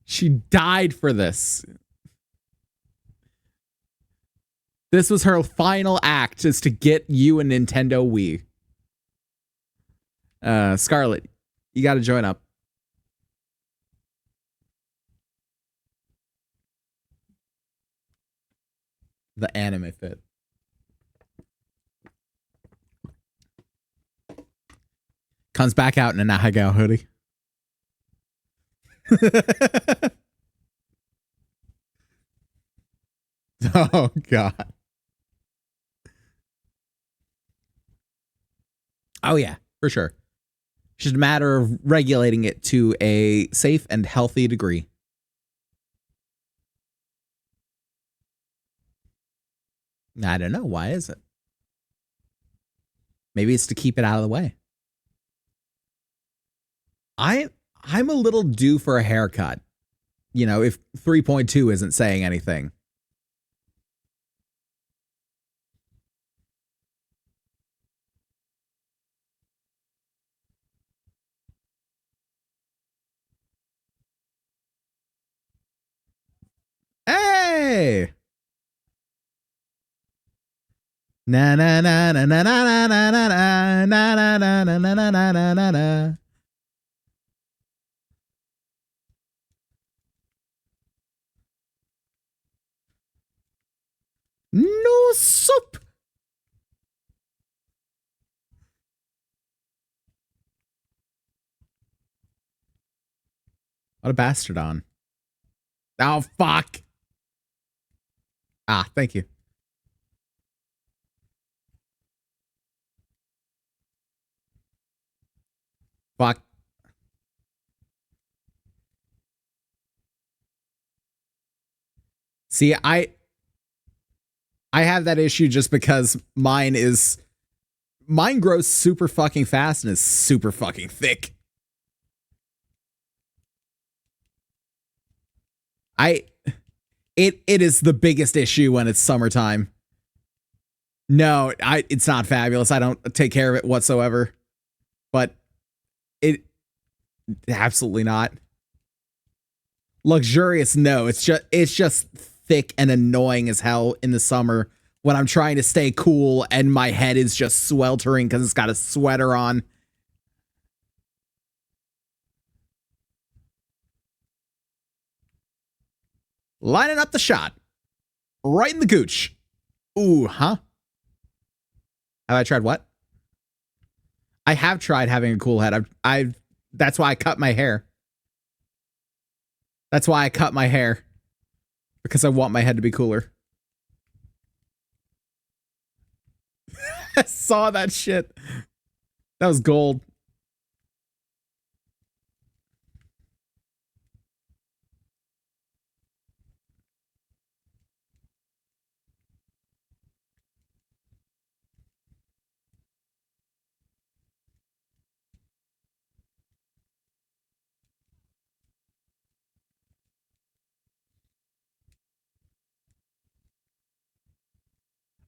She died for this. This was her final act, is to get you a Nintendo Wii. Scarlett, you got to join up. The anime fit. Comes back out in a Nahagao hoodie. Oh, God. Oh, yeah, for sure. It's just a matter of regulating it to a safe and healthy degree. I don't know. Why is it? Maybe it's to keep it out of the way. I'm a little due for a haircut. If 3.2 isn't saying anything. Hey! Na na na na na na na na na na na na na na na na na. No soup. What a bastardon. Oh, fuck. Ah, thank you. Fuck. See, I have that issue just because mine grows super fucking fast and is super fucking thick. It is the biggest issue when it's summertime. No, it's not fabulous. I don't take care of it whatsoever. But absolutely not. Luxurious, no. It's just thick and annoying as hell in the summer when I'm trying to stay cool and my head is just sweltering because it's got a sweater on. Lining up the shot. Right in the gooch. Ooh, huh? Have I tried what? I have tried having a cool head. That's why I cut my hair. That's why I cut my hair. Because I want my head to be cooler. I saw that shit. That was gold.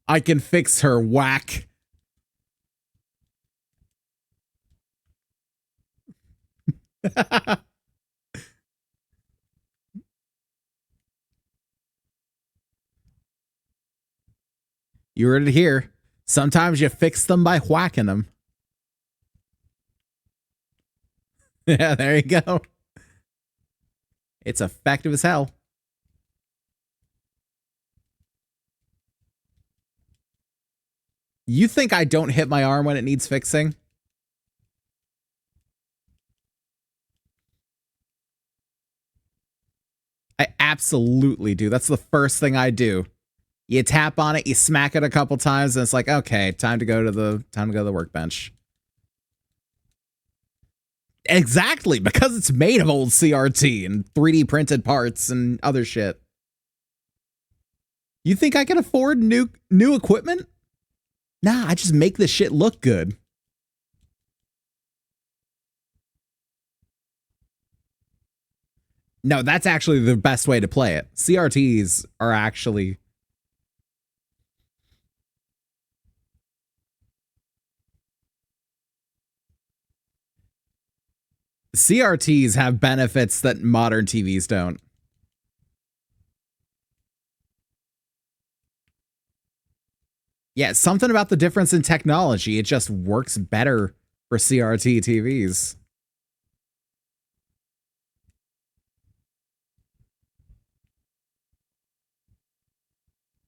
I can fix her, whack. You heard it here. Sometimes you fix them by whacking them. Yeah, there you go. It's effective as hell. You think I don't hit my arm when it needs fixing? I absolutely do. That's the first thing I do. You tap on it, you smack it a couple times, and it's like, okay, time to go to the workbench. Exactly, because it's made of old CRT and 3D printed parts and other shit. You think I can afford new equipment? Nah, I just make this shit look good. No, that's actually the best way to play it. CRTs are actually... CRTs have benefits that modern TVs don't. Yeah, something about the difference in technology. It just works better for CRT TVs.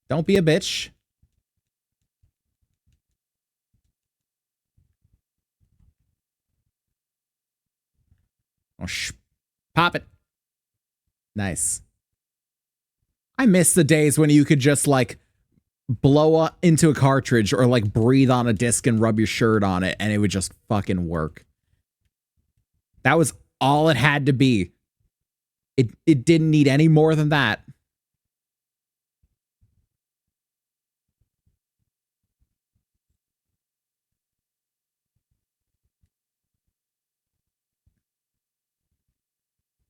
Don't be a bitch. Oh, pop it. Nice. I miss the days when you could just like blow into a cartridge or like breathe on a disc and rub your shirt on it and it would just fucking work. That was all it had to be. It didn't need any more than that.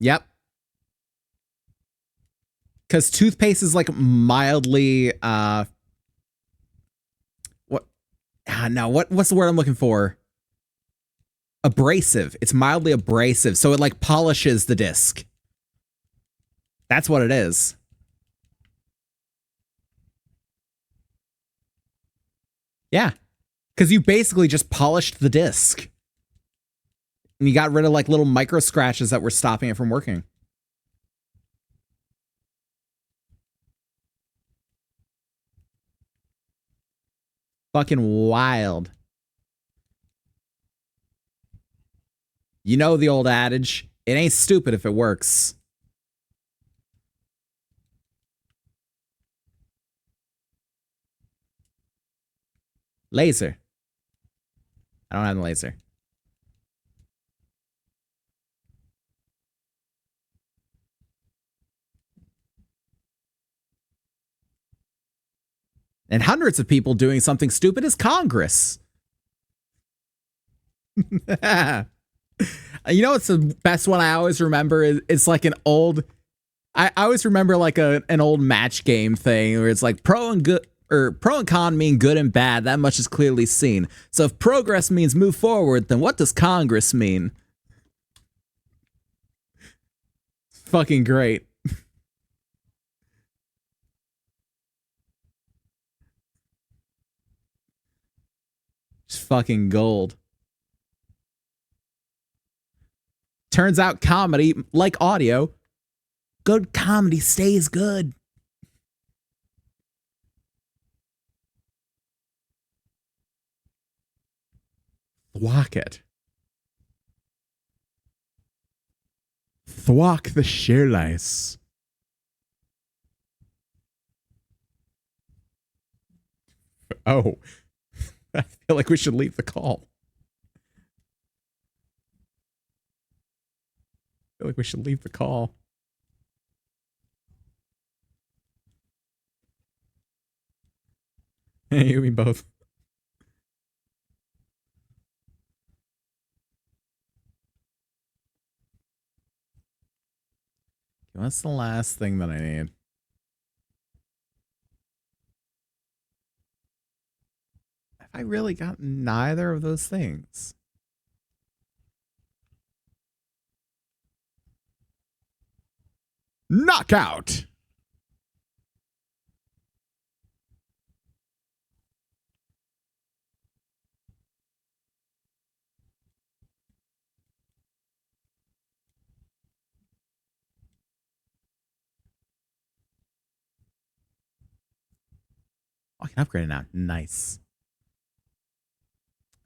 Yep. Because toothpaste is like mildly what's the word I'm looking for? Abrasive. It's mildly abrasive, so it like polishes the disc. That's what it is. Yeah. Because you basically just polished the disc. And you got rid of like little micro scratches that were stopping it from working. Fucking wild. You know the old adage, it ain't stupid if it works. Laser. I don't have the laser. And hundreds of people doing something stupid is Congress. You know what's the best one I always remember? It's like an old... I always remember like an old match game thing where it's like pro and con mean good and bad. That much is clearly seen. So if progress means move forward, then what does Congress mean? It's fucking great. It's fucking gold. Turns out comedy, like audio, good comedy stays good. Thwack it. Thwack the shearlice. Oh. I feel like we should leave the call. I feel like we should leave the call. You mean both. What's the last thing that I need? Have I really got neither of those things? Knockout! Oh, I can upgrade it now. Nice.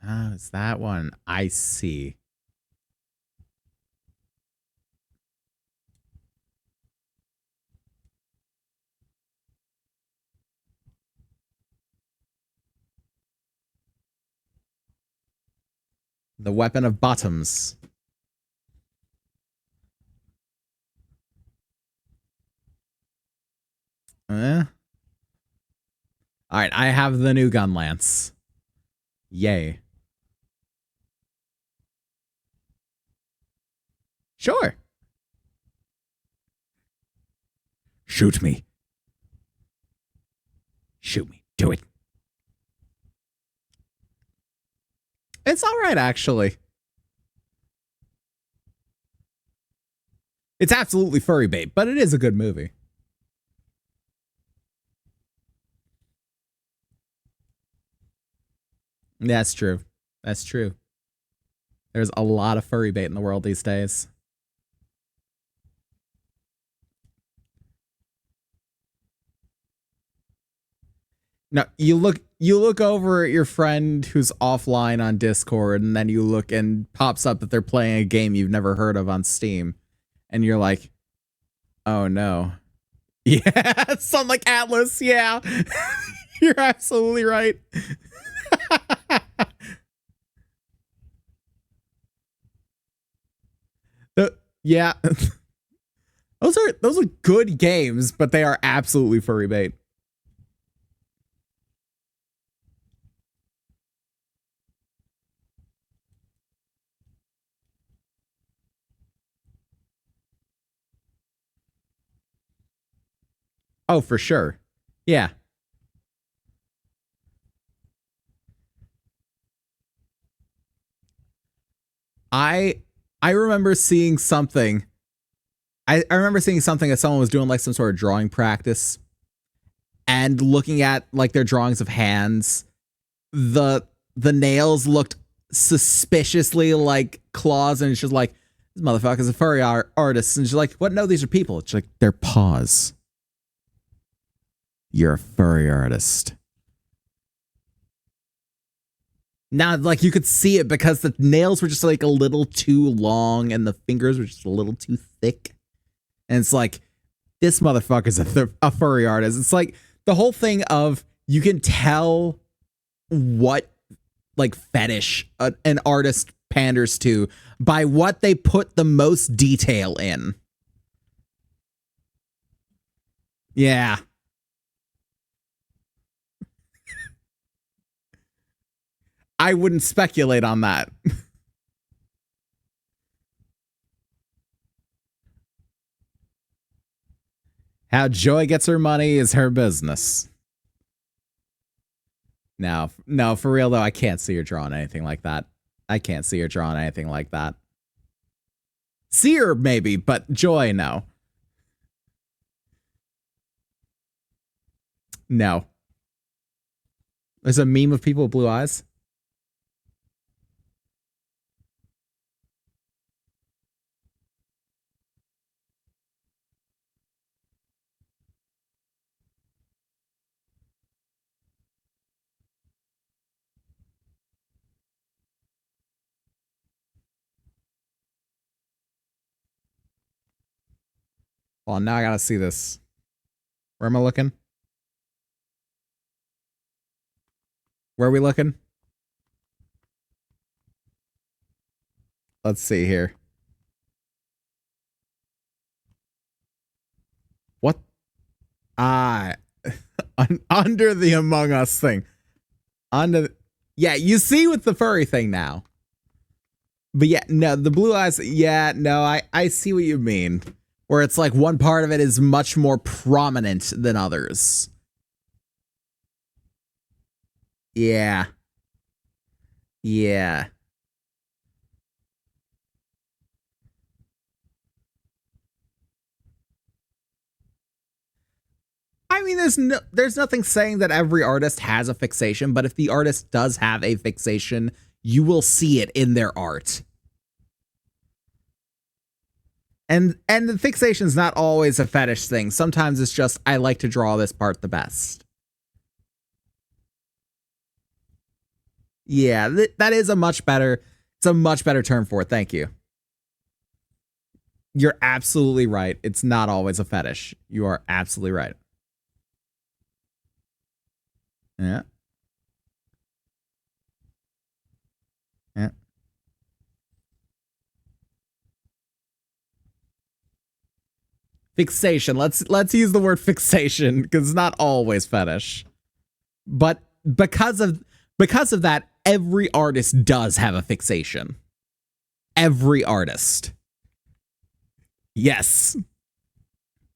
Oh, it's that one. I see. The weapon of bottoms. All right, I have the new gun lance. Yay. Sure. Shoot me. Shoot me. Do it. It's all right, actually. It's absolutely furry bait, but it is a good movie. That's true. That's true. There's a lot of furry bait in the world these days. Now, you look over at your friend who's offline on Discord, and then you look and pops up that they're playing a game you've never heard of on Steam. And you're like, oh no. Yeah, something like Atlas, yeah. You're absolutely right. Yeah. Those are good games, but they are absolutely furry bait. Oh, for sure. Yeah. I remember seeing something. I remember seeing something that someone was doing like some sort of drawing practice and looking at like their drawings of hands. The nails looked suspiciously like claws, and she's like, this motherfucker's a furry artist. And she's like, what? No, these are people. She's like, they're paws. You're a furry artist. Now, like, you could see it because the nails were just like a little too long and the fingers were just a little too thick. And it's like, this motherfucker's a furry artist. It's like the whole thing of you can tell what like fetish an artist panders to by what they put the most detail in. Yeah. I wouldn't speculate on that. How Joy gets her money is her business. No, for real though, I can't see her drawing anything like that. I can't see her drawing anything like that. See her maybe, but Joy, no. No. There's a meme of people with blue eyes. Well, now I gotta see this. Where am I looking? Where are we looking? Let's see here. What? Under the Among Us thing. Yeah, you see with the furry thing now. But yeah, no, the blue eyes, yeah, no, I see what you mean. Where it's like one part of it is much more prominent than others. Yeah. Yeah. I mean, there's nothing saying that every artist has a fixation, but if the artist does have a fixation, you will see it in their art. And the fixation's not always a fetish thing. Sometimes it's just, I like to draw this part the best. Yeah, that is a much better. It's a much better term for it. Thank you. You're absolutely right. It's not always a fetish. You are absolutely right. Yeah. Yeah. Fixation. Let's use the word fixation because it's not always fetish. But because of that, every artist does have a fixation. Every artist. Yes.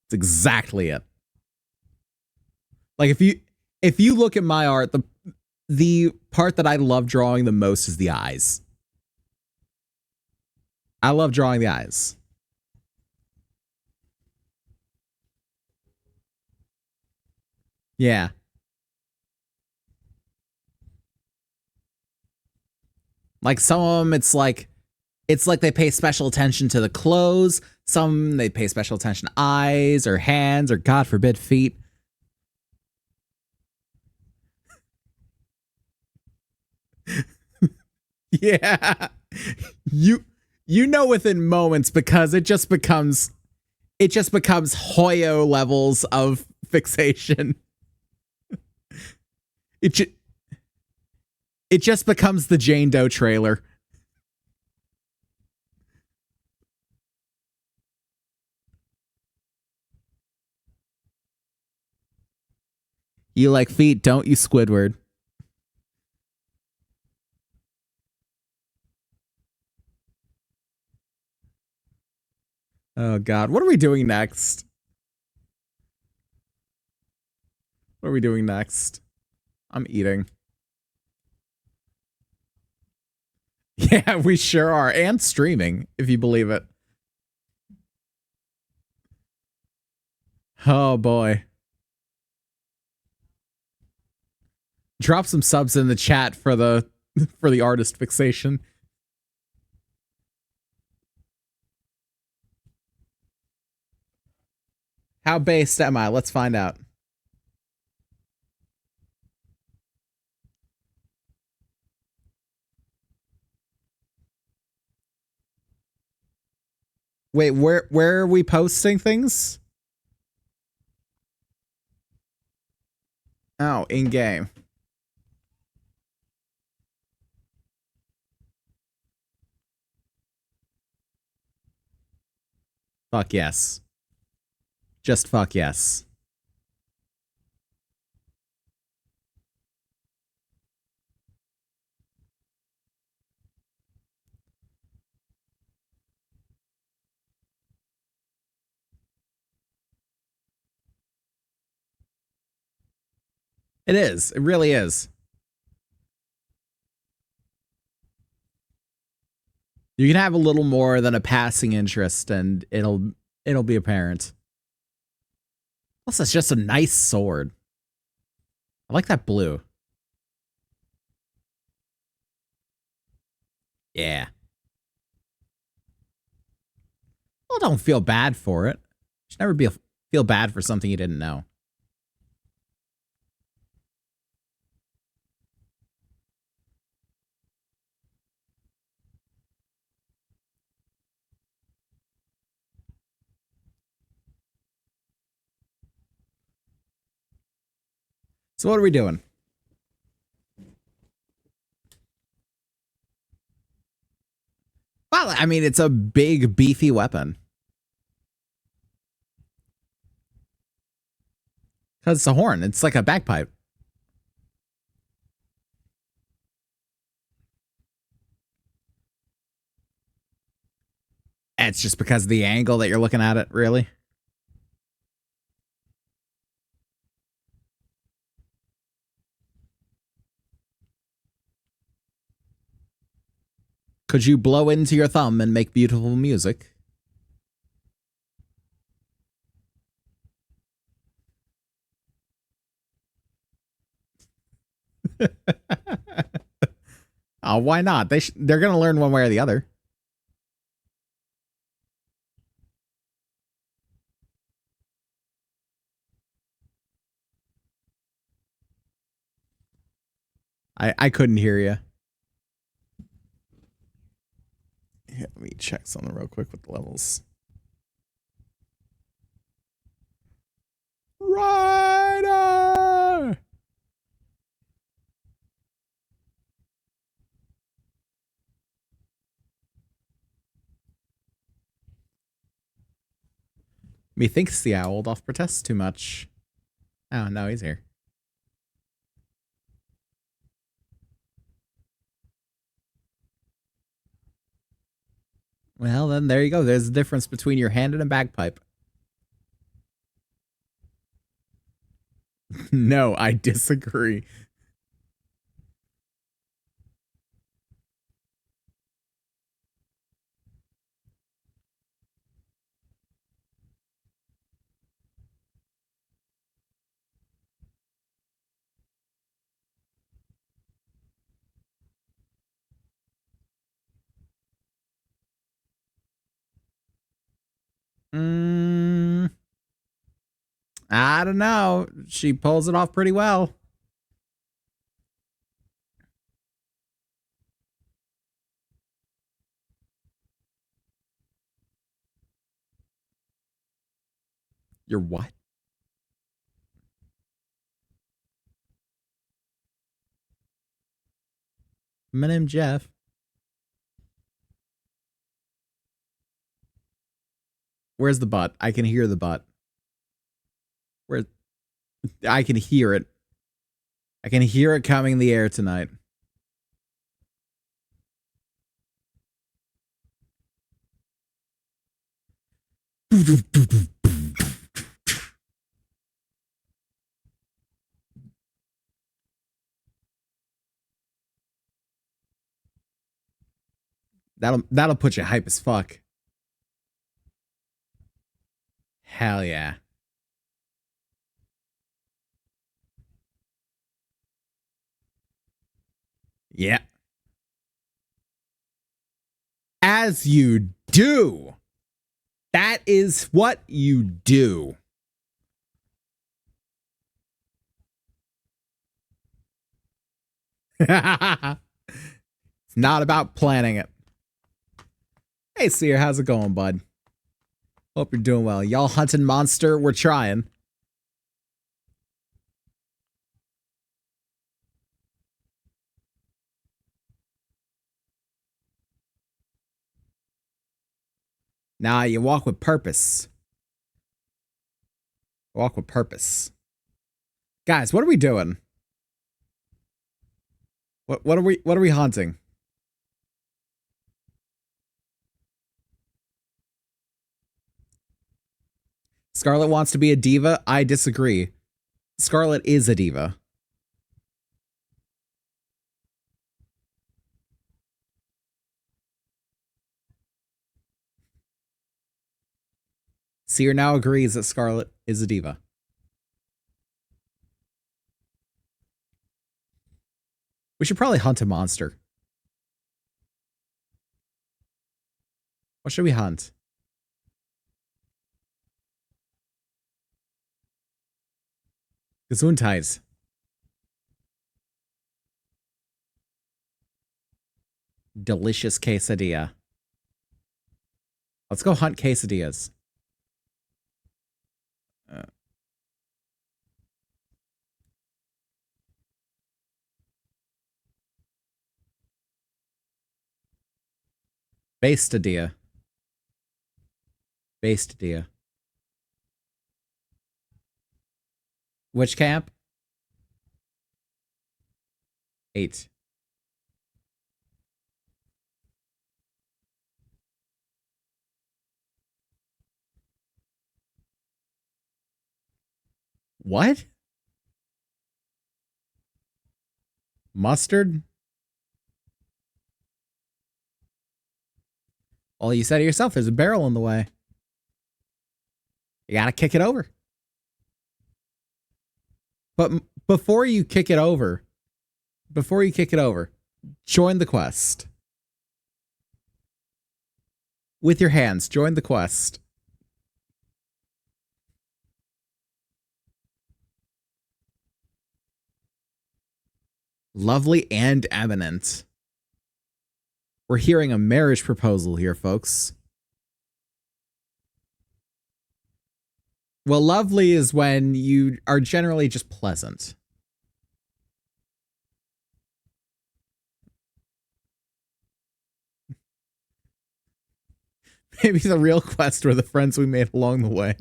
It's exactly it. Like if you look at my art, the part that I love drawing the most is the eyes. I love drawing the eyes. Yeah. Like some of them it's like they pay special attention to the clothes, some they pay special attention to eyes or hands or god forbid feet. Yeah. You you know within moments because it just becomes Hoyo levels of fixation. It ju- it just becomes the Jane Doe trailer. You like feet, don't you, Squidward? Oh god, what are we doing next? What are we doing next? I'm eating. Yeah, we sure are. And streaming, if you believe it. Oh boy. Drop some subs in the chat for the artist fixation. How based am I? Let's find out. Wait, where are we posting things? Oh, in game. Fuck yes. Just fuck yes. It is. It really is. You can have a little more than a passing interest and it'll be apparent. Plus, it's just a nice sword. I like that blue. Yeah. Well, don't feel bad for it. You should never feel bad for something you didn't know. So what are we doing? Well, I mean, it's a big, beefy weapon. Because it's a horn. It's like a bagpipe. It's just because of the angle that you're looking at it, really? Could you blow into your thumb and make beautiful music? Oh, why not? They're going to learn one way or the other. I couldn't hear you. Let me check something real quick with the levels. Ryder! Methinks the owl doth protest too much. Oh, no, he's here. Well, then there you go. There's a difference between your hand and a bagpipe. No, I disagree. I don't know. She pulls it off pretty well. You're what? My name's Jeff. Where's the butt? I can hear the butt. Where? I can hear it. I can hear it coming in the air tonight. That'll put you hype as fuck. Hell yeah. Yeah. As you do. That is what you do. It's not about planning it. Hey, Seer, how's it going, bud? Hope you're doing well. Y'all hunting monster? We're trying. Nah, you walk with purpose. Walk with purpose. Guys, what are we doing? What are we hunting? Scarlet wants to be a diva. I disagree. Scarlet is a diva. Seer now agrees that Scarlet is a diva. We should probably hunt a monster. What should we hunt? Gesundheit. Delicious quesadilla. Let's go hunt quesadillas. Bastadilla. Bastadilla. Which camp? 8. What? Mustard? Well, you said it yourself. There's a barrel in the way. You gotta kick it over. But before you kick it over, join the quest. With your hands, join the quest. Lovely and eminent. We're hearing a marriage proposal here, folks. Well, lovely is when you are generally just pleasant. Maybe the real quest were the friends we made along the way.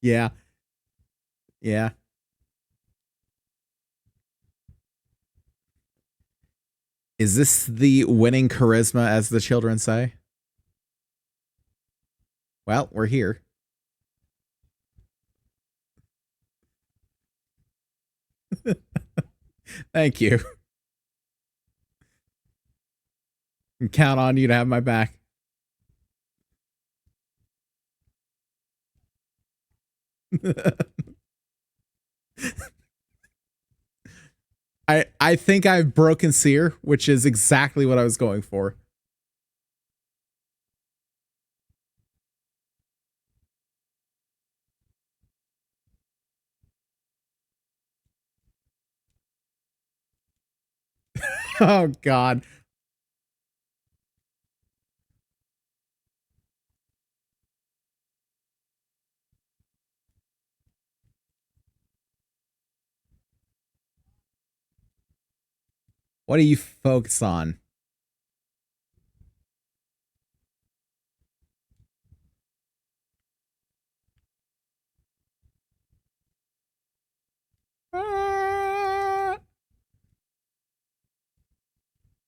Yeah. Yeah. Is this the winning charisma, as the children say? Well, we're here. Thank you. I can count on you to have my back. I think I've broken Seer, which is exactly what I was going for. Oh God. What do you focus on?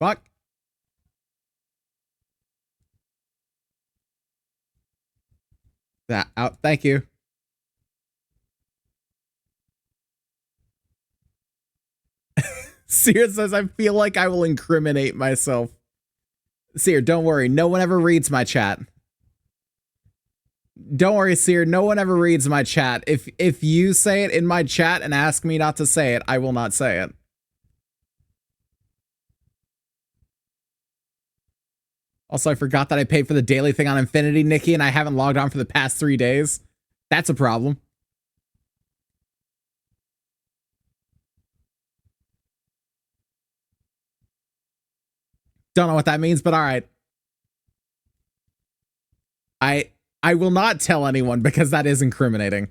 Fuck. That out. Thank you. Seer says, I feel like I will incriminate myself. Seer, don't worry. No one ever reads my chat. Don't worry, Seer. No one ever reads my chat. If you say it in my chat and ask me not to say it, I will not say it. Also, I forgot that I paid for the daily thing on Infinity, Nikki, and I haven't logged on for the past 3 days. That's a problem. Don't know what that means, but all right. I will not tell anyone because that is incriminating.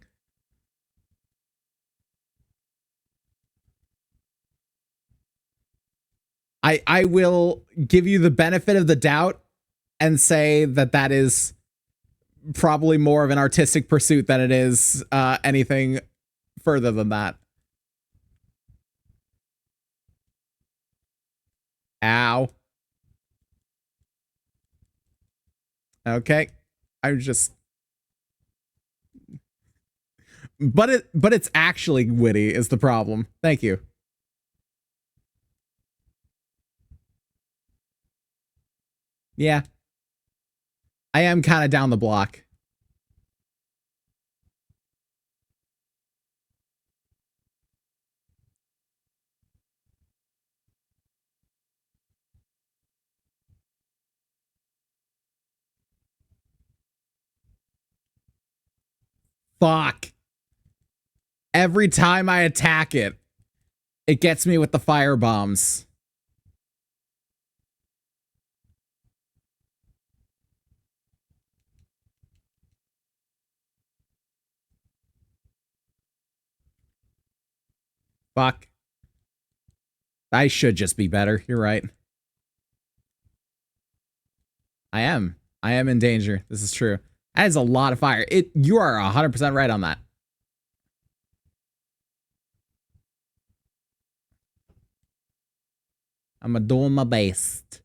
I will give you the benefit of the doubt and say that that is probably more of an artistic pursuit than it is anything further than that. Ow. Okay. I'm just but it's actually witty is the problem. Thank you. Yeah. I am kind of down the block. Fuck. Every time I attack it, it gets me with the fire bombs. Fuck. I should just be better. You're right. I am. I am in danger. This is true. That is a lot of fire. You are 100% right on that. I'm doing my best.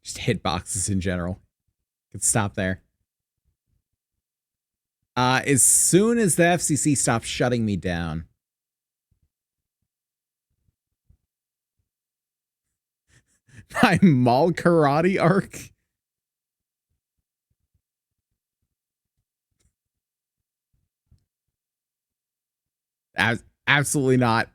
Just hitboxes in general. Could stop there. As soon as the FCC stops shutting me down. My Mall Karate arc? Absolutely not.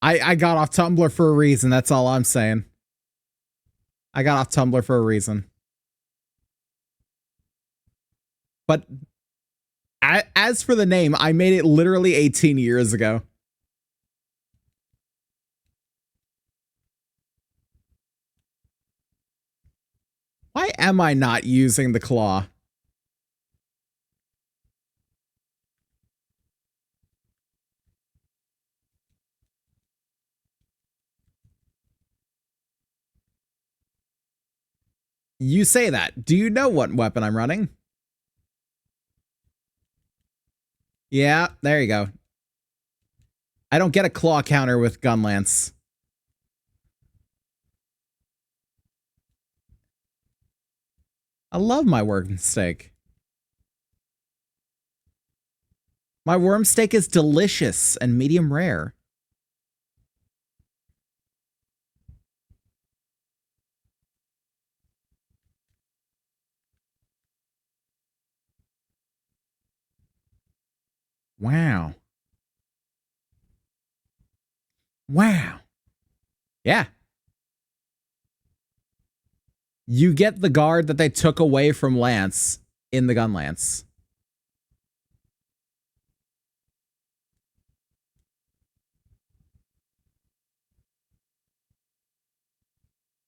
I got off Tumblr for a reason. That's all I'm saying. I got off Tumblr for a reason. But as for the name, I made it literally 18 years ago. Why am I not using the claw? You say that. Do you know what weapon I'm running? Yeah, there you go. I don't get a claw counter with Gunlance. I love my worm steak. My worm steak is delicious and medium rare. Wow. Wow. Yeah. You get the guard that they took away from Lance in the Gunlance.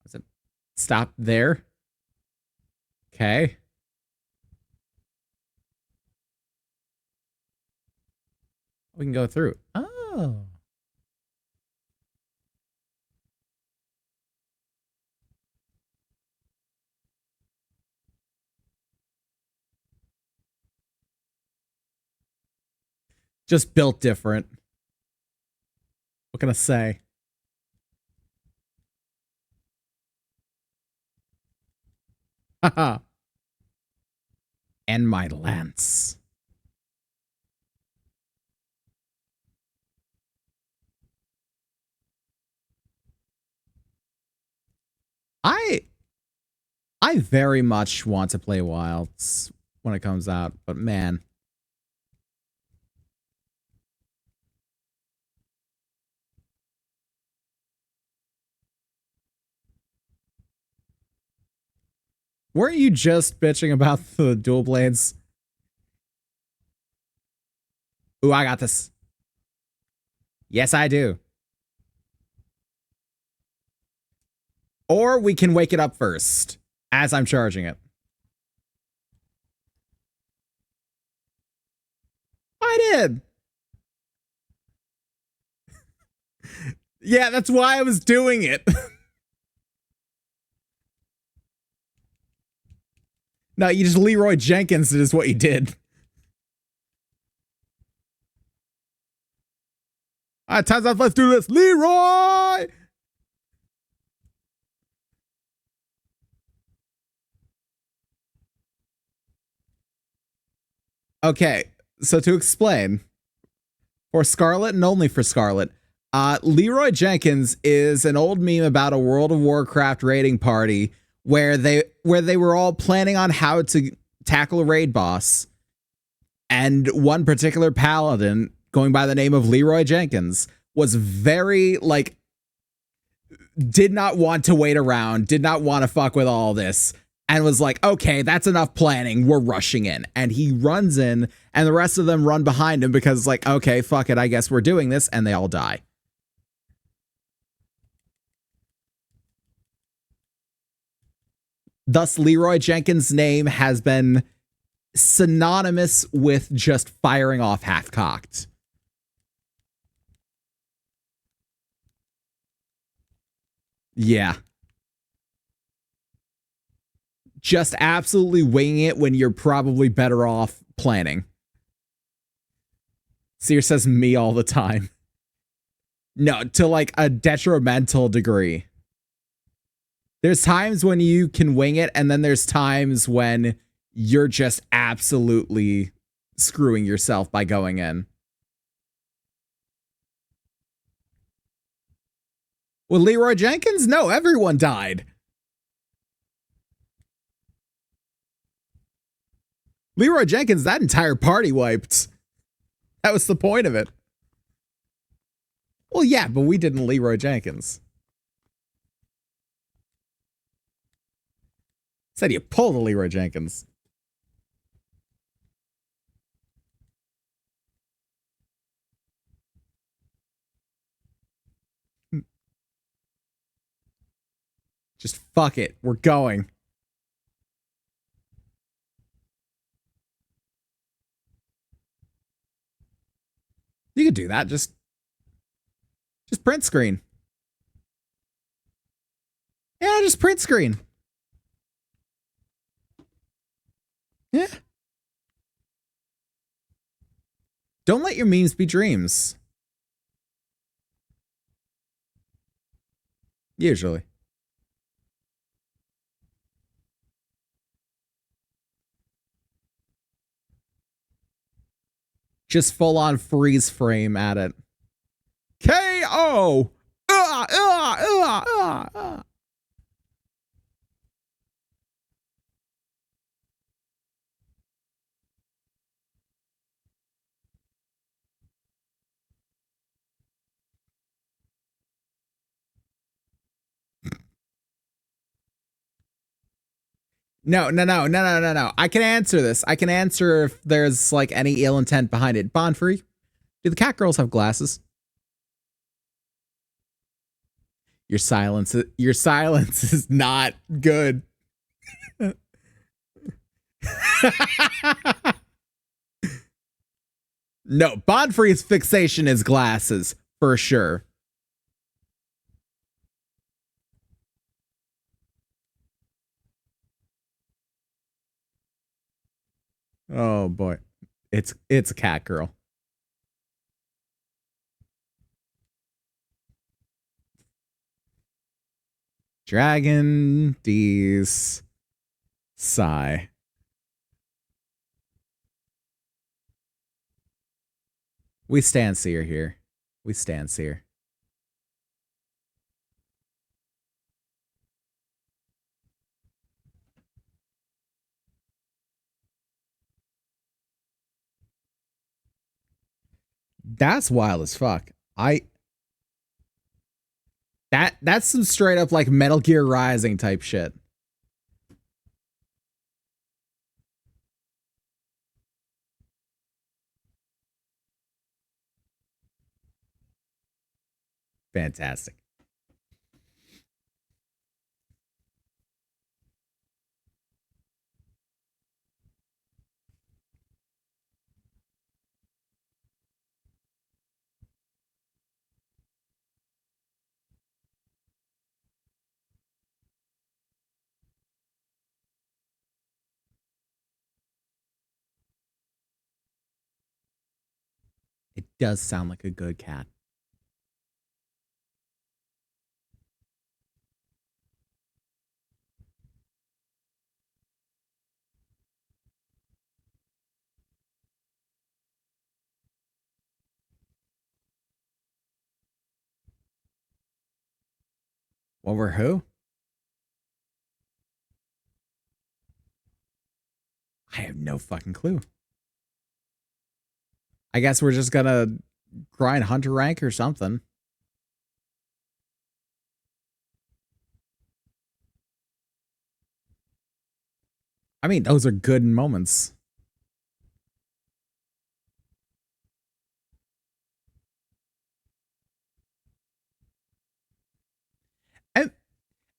Does it stop there? Okay. We can go through. Oh. Just built different. What can I say? Haha. And my lance. I very much want to play Wilds when it comes out, but man. Weren't you just bitching about the dual blades? Ooh, I got this. Yes, I do. Or we can wake it up first as I'm charging it. I did. Yeah, that's why I was doing it. No, you just Leroy Jenkins is what you did. All right, time's up. Let's do this. Leroy! Okay, so to explain, for Scarlet and only for Scarlet, Leroy Jenkins is an old meme about a World of Warcraft raiding party where they were all planning on how to tackle a raid boss, and one particular paladin going by the name of Leroy Jenkins was very like did not want to wait around, did not want to fuck with all this, and was like, okay, that's enough planning, we're rushing in. And he runs in, and the rest of them run behind him because it's like, okay, fuck it, I guess we're doing this, and they all die. Thus, Leroy Jenkins' name has been synonymous with just firing off half-cocked. Yeah. Just absolutely winging it when you're probably better off planning. Seer says me all the time. No, to like a detrimental degree. There's times when you can wing it, and then there's times when you're just absolutely screwing yourself by going in. With Leroy Jenkins? No, everyone died. Leroy Jenkins, that entire party wiped. That was the point of it. Well, yeah, but we didn't Leroy Jenkins. Said you pull the Leroy Jenkins. Just fuck it. We're going. You could do that. Just print screen. Yeah, just print screen. Yeah. Don't let your memes be dreams. Usually. Just full on freeze frame at it. KO! No. I can answer this. I can answer if there's like any ill intent behind it. Bonfree, do the cat girls have glasses? Your silence is not good. No, Bonfree's fixation is glasses, for sure. Oh boy. It's a cat girl. Dragon D's sigh. We stand seer here. We stand seer. That's wild as fuck. That's some straight up like Metal Gear Rising type shit. Fantastic. It does sound like a good cat. Over who? I have no fucking clue. I guess we're just gonna grind hunter rank or something. I mean, those are good moments.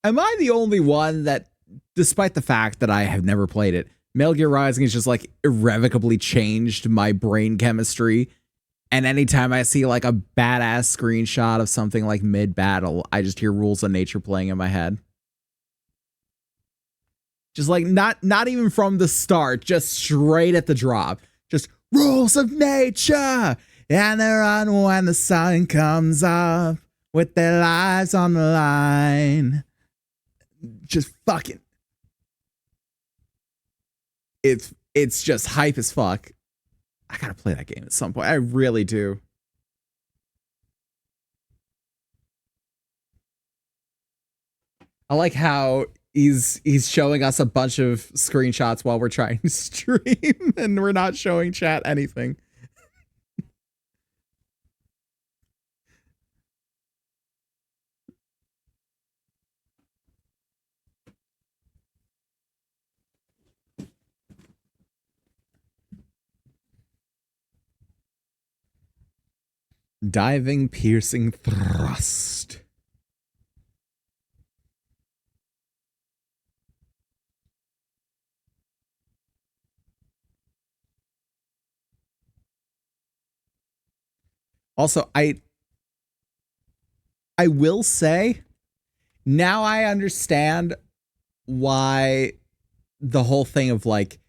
Am I the only one that, despite the fact that I have never played it, Metal Gear Rising has just like irrevocably changed my brain chemistry? And anytime I see like a badass screenshot of something like mid-battle, I just hear Rules of Nature playing in my head. Just like not even from the start, just straight at the drop. Just Rules of Nature. And they run when the sun comes up with their lives on the line. Just fucking. It's just hype as fuck. I gotta play that game at some point. I really do. I like how he's showing us a bunch of screenshots while we're trying to stream and we're not showing chat anything. Diving, piercing thrust. Also, I will say, now I understand why the whole thing of like,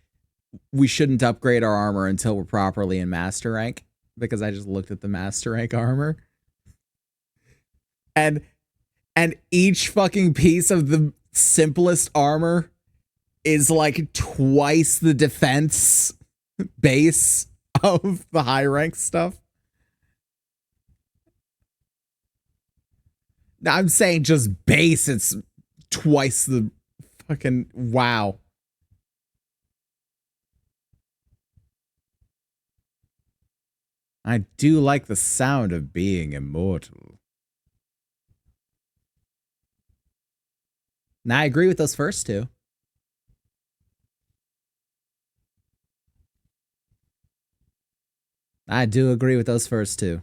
we shouldn't upgrade our armor until we're properly in master rank, because I just looked at the master rank armor. And each fucking piece of the simplest armor is like twice the defense base of the high rank stuff. Now, I'm saying just base, it's twice the fucking wow. I do like the sound of being immortal. Now, I agree with those first two. I do agree with those first two.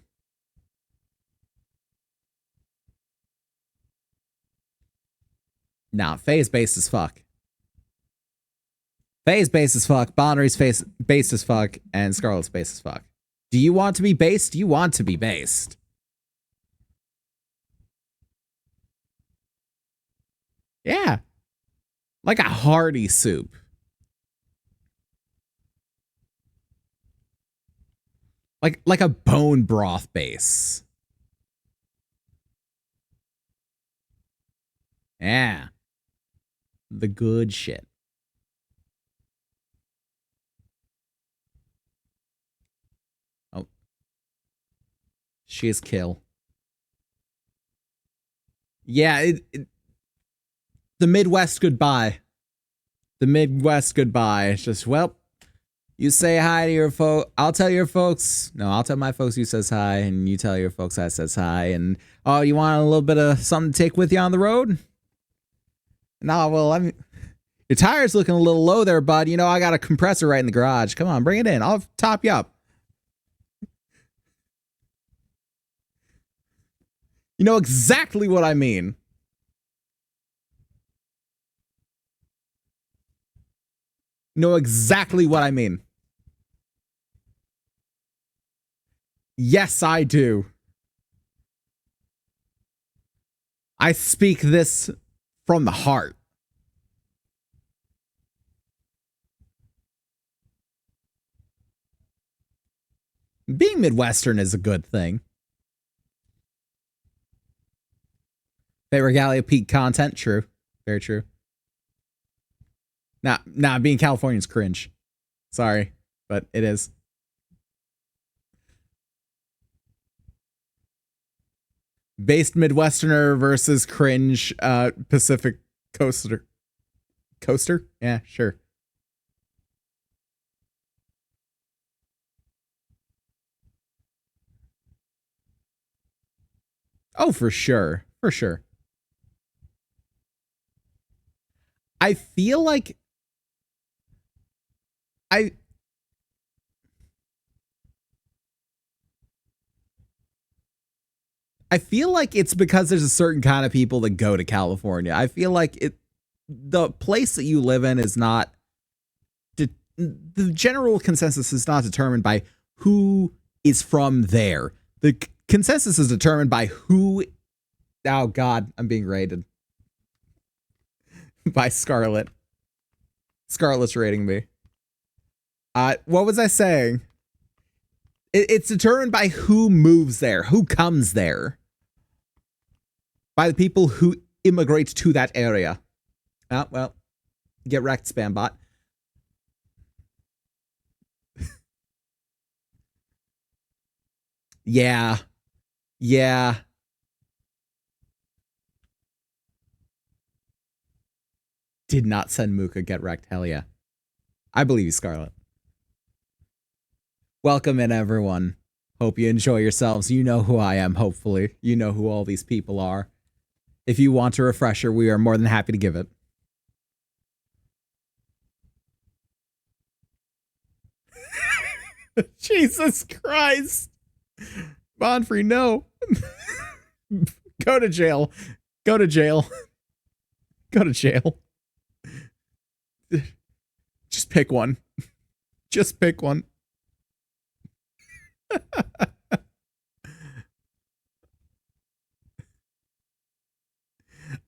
Nah, phase based as fuck. Phase based as fuck, Boundaries based as fuck, and Scarlet's based as fuck. Do you want to be based? You want to be based. Yeah. Like a hearty soup. Like a bone broth base. Yeah. The good shit. Oh. She is kill. Yeah, the Midwest goodbye. The Midwest goodbye. It's just, well, you say hi to your folks. I'll tell your folks. No, I'll tell my folks you says hi, and you tell your folks I says hi. And, oh, you want a little bit of something to take with you on the road? No, well, I mean, your tire's looking a little low there, bud. You know, I got a compressor right in the garage. Come on, bring it in. I'll top you up. You know exactly what I mean. You know exactly what I mean. Yes, I do. I speak this from the heart. Being Midwestern is a good thing. Favorite Regalia Peak content? True. Very true. Nah, being Californian's cringe. Sorry, but it is. Based Midwesterner versus cringe Pacific coaster. Coaster? Yeah, sure. Oh, for sure. For sure. I feel like I feel like it's because there's a certain kind of people that go to California. I feel like the place that you live in is not the general consensus is not determined by who is from there. The consensus is determined by who. Oh God, I'm being rated by Scarlet. Scarlet's rating me. What was I saying? It's determined by who moves there, who comes there. By the people who immigrate to that area. Oh, well, get wrecked, spam bot. Yeah. Yeah. Did not send Mooka get wrecked. Hell yeah. I believe you, Scarlet. Welcome in, everyone. Hope you enjoy yourselves. You know who I am, hopefully. You know who all these people are. If you want a refresher, we are more than happy to give it. Jesus Christ. Bonfrey, no. Go to jail. Go to jail. Go to jail. Just pick one. Just pick one.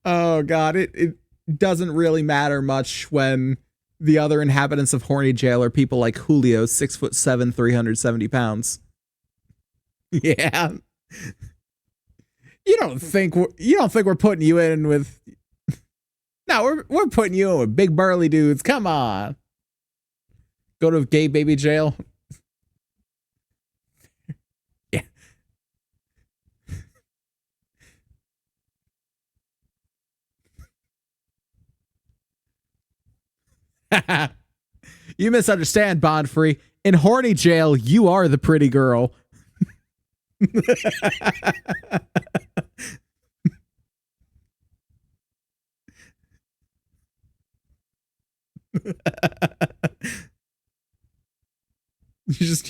Oh god, it doesn't really matter much when the other inhabitants of Horny Jail are people like Julio, 6'7", 370 pounds. Yeah. You don't think we're putting you in with No, we're putting you in with big burly dudes. Come on. Go to gay baby jail. Yeah. You misunderstand, Bonfrey. In Horny Jail, you are the pretty girl.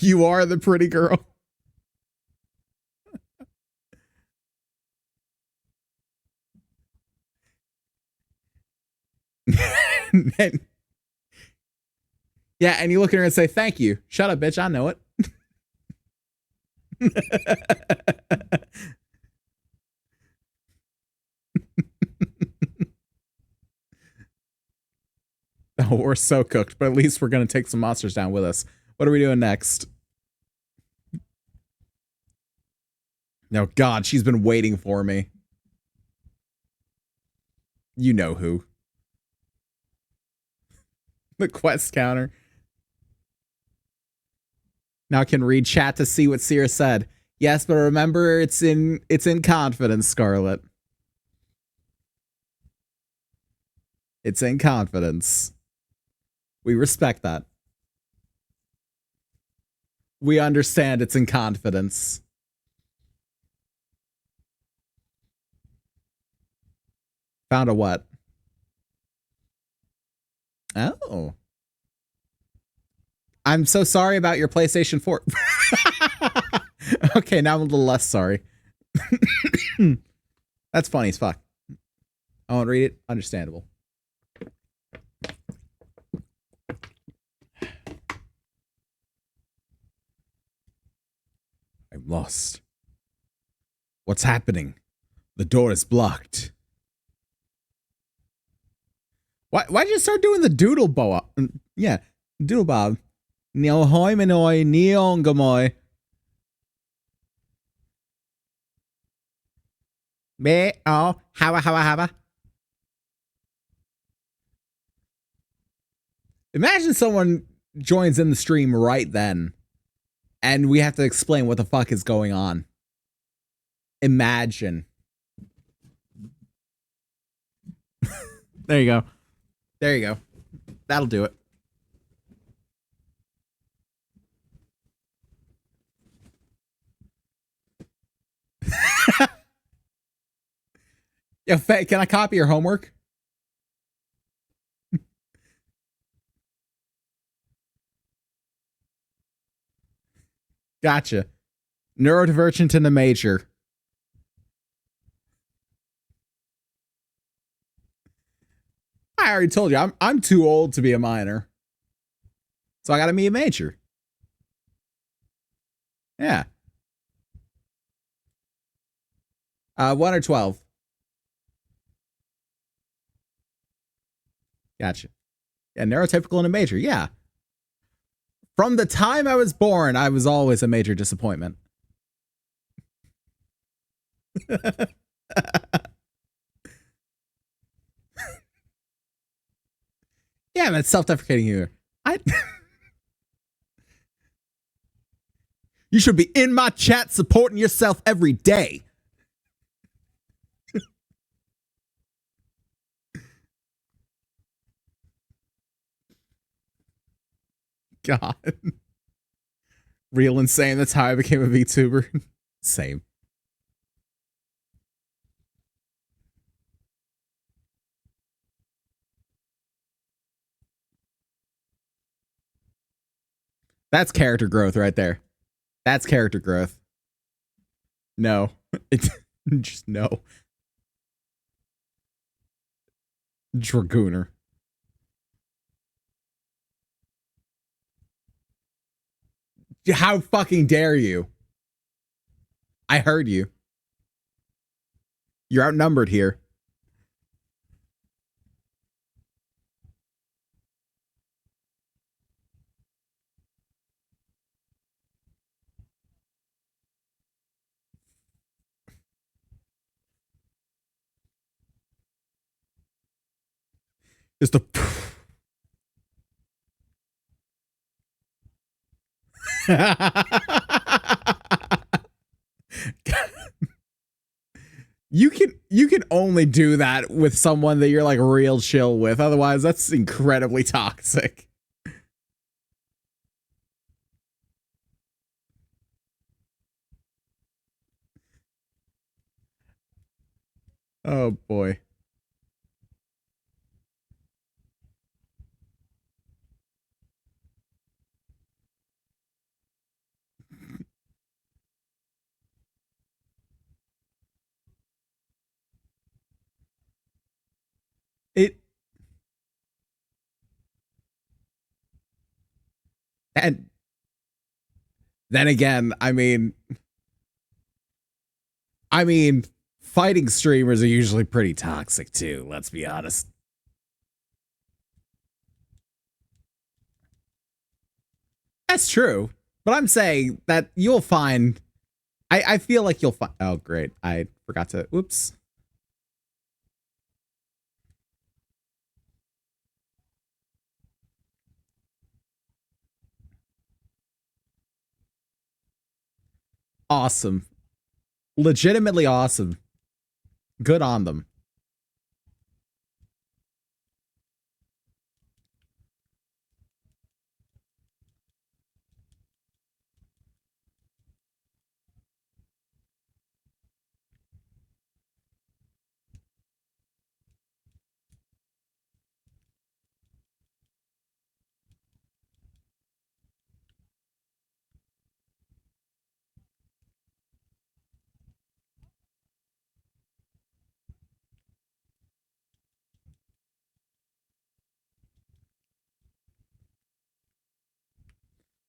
You are the pretty girl. Yeah, and you look at her and say, thank you. Shut up, bitch. I know it. Oh, we're so cooked, but at least we're going to take some monsters down with us. What are we doing next? No, God, she's been waiting for me. You know who. The quest counter. Now I can read chat to see what Seer said. Yes, but remember it's in confidence, Scarlet. It's in confidence. We respect that. We understand it's in confidence. Found a what? Oh. I'm so sorry about your PlayStation 4. Okay, now I'm a little less sorry. That's funny as fuck. I won't read it. Understandable. I'm lost. What's happening? The door is blocked. Why'd you start doing the doodle bob? Yeah, doodle bob. Neo hoi menoi neon gamoy. Me oh hava. Imagine someone joins in the stream right then, and we have to explain what the fuck is going on. Imagine. There you go. There you go. That'll do it. Yo, Faye, can I copy your homework? Gotcha. Neurodivergent in a major. I already told you, I'm too old to be a minor. So I gotta be a major. Yeah. 1 or 12. Gotcha. Yeah, neurotypical and a major. Yeah. From the time I was born, I was always a major disappointment. Yeah, man, it's self-deprecating humor. You should be in my chat supporting yourself every day. God. Real insane. That's how I became a VTuber. Same. That's character growth right there. That's character growth. No. It's just no. Dragooner. How fucking dare you? I heard you. You're outnumbered here. Just a. You can only do that with someone that you're like real chill with. Otherwise, that's incredibly toxic. Oh boy. It and then again, I mean, fighting streamers are usually pretty toxic too, let's be honest. That's true. But I'm saying that you'll find I feel like you'll find oh great. I forgot to oops. Awesome. Legitimately awesome. Good on them.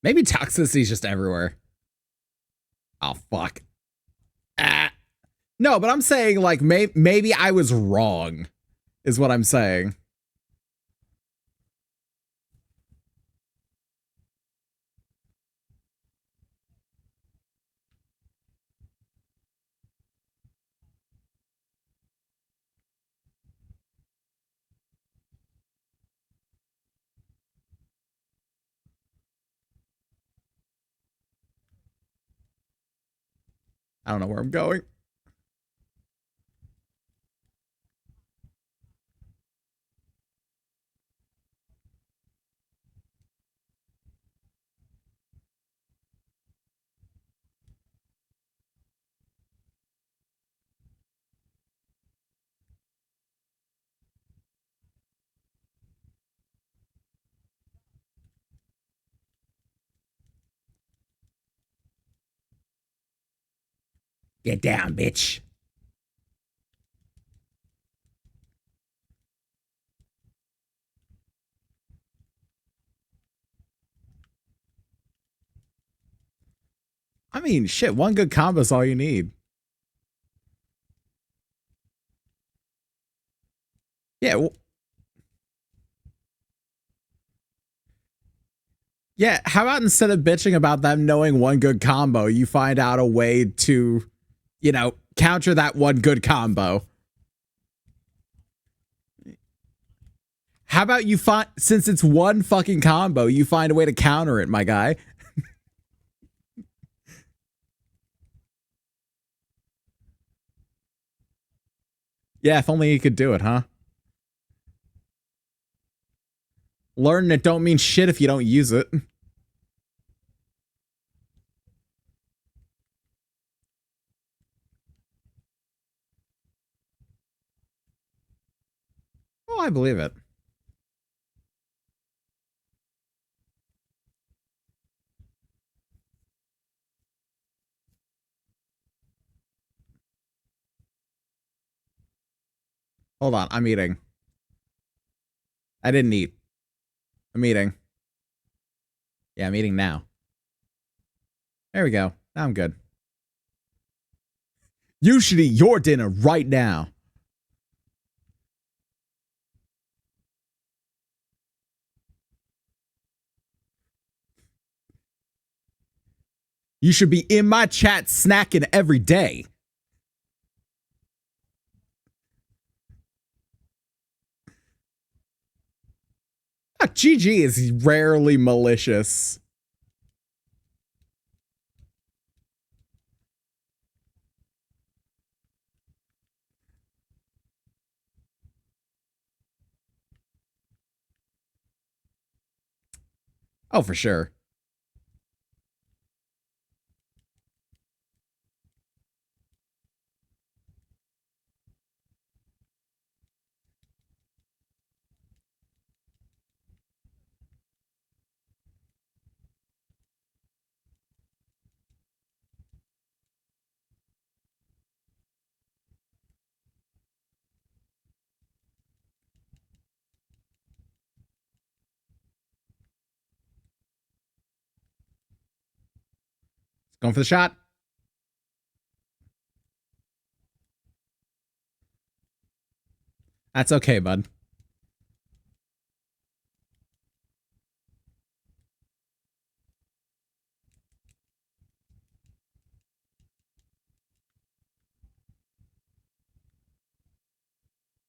Maybe toxicity is just everywhere. Oh fuck. Ah. No, but I'm saying like maybe I was wrong, is what I'm saying. I don't know where I'm going. Get down, bitch. I mean, shit, one good combo is all you need. Yeah, yeah, how about instead of bitching about them knowing one good combo, you find out a way to, counter that one good combo? How about you find, since it's one fucking combo, you find a way to counter it, my guy? Yeah, if only you could do it, huh? Learn it don't mean shit if you don't use it. Oh, I believe it. Hold on, I'm eating. I didn't eat. I'm eating. Yeah, I'm eating now. There we go. Now I'm good. You should eat your dinner right now. You should be in my chat snacking every day. GG is rarely malicious. Oh, for sure. Going for the shot. That's okay, bud.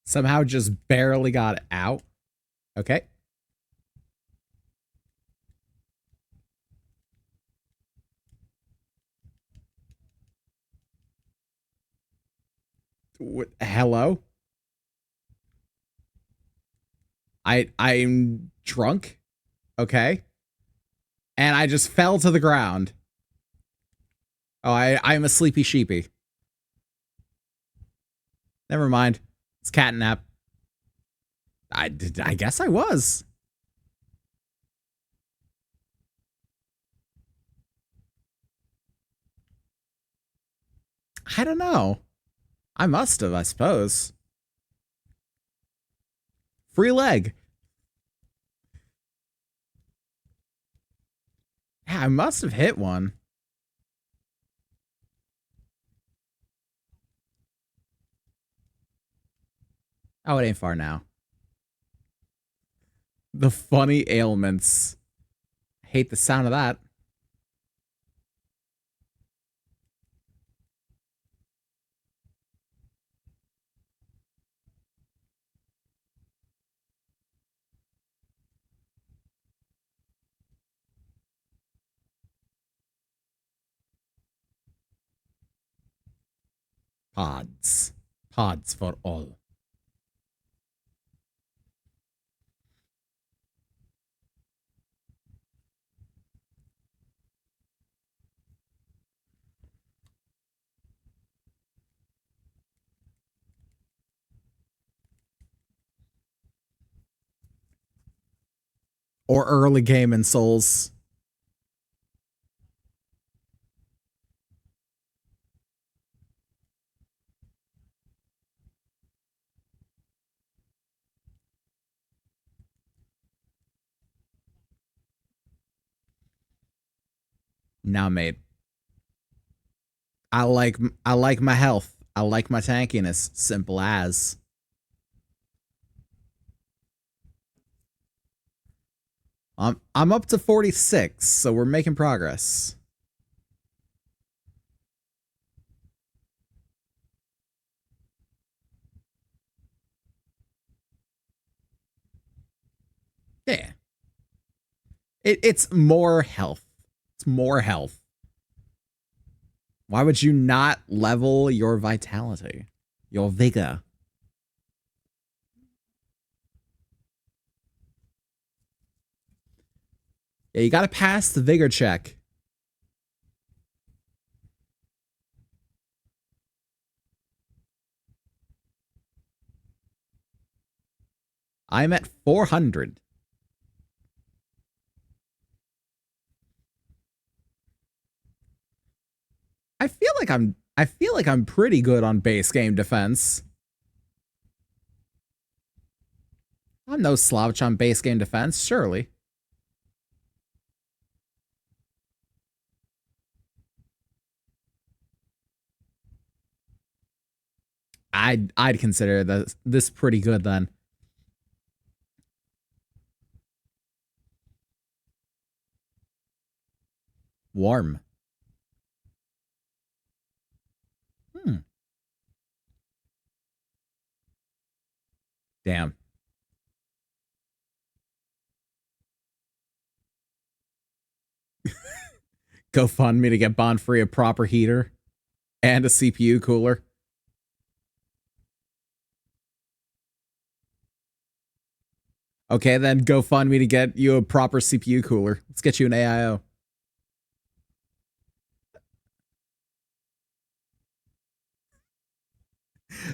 Somehow just barely got out. Okay. Hello? I'm drunk. Okay. And I just fell to the ground. Oh, I'm a sleepy sheepy. Never mind. It's catnap. I guess I was. I don't know. I must have, I suppose. Free leg. Yeah, I must have hit one. Oh, it ain't far now. The funny ailments. I hate the sound of that. Pods. Pods for all. Or early game in Souls. Now, mate. I like my health. I like my tankiness. Simple as. I'm up to 46, so we're making progress. Yeah. It's more health. It's more health. Why would you not level your vitality? Your vigor? Yeah, you gotta pass the vigor check. I'm at 400. I feel like I'm pretty good on base game defense. I'm no slouch on base game defense, surely. I'd consider this pretty good then. Warm. Damn. Go fund me to get Bond free a proper heater and a CPU cooler. Okay, then go fund me to get you a proper CPU cooler. Let's get you an AIO.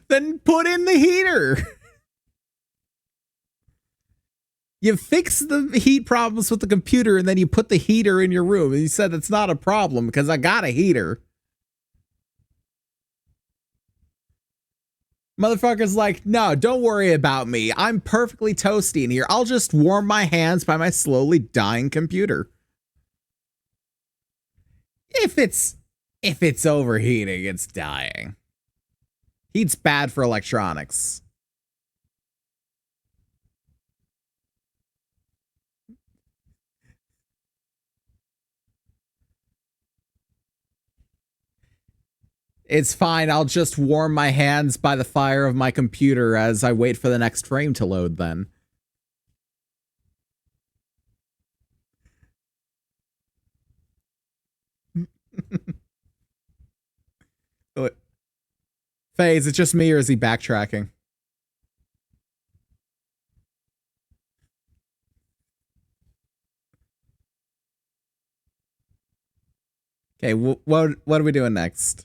Then put in the heater. You fix the heat problems with the computer and then you put the heater in your room. And you said that's not a problem because I got a heater. Motherfucker's like, no, don't worry about me. I'm perfectly toasty in here. I'll just warm my hands by my slowly dying computer. If it's overheating, it's dying. Heat's bad for electronics. It's fine. I'll just warm my hands by the fire of my computer as I wait for the next frame to load then. Faye, is it just me or is he backtracking? Okay, what are we doing next?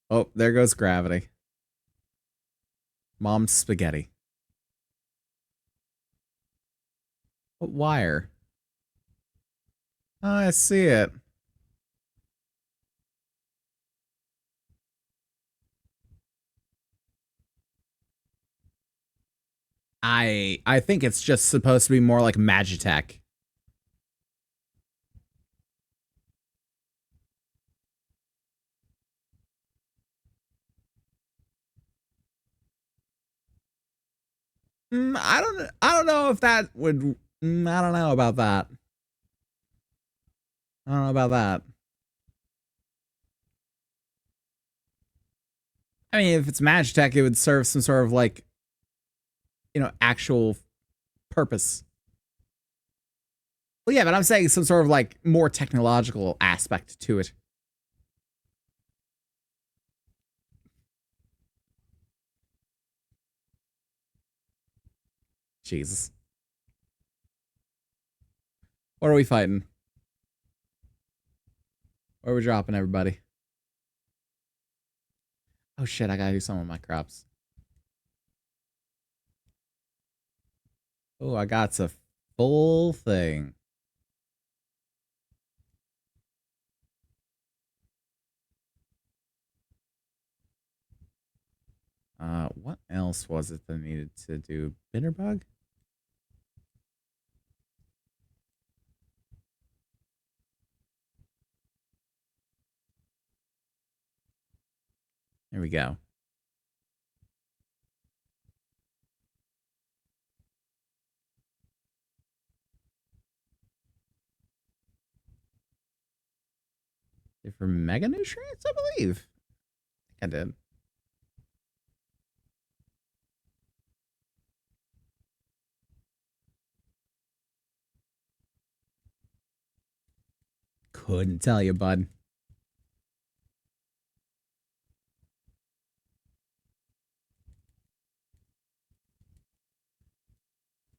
Oh, there goes gravity. Mom's spaghetti. What wire? Oh, I see it. I think it's just supposed to be more like Magitech. I don't know if that would. I don't know about that. I don't know about that. I mean, if it's Magitech, it would serve some sort of like, actual purpose. Well, yeah, but I'm saying some sort of like more technological aspect to it. Jesus. What are we fighting? Where are we dropping, everybody? Oh shit, I gotta do some of my crops. Oh, I got a full thing. What else was it that I needed to do? Bitterbug? There we go. For mega nutrients, I believe. I did. Couldn't tell you, bud.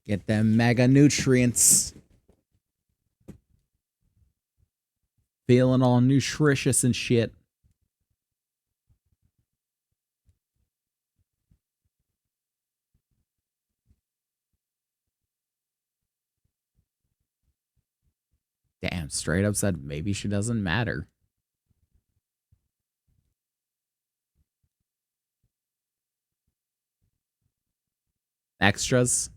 Get them mega nutrients. Feeling all nutritious and shit. Damn, straight up said maybe she doesn't matter. extras.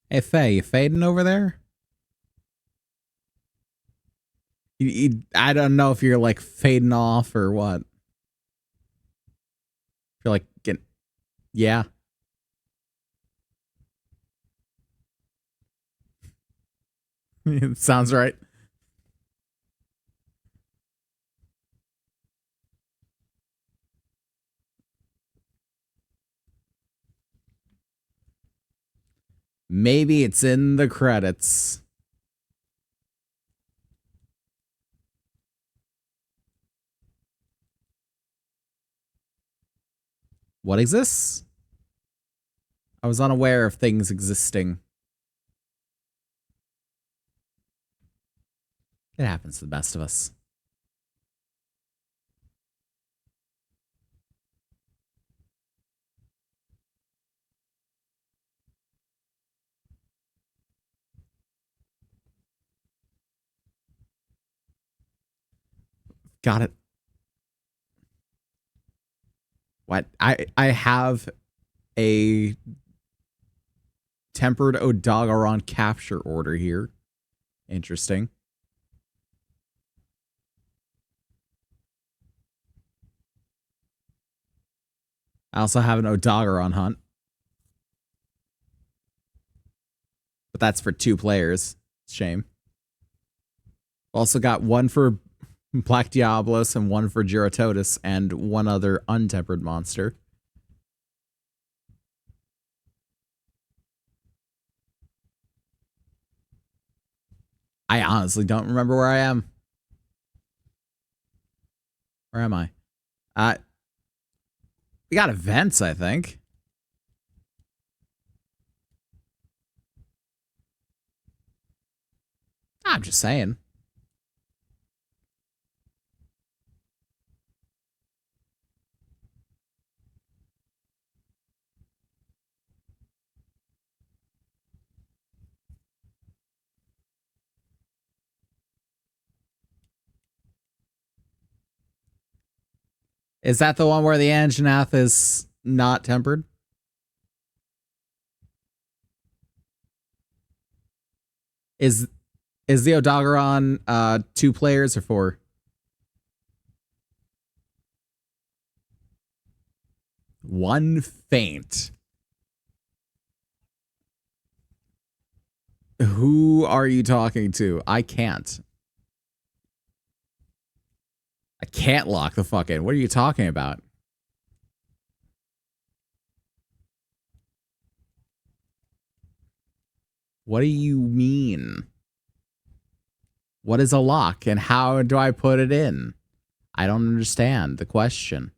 Hey, Faye, you fading over there? I don't know if you're like fading off or what. You're like, yeah. It sounds right. Maybe it's in the credits. What exists? I was unaware of things existing. It happens to the best of us. Got it. What? I have a tempered Odogaron capture order here. Interesting. I also have an Odogaron hunt. But that's for 2 players. Shame. Also got one for Black Diablos and one for Giratotus and one other untempered monster. I honestly don't remember where I am. Where am I? We got events, I think. I'm just saying. Is that the one where the Anjanath is not tempered? Is the Odogaron 2 players or 4? One faint. Who are you talking to? I can't. I can't lock the fuck in. What are you talking about? What do you mean? What is a lock and how do I put it in? I don't understand the question.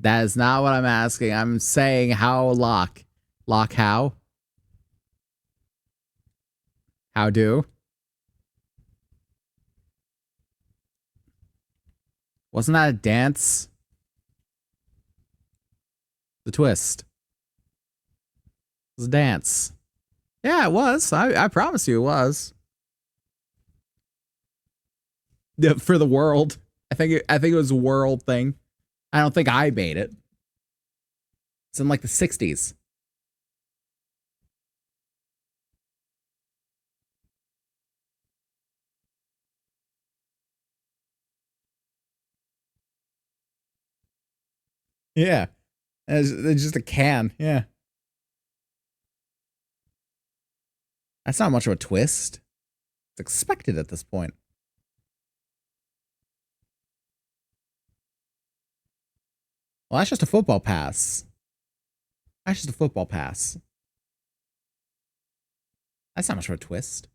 That is not what I'm asking. I'm saying how lock. Lock how? How do? Wasn't that a dance? The twist. It was a dance. Yeah, it was. I promise you it was. Yeah, for the world. I think it was a world thing. I don't think I made it. It's in like the 60s. Yeah. It's just a can. Yeah. That's not much of a twist. It's expected at this point. Well, that's just a football pass. That's just a football pass. That's not much of a twist.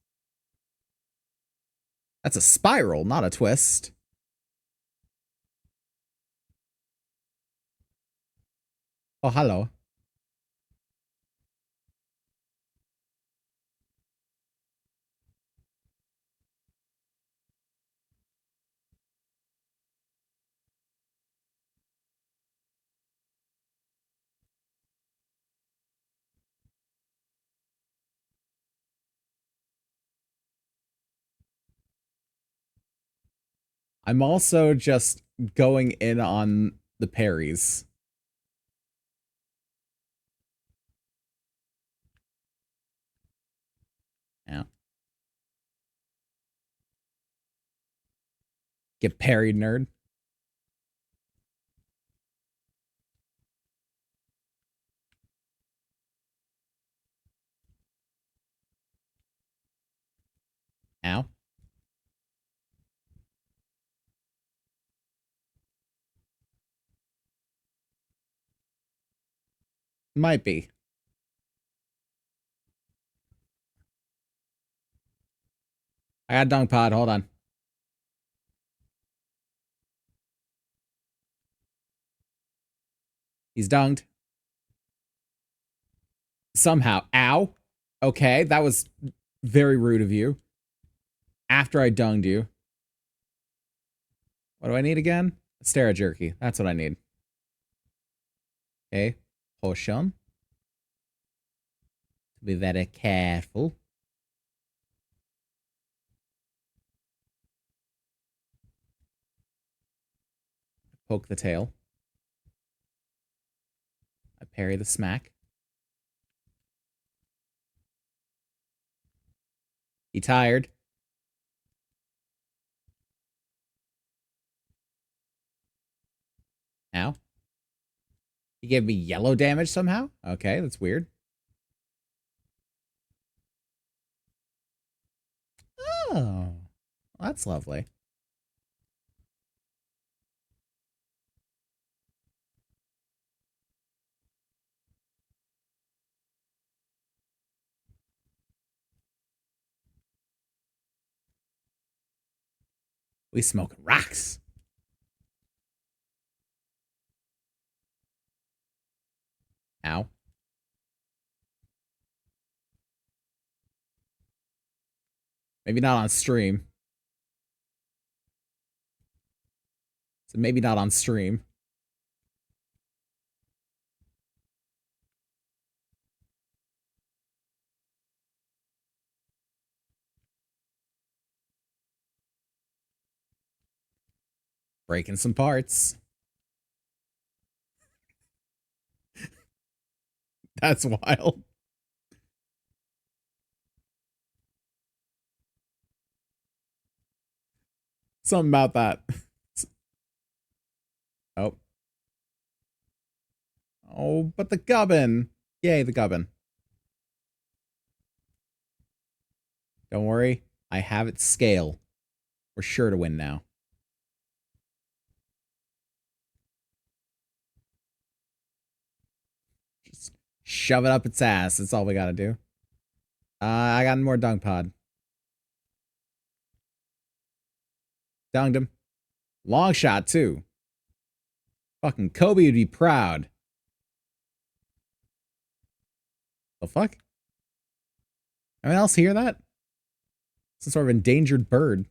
That's a spiral, not a twist. Oh, hello. I'm also just going in on the parries. Yeah. Get parried, nerd. Ow. Might be. I got dunk pod. Hold on. He's dunked. Somehow. Ow. Okay, that was very rude of you. After I dunged you. What do I need again? Stera jerky. That's what I need. Okay. Potion. Be very careful. Poke the tail. I parry the smack. He tired. Ow. He gave me yellow damage somehow? Okay, that's weird. Oh, that's lovely. We smoking rocks. Ow. Maybe not on stream. So maybe not on stream. Breaking some parts. That's wild. Something about that. Oh. Oh, but the gubbin. Yay, the gubbin. Don't worry. I have it scale. We're sure to win now. Just shove it up its ass. That's all we gotta do. I got more dunk pod. Dunged him. Long shot, too. Fucking Kobe would be proud. The fuck? Anyone else hear that? Some sort of endangered bird.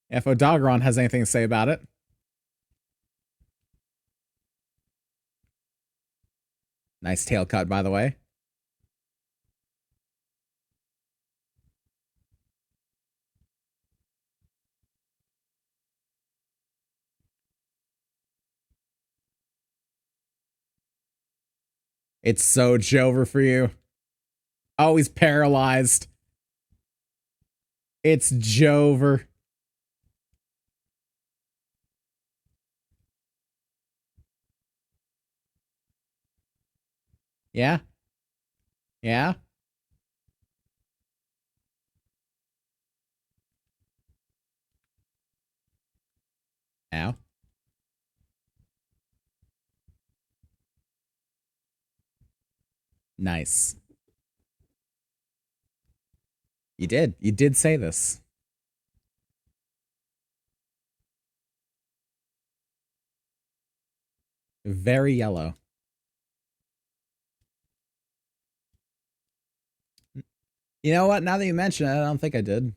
If Odogaron has anything to say about it. Nice tail cut, by the way. It's so Jover for you. Oh, he's paralyzed. It's Jover. Yeah? Yeah? Ow. Nice. You did. You did say this. Very yellow. You know what? Now that you mention it, I don't think I did.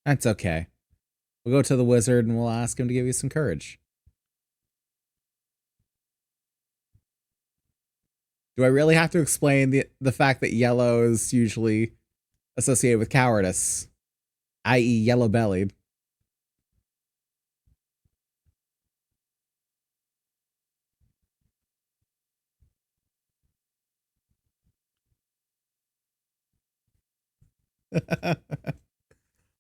That's okay. We'll go to the wizard and we'll ask him to give you some courage. Do I really have to explain the fact that yellow is usually associated with cowardice, i.e. yellow-bellied?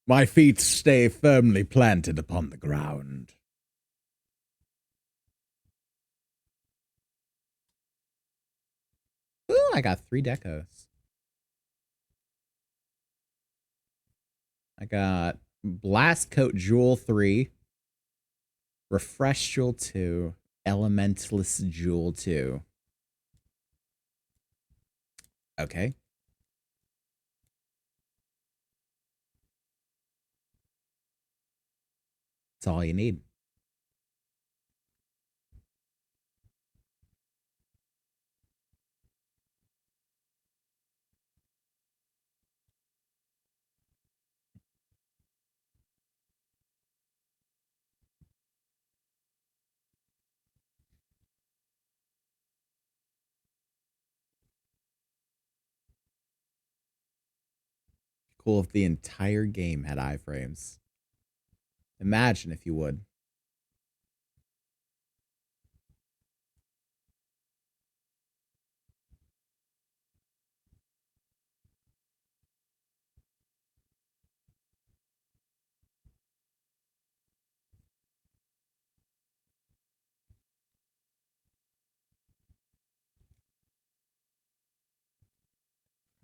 My feet stay firmly planted upon the ground. Ooh, I got 3 decos. I got Blast Coat Jewel 3, Refresh Jewel 2, Elementalist Jewel 2. Okay. That's all you need. Cool if the entire game had iframes. Imagine if you would.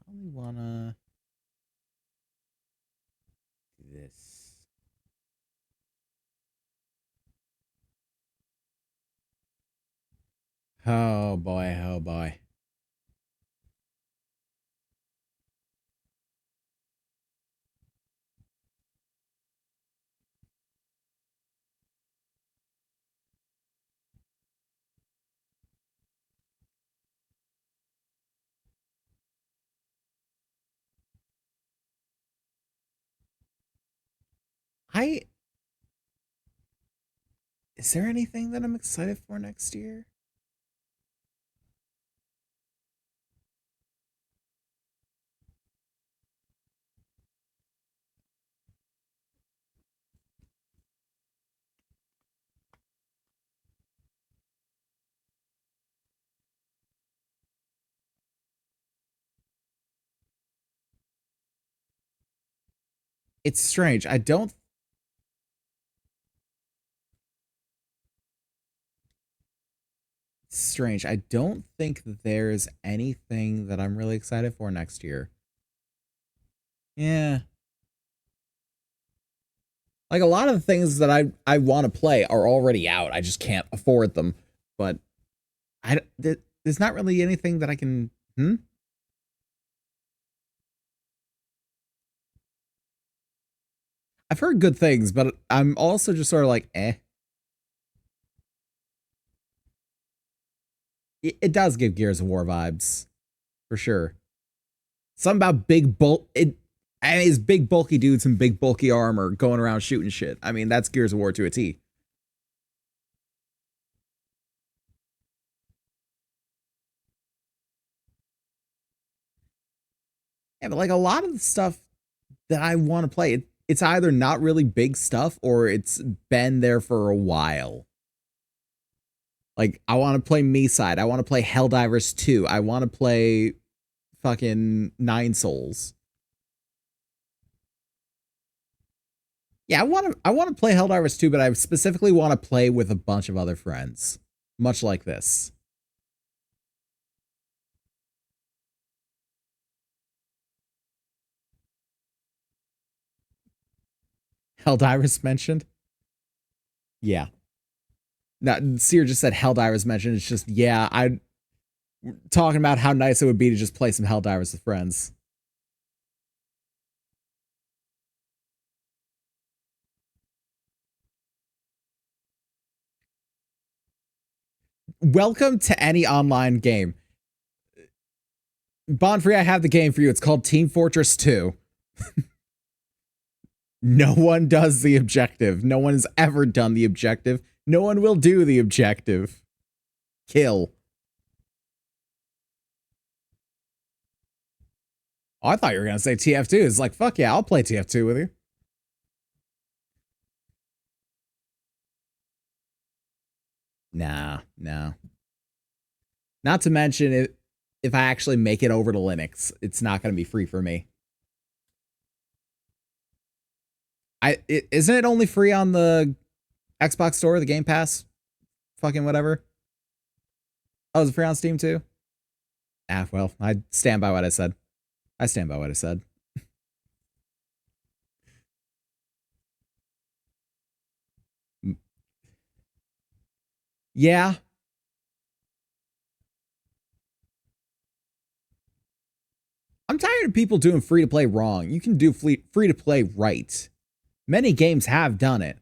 Probably wanna do this. Oh boy, oh boy. Is there anything that I'm excited for next year? It's strange. Strange. I don't think that there's anything that I'm really excited for next year. Yeah. Like a lot of the things that I want to play are already out. I just can't afford them. But there's not really anything that I can. I've heard good things, but I'm also just sort of like, eh. It does give Gears of War vibes, for sure. Something about big bulk. And it's big bulky dudes in big bulky armor going around shooting shit. I mean, that's Gears of War to a T. Yeah, but like a lot of the stuff that I want to play, it's either not really big stuff or it's been there for a while. Like, I want to play Me-Side. I want to play Helldivers 2. I want to play fucking Nine Souls. Yeah, I want to play Helldivers 2, but I specifically want to play with a bunch of other friends. Much like this. Helldivers mentioned? Yeah. Now, Seer just said Helldivers mentioned. It's just, yeah, I'm talking about how nice it would be to just play some Helldivers with friends. Welcome to any online game. Bonfrey, I have the game for you. It's called Team Fortress 2. No one does the objective. No one has ever done the objective. No one will do the objective. Kill. Oh, I thought you were going to say TF2. It's like, fuck yeah, I'll play TF2 with you. Nah, no. Not to mention, if I actually make it over to Linux, it's not going to be free for me. Isn't it only free on the Xbox Store, the Game Pass? Fucking whatever. Oh, is it free on Steam too? Ah, well, I stand by what I said. I stand by what I said. Yeah. I'm tired of people doing free to play wrong. You can do free to play right. Many games have done it.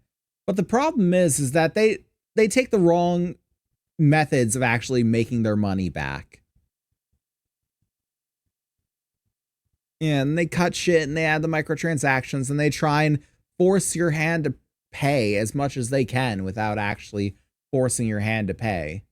But the problem is that they take the wrong methods of actually making their money back. And they cut shit and they add the microtransactions and they try and force your hand to pay as much as they can without actually forcing your hand to pay.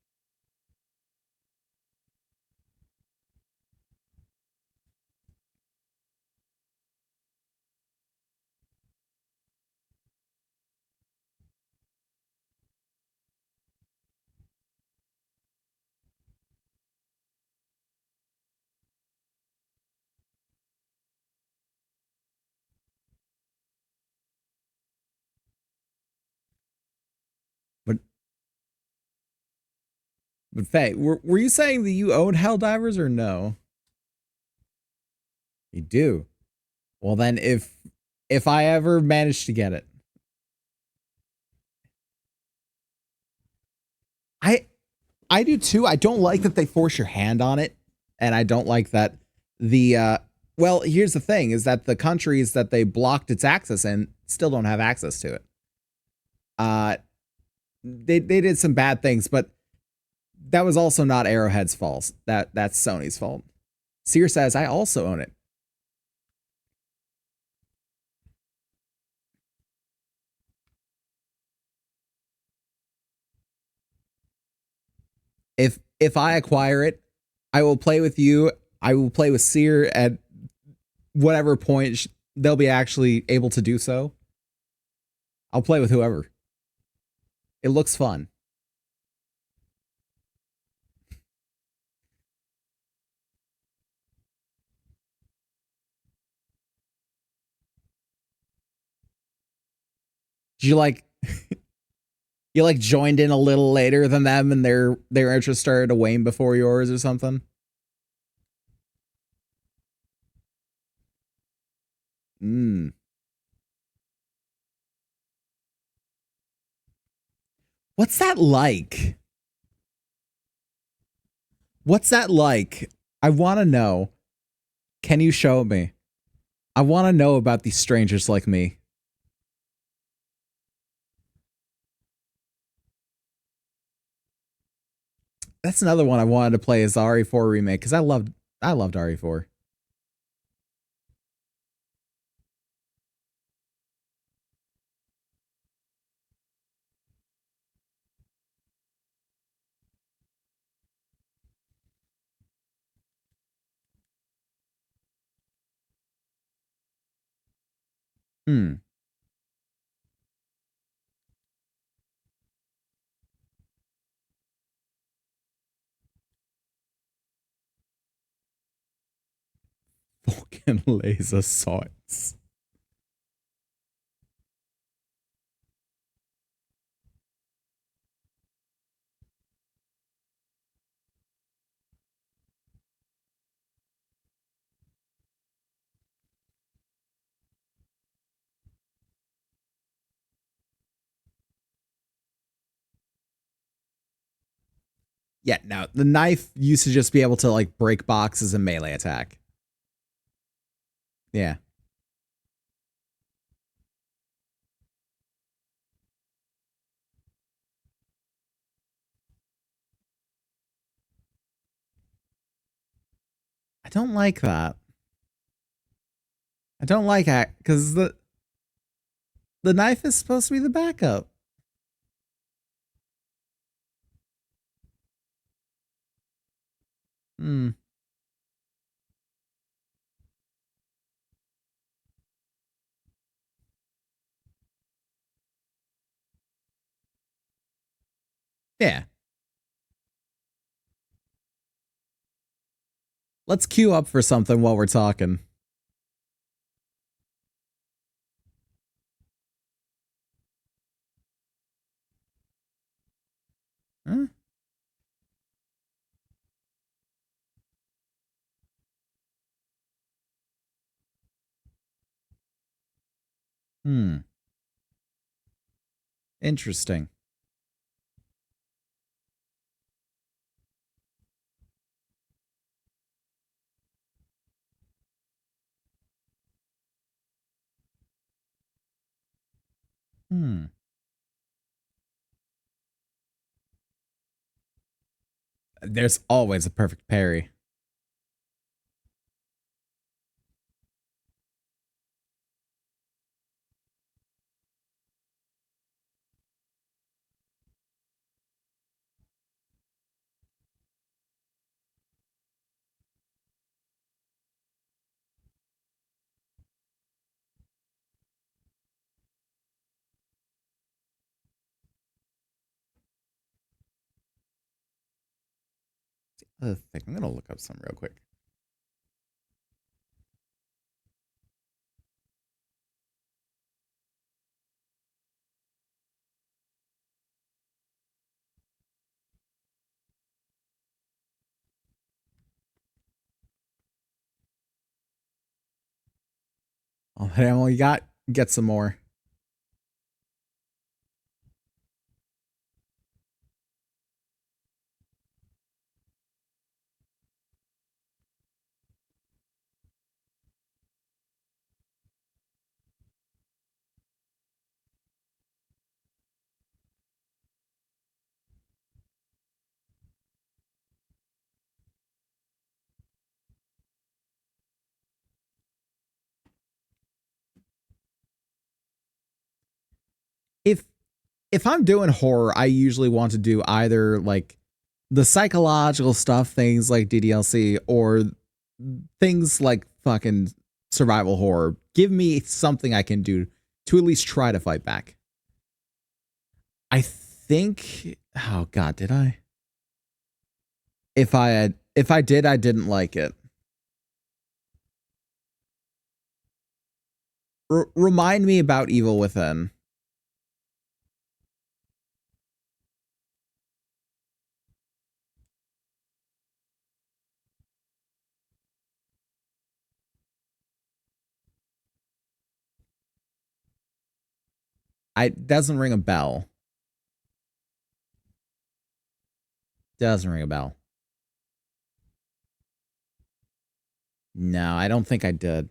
But Faye, were you saying that you own Helldivers or no? You do. Well then if I ever manage to get it. I do too. I don't like that they force your hand on it. And I don't like that the well, here's the thing is that the countries that they blocked its access in still don't have access to it. They did some bad things, but that was also not Arrowhead's fault. That's Sony's fault. Sear says, I also own it. If I acquire it, I will play with you. I will play with Sear at whatever point they'll be actually able to do so. I'll play with whoever. It looks fun. You like you like joined in a little later than them and their interest started to wane before yours or something? What's that like? What's that like? I want to know. Can you show me? I want to know about these strangers like me. That's another one I wanted to play is the RE4 remake because I loved RE4. Hmm. Fucking laser sights. Yeah, no, the knife used to just be able to like break boxes and melee attack. Yeah. I don't like that. I don't like that because The knife is supposed to be the backup. Hmm. Yeah. Let's queue up for something while we're talking. Huh? Hmm. Interesting. Hmm. There's always a perfect parry. Other thing, I'm gonna look up some real quick. All that ammo you got, get some more. If if I'm doing horror, I usually want to do either like the psychological stuff, things like DDLC, or things like fucking survival horror. Give me something I can do to at least try to fight back. I think, oh god, did I? If I did, I didn't like it. Remind me about Evil Within. I doesn't ring a bell. Doesn't ring a bell. No, I don't think I did.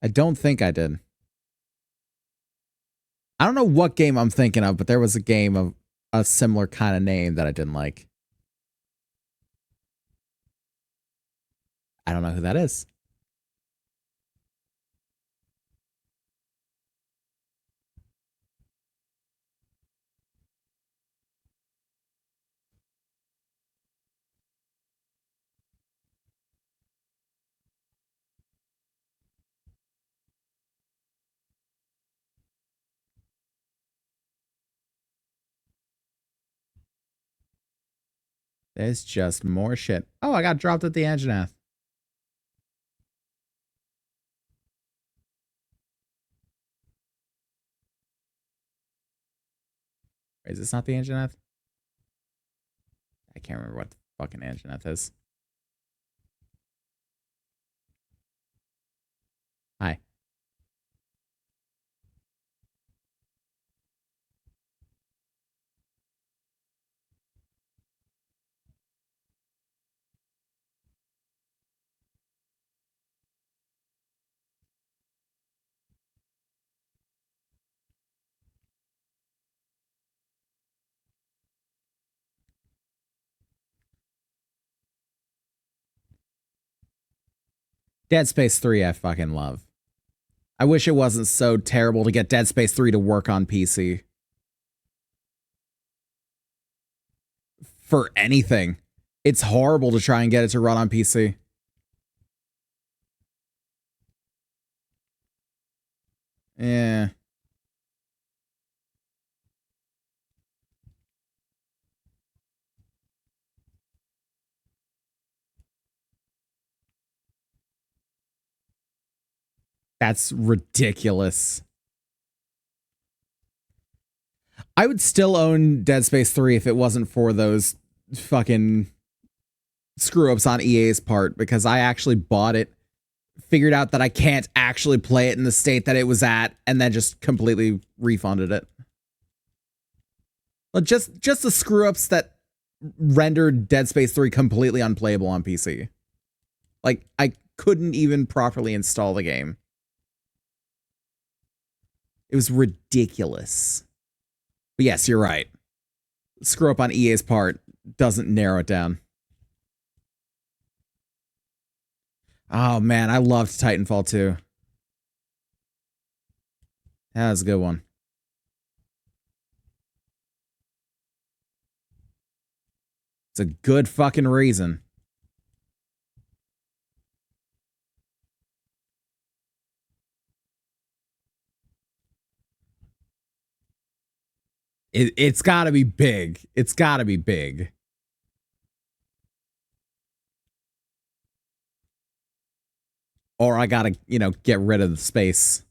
I don't think I did. I don't know what game I'm thinking of, but there was a game of a similar kind of name that I didn't like. I don't know who that is. There's just more shit. Oh, I got dropped at the Anjanath. Is this not the Anjanath? I can't remember what the fucking Anjanath is. Hi. Dead Space 3 I fucking love. I wish it wasn't so terrible to get Dead Space 3 to work on PC. For anything. It's horrible to try and get it to run on PC. Yeah. That's ridiculous. I would still own Dead Space 3 if it wasn't for those fucking screw ups on EA's part, because I actually bought it, figured out that I can't actually play it in the state that it was at, and then just completely refunded it. But just the screw ups that rendered Dead Space 3 completely unplayable on PC. Like, I couldn't even properly install the game. It was ridiculous. But yes, you're right. Screw up on EA's part doesn't narrow it down. Oh man, I loved Titanfall 2. That was a good one. It's a good fucking reason. It's gotta be big. It's gotta be big. Or I gotta, get rid of the space.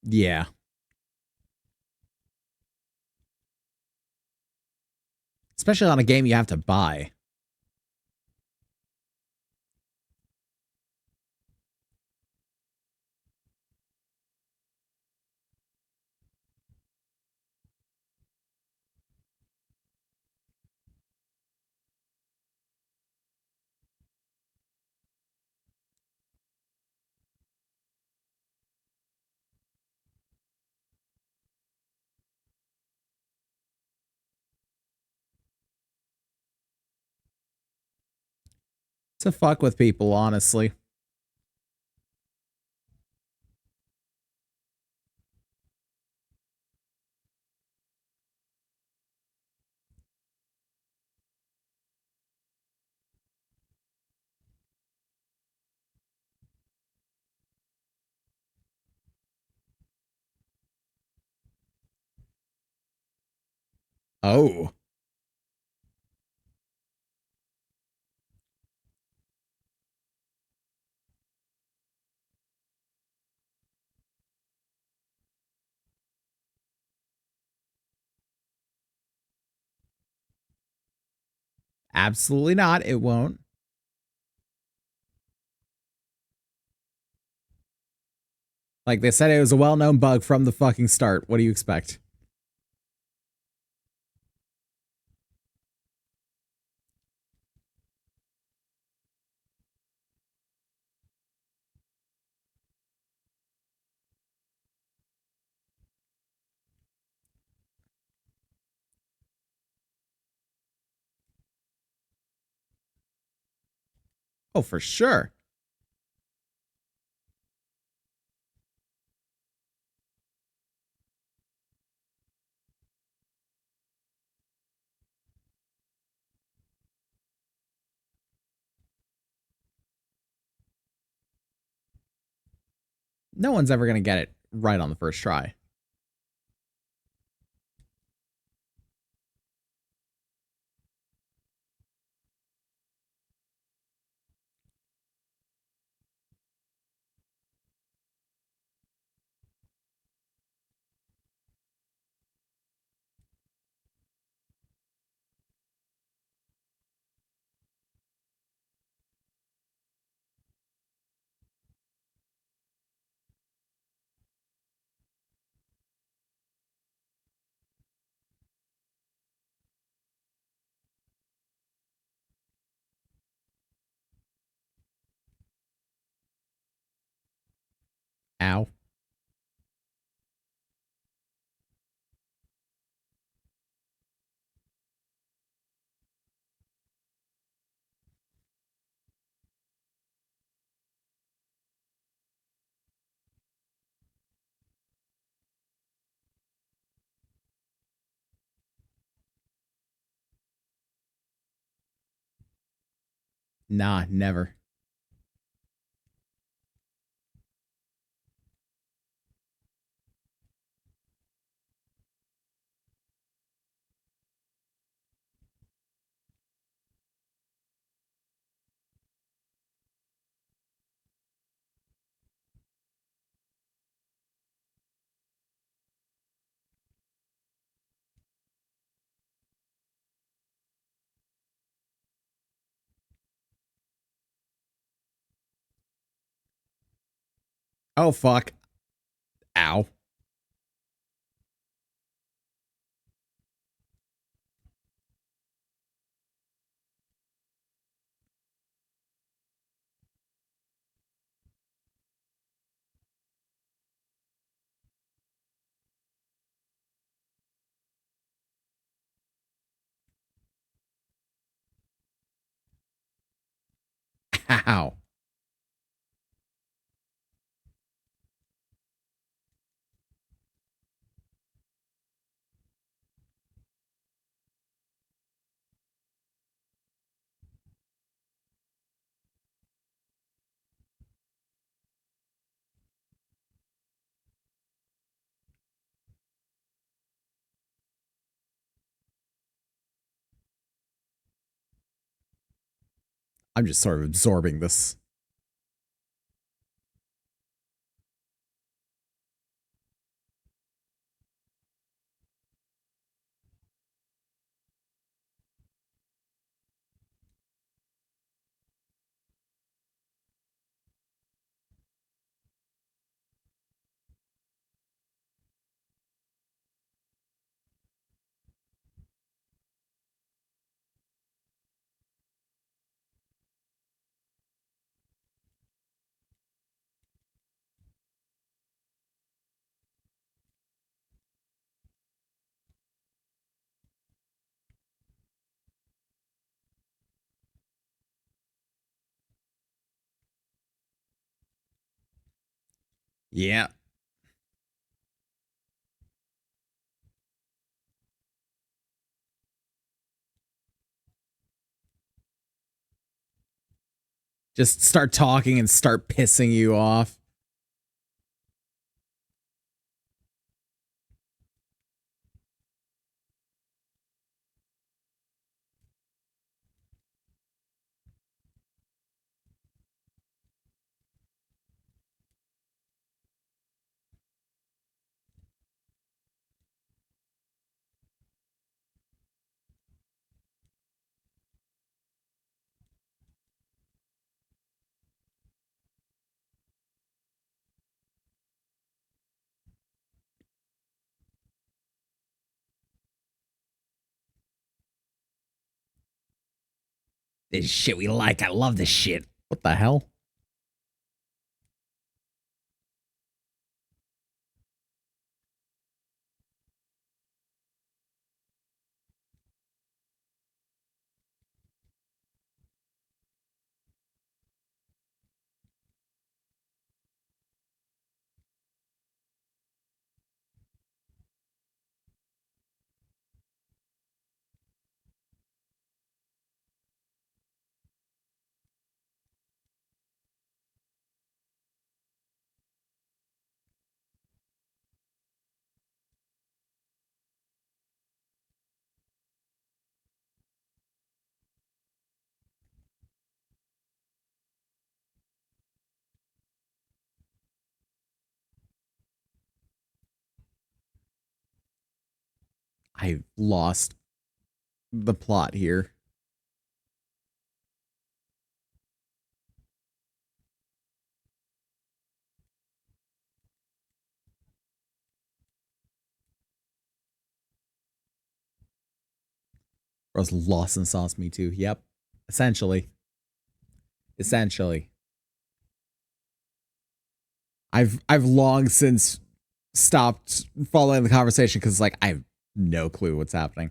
Yeah. Especially on a game you have to buy. To fuck with people, honestly. Oh. Absolutely not. It won't. Like they said, it was a well-known bug from the fucking start. What do you expect? Oh, for sure. No one's ever going to get it right on the first try. Ow. Nah, never. Oh, fuck. Ow. Ow. I'm just sort of absorbing this. Yeah. Just start talking and start pissing you off. This shit we like. I love this shit. What the hell? I lost the plot here. Bro's lost in sauce me too. Yep. Essentially. Essentially. I've long since stopped following the conversation because like I have no clue what's happening.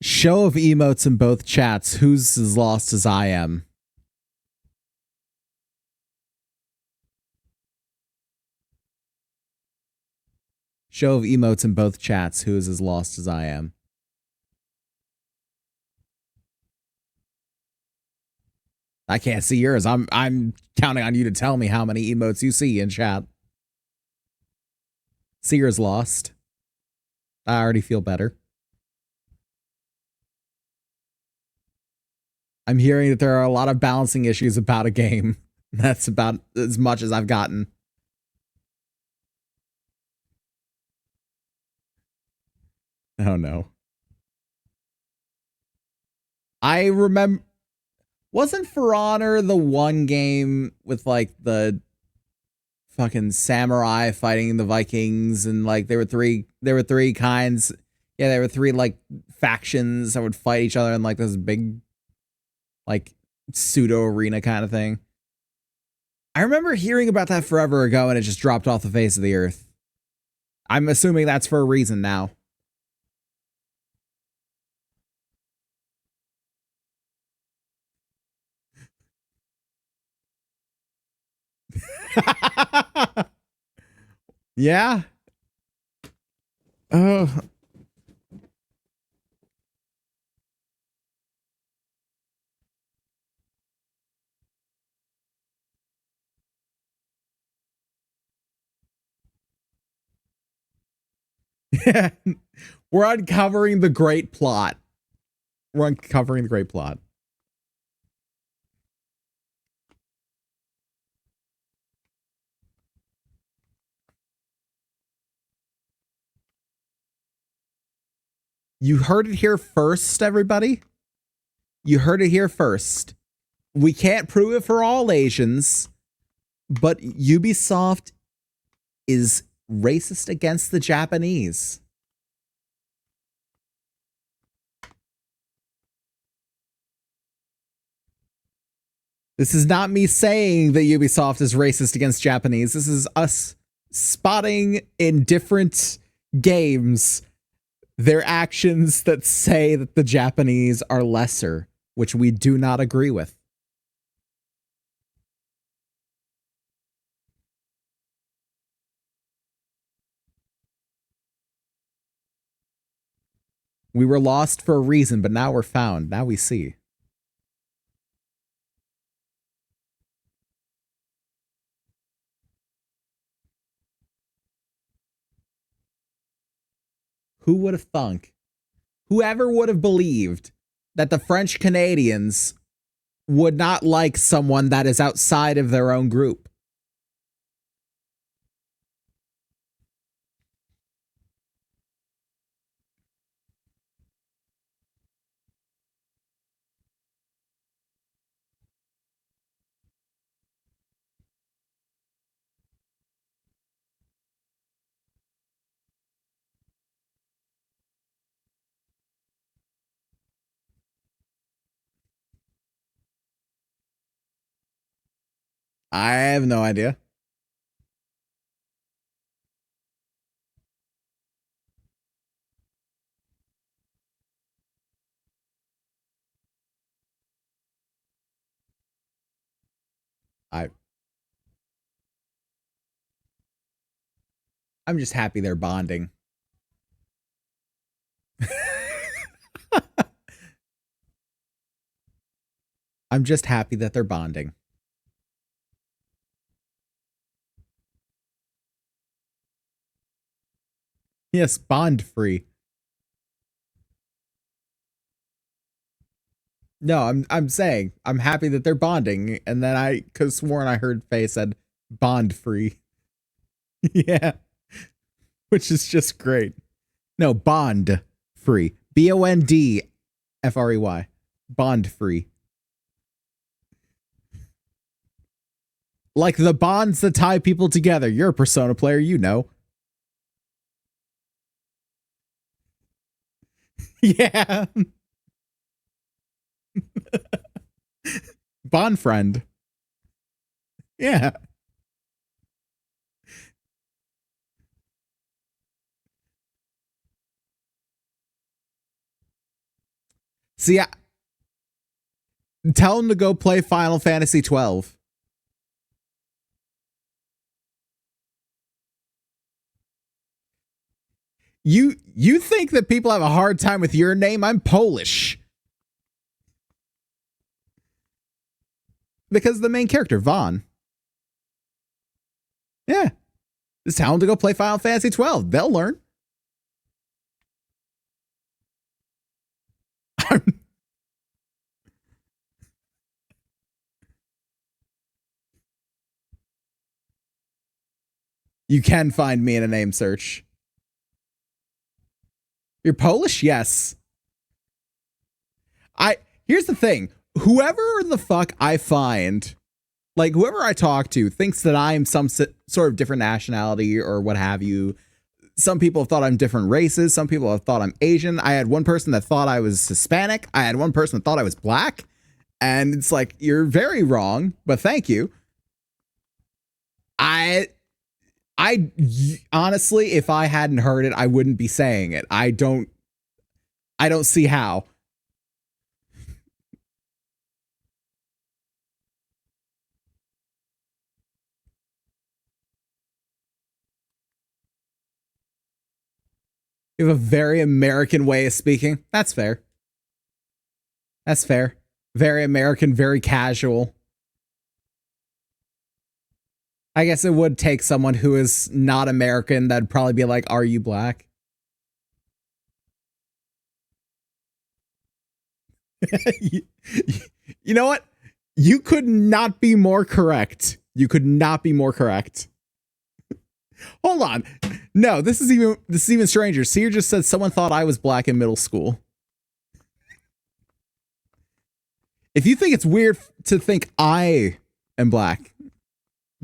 Show of emotes in both chats. Who's as lost as I am? Show of emotes in both chats. Who is as lost as I am? I can't see yours. I'm counting on you to tell me how many emotes you see in chat. Seer's lost. I already feel better. I'm hearing that there are a lot of balancing issues about a game. That's about as much as I've gotten. Oh no. I remember, wasn't For Honor the one game with like the fucking samurai fighting the Vikings and like there were three kinds. Yeah, there were three like factions that would fight each other in like this big like pseudo arena kind of thing. I remember hearing about that forever ago and it just dropped off the face of the earth. I'm assuming that's for a reason now. Yeah. Oh. We're uncovering the great plot. We're uncovering the great plot. You heard it here first, everybody. You heard it here first. We can't prove it for all Asians, but Ubisoft is racist against the Japanese. This is not me saying that Ubisoft is racist against Japanese. This is us spotting in different games their actions that say that the Japanese are lesser, which we do not agree with. We were lost for a reason, but now we're found. Now we see. Who would have thunk? Whoever would have believed that the French Canadians would not like someone that is outside of their own group? I have no idea. I I'm just happy they're bonding. I'm just happy that they're bonding. Yes, bond free. No, I'm saying I'm happy that they're bonding, and then I could have sworn I heard Faye said bond free. Yeah, which is just great. No, bond free. BONDFREY. Bond free. Like the bonds that tie people together. You're a Persona player, you know. Yeah. Bond friend. Yeah. See, tell him to go play Final Fantasy 12. You think that people have a hard time with your name? I'm Polish. Because the main character, Vaughn. Yeah. Just tell them to go play Final Fantasy 12. They'll learn. You can find me in a name search. You're Polish? Yes. Here's the thing. Whoever the fuck I find, like whoever I talk to, thinks that I'm some sort of different nationality or what have you. Some people have thought I'm different races. Some people have thought I'm Asian. I had one person that thought I was Hispanic. I had one person that thought I was black. And it's like, you're very wrong, but thank you. I honestly, if I hadn't heard it, I wouldn't be saying it. I don't see how. You have a very American way of speaking. That's fair. That's fair. Very American, very casual. I guess it would take someone who is not American that'd probably be like, "Are you black?" You know what? You could not be more correct. You could not be more correct. Hold on. No, this is even stranger. Seer just said someone thought I was black in middle school. If you think it's weird to think I am black,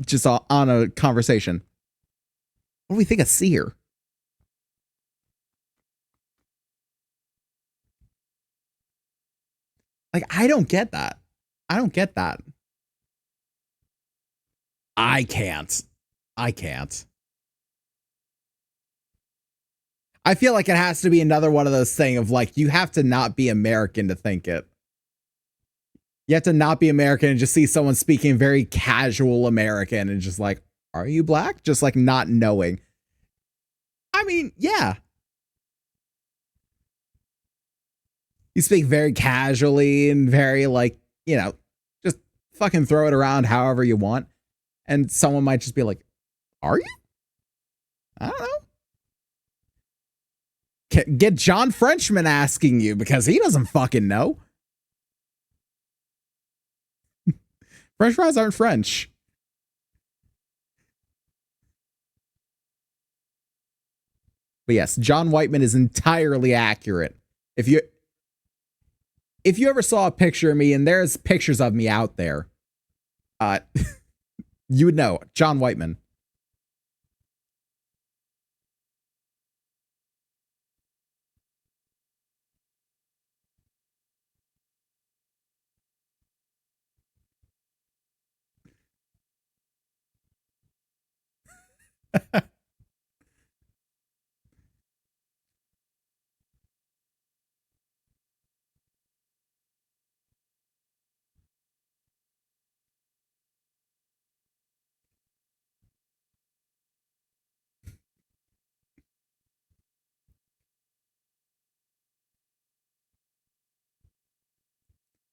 just on a conversation, what do we think of Seer? Like, I don't get that. I don't get that. I can't. I can't. I feel like it has to be another one of those things of like, you have to not be American to think it. You have to not be American and just see someone speaking very casual American and just like, are you black? Just like not knowing. I mean, yeah. You speak very casually and very like, you know, just fucking throw it around however you want. And someone might just be like, are you? I don't know. Get John Frenchman asking you because he doesn't fucking know. French fries aren't French. But yes, John Whiteman is entirely accurate. If you ever saw a picture of me, and there's pictures of me out there, you would know John Whiteman.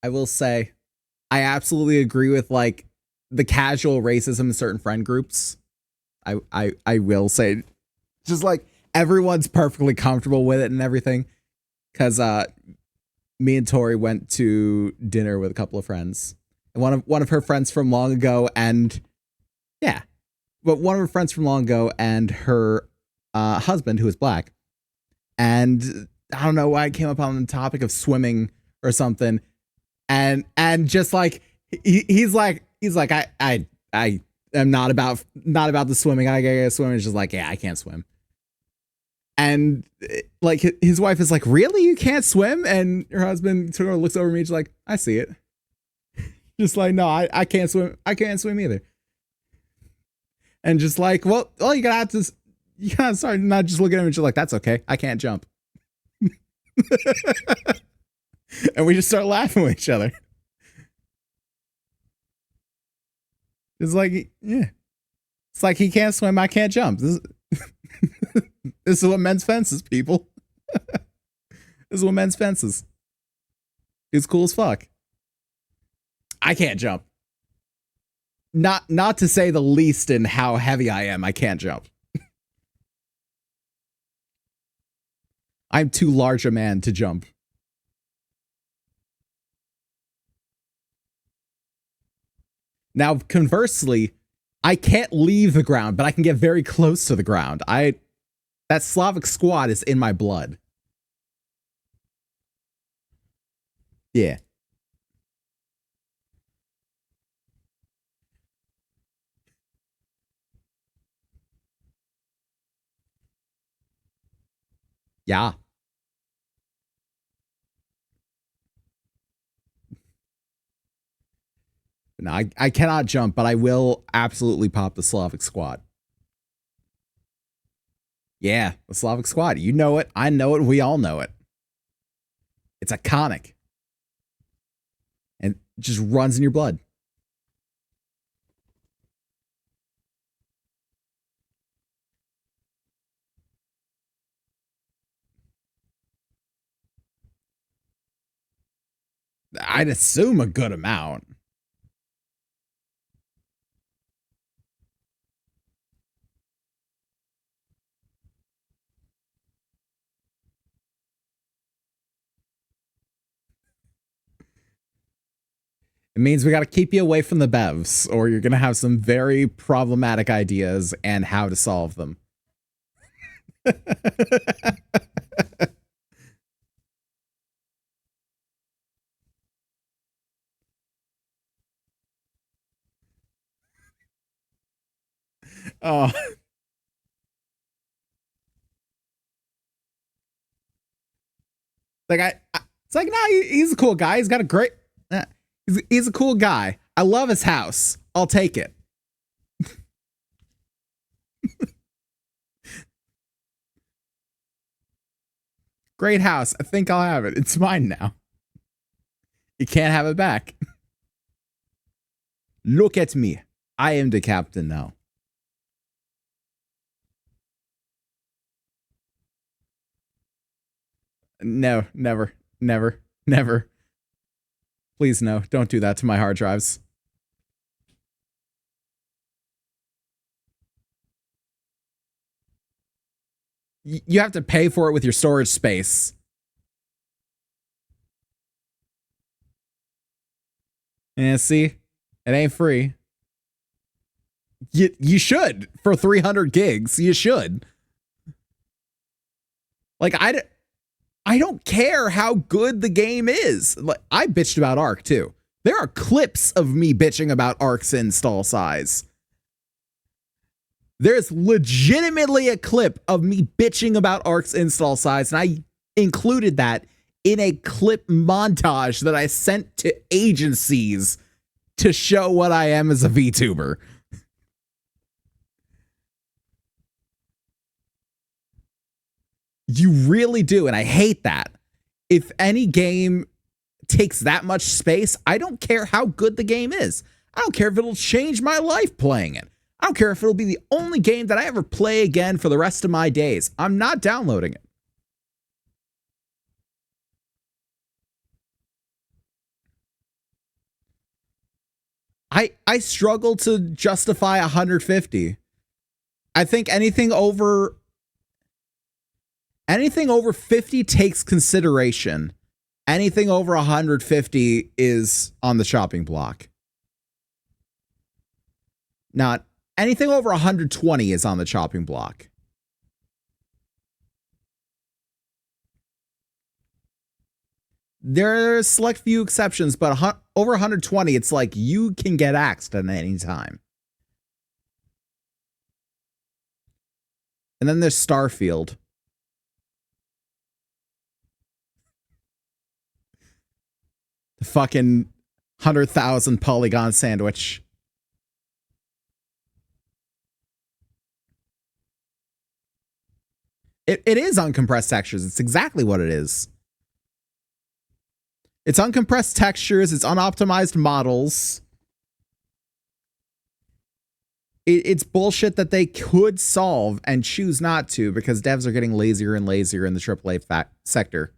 I will say, I absolutely agree with like the casual racism in certain friend groups. I will say, just like everyone's perfectly comfortable with it and everything. Because me and Tori went to dinner with a couple of friends, and one of her friends from long ago, and yeah, but one of her friends from long ago and her husband, who is black, and I don't know why I came up on the topic of swimming or something, and just like he's like I am not about the swimming. I gotta swim. It's just like, yeah, I can't swim. And like his wife is like, really, you can't swim? And her husband sort of looks over at me, just like, I see it. Just like, no, I can't swim. I can't swim either. And just like, well, you gotta start not just looking at him and just like, that's okay. I can't jump. And we just start laughing with each other. It's like, yeah. It's like he can't swim, I can't jump. This is what men's fences, people. This is what men's fences. It's cool as fuck. I can't jump. Not to say the least in how heavy I am, I can't jump. I'm too large a man to jump. Now, conversely, I can't leave the ground, but I can get very close to the ground. That Slavic squad is in my blood. Yeah. Yeah. No, I cannot jump, but I will absolutely pop the Slavic squad. Yeah, the Slavic squad. You know it. I know it. We all know it. It's iconic. And it just runs in your blood. I'd assume a good amount. It means we got to keep you away from the bevs, or you're going to have some very problematic ideas and how to solve them. Oh. Like it's like, nah, he's a cool guy. He's got a great, he's a cool guy. I love his house. I'll take it. Great house. I think I'll have it. It's mine now. You can't have it back. Look at me. I am the captain now. No, never, never, never. Please, no. Don't do that to my hard drives. You have to pay for it with your storage space. Yeah, see? It ain't free. You should. For 300 gigs, you should. Like, I don't care how good the game is. Like, I bitched about Ark, too. There are clips of me bitching about Ark's install size. There's legitimately a clip of me bitching about Ark's install size, and I included that in a clip montage that I sent to agencies to show what I am as a VTuber. You really do, and I hate that. If any game takes that much space, I don't care how good the game is. I don't care if it'll change my life playing it. I don't care if it'll be the only game that I ever play again for the rest of my days. I'm not downloading it. I struggle to justify 150. I think anything over 50 takes consideration. Anything over 150 is on the chopping block. Not anything over 120 is on the chopping block. There are select few exceptions, but over 120, it's like you can get axed at any time. And then there's Starfield. The fucking 100,000 polygon sandwich. It is uncompressed textures. It's exactly what it is. It's uncompressed textures. It's unoptimized models. It's bullshit that they could solve and choose not to because devs are getting lazier and lazier in the AAA sector.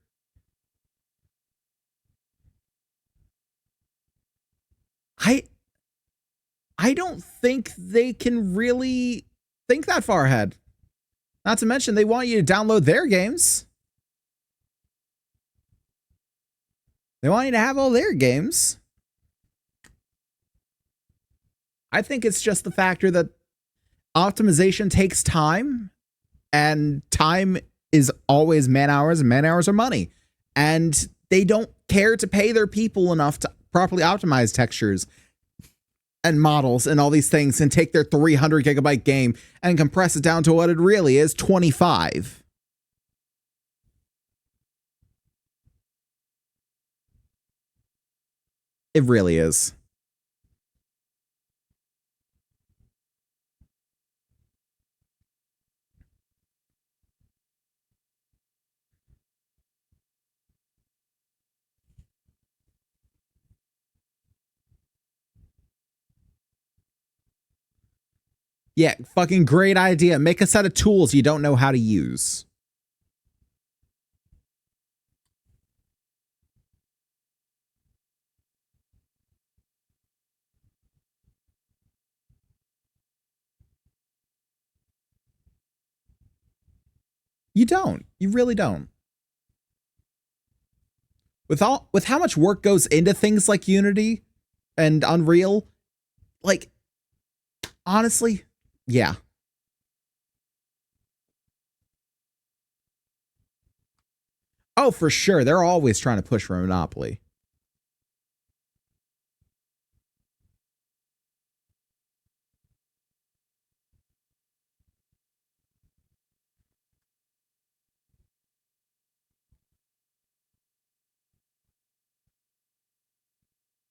I don't think they can really think that far ahead. Not to mention, they want you to download their games. They want you to have all their games. I think it's just the factor that optimization takes time, and time is always man hours, and man hours are money. And they don't care to pay their people enough to properly optimize textures and models and all these things and take their 300 gigabyte game and compress it down to what it really is, 25. It really is. Yeah, fucking great idea. Make a set of tools you don't know how to use. You don't. You really don't. With how much work goes into things like Unity and Unreal, like honestly, yeah. Oh, for sure. They're always trying to push for a monopoly.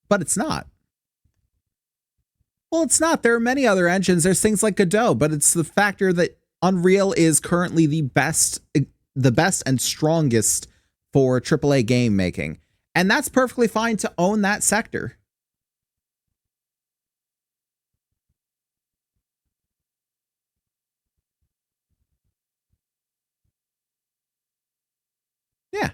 But it's not. Well, it's not. There are many other engines. There's things like Godot, but it's the factor that Unreal is currently the best and strongest for AAA game making. And that's perfectly fine to own that sector. Yeah.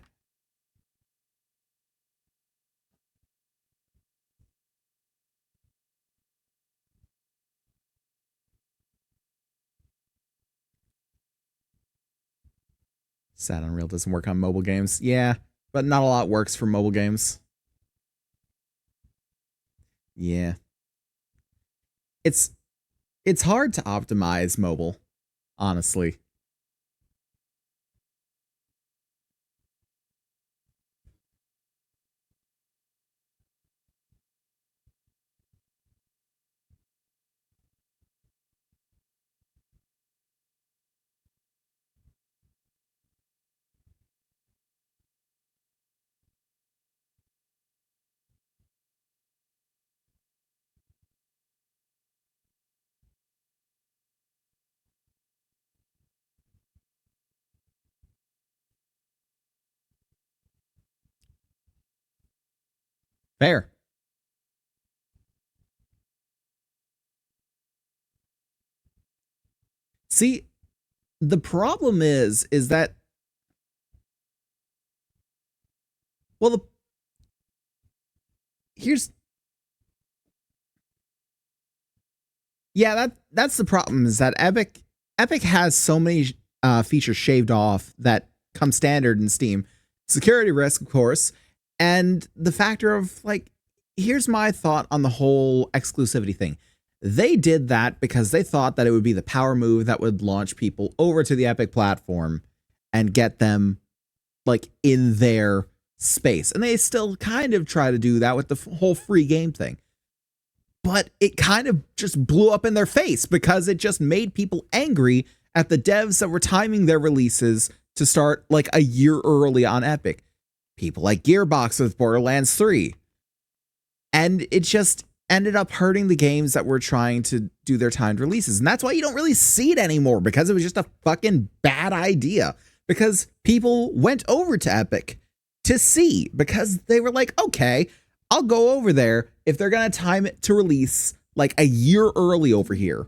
Sad Unreal doesn't work on mobile games. Yeah, but not a lot works for mobile games. Yeah. It's hard to optimize mobile, honestly. Fair. See, the problem is that, well, here's, yeah, that's the problem, is that Epic has so many features shaved off that come standard in Steam. Security risk, of course, and the factor of, like, here's my thought on the whole exclusivity thing. They did that because they thought that it would be the power move that would launch people over to the Epic platform and get them, like, in their space. And they still kind of try to do that with the whole free game thing. But it kind of just blew up in their face because it just made people angry at the devs that were timing their releases to start like a year early on Epic. People like Gearbox with Borderlands 3. And it just ended up hurting the games that were trying to do their timed releases. And that's why you don't really see it anymore, because it was just a fucking bad idea. Because people went over to Epic to see, because they were like, okay, I'll go over there if they're going to time it to release like a year early over here.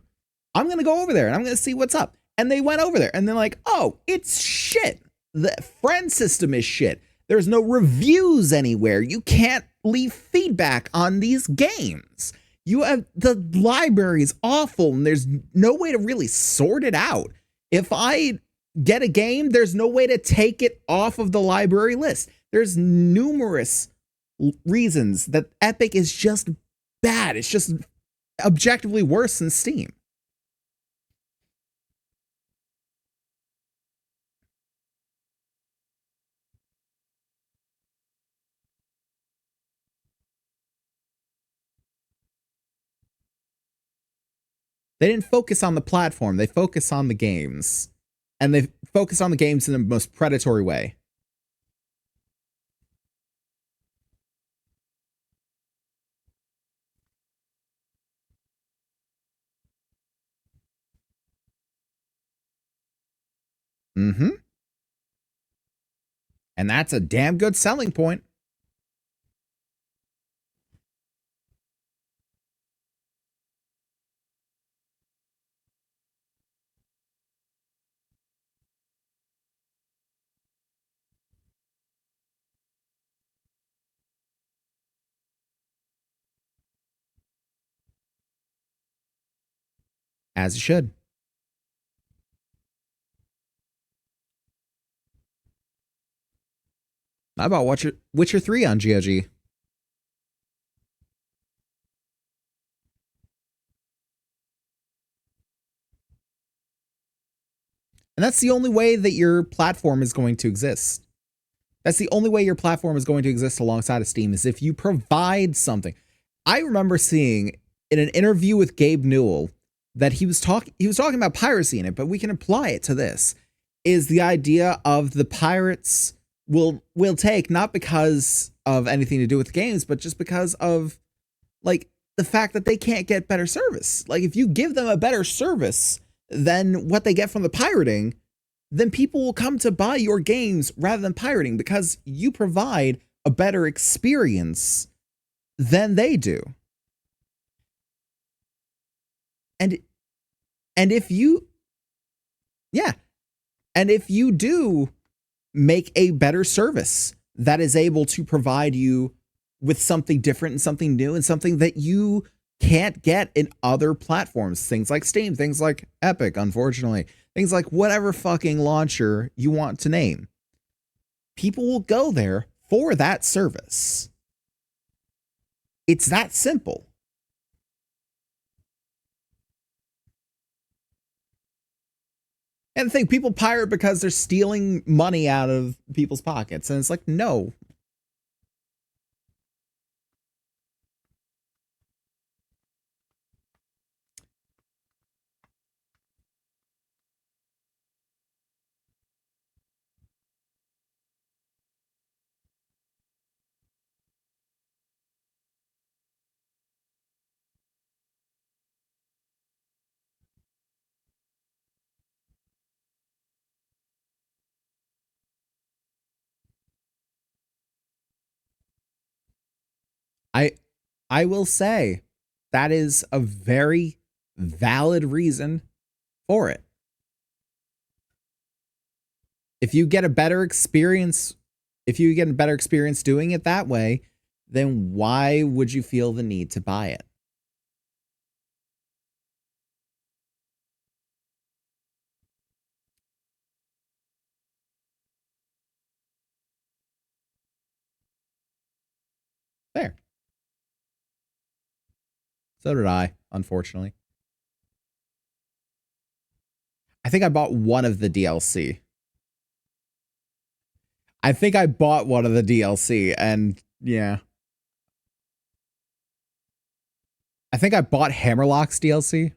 I'm going to go over there and I'm going to see what's up. And they went over there and they're like, oh, it's shit. The friend system is shit. There's no reviews anywhere. You can't leave feedback on these games. You have, the library is awful and there's no way to really sort it out. If I get a game, there's no way to take it off of the library list. There's numerous reasons that Epic is just bad. It's just objectively worse than Steam. They didn't focus on the platform. They focus on the games. And they focus on the games in the most predatory way. Mm-hmm. And that's a damn good selling point. As it should. How about Witcher 3 on GOG? And that's the only way that your platform is going to exist. That's the only way your platform is going to exist alongside of Steam, is if you provide something. I remember seeing in an interview with Gabe Newell that he was talking about piracy in it, but we can apply it to this. Is the idea of the pirates will take, not because of anything to do with the games, but just because of like the fact that they can't get better service. Like, if you give them a better service than what they get from the pirating, then people will come to buy your games rather than pirating, because you provide a better experience than they do. And if you, yeah, and if you do make a better service that is able to provide you with something different and something new and something that you can't get in other platforms, things like Steam, things like Epic, unfortunately, things like whatever fucking launcher you want to name, people will go there for that service. It's that simple. And the thing, people pirate because they're stealing money out of people's pockets. And it's like, no. I will say that is a very valid reason for it. If you get a better experience, doing it that way, then why would you feel the need to buy it? There. So did I, unfortunately. I think I bought one of the DLC. And yeah. I think I bought Hammerlock's DLC.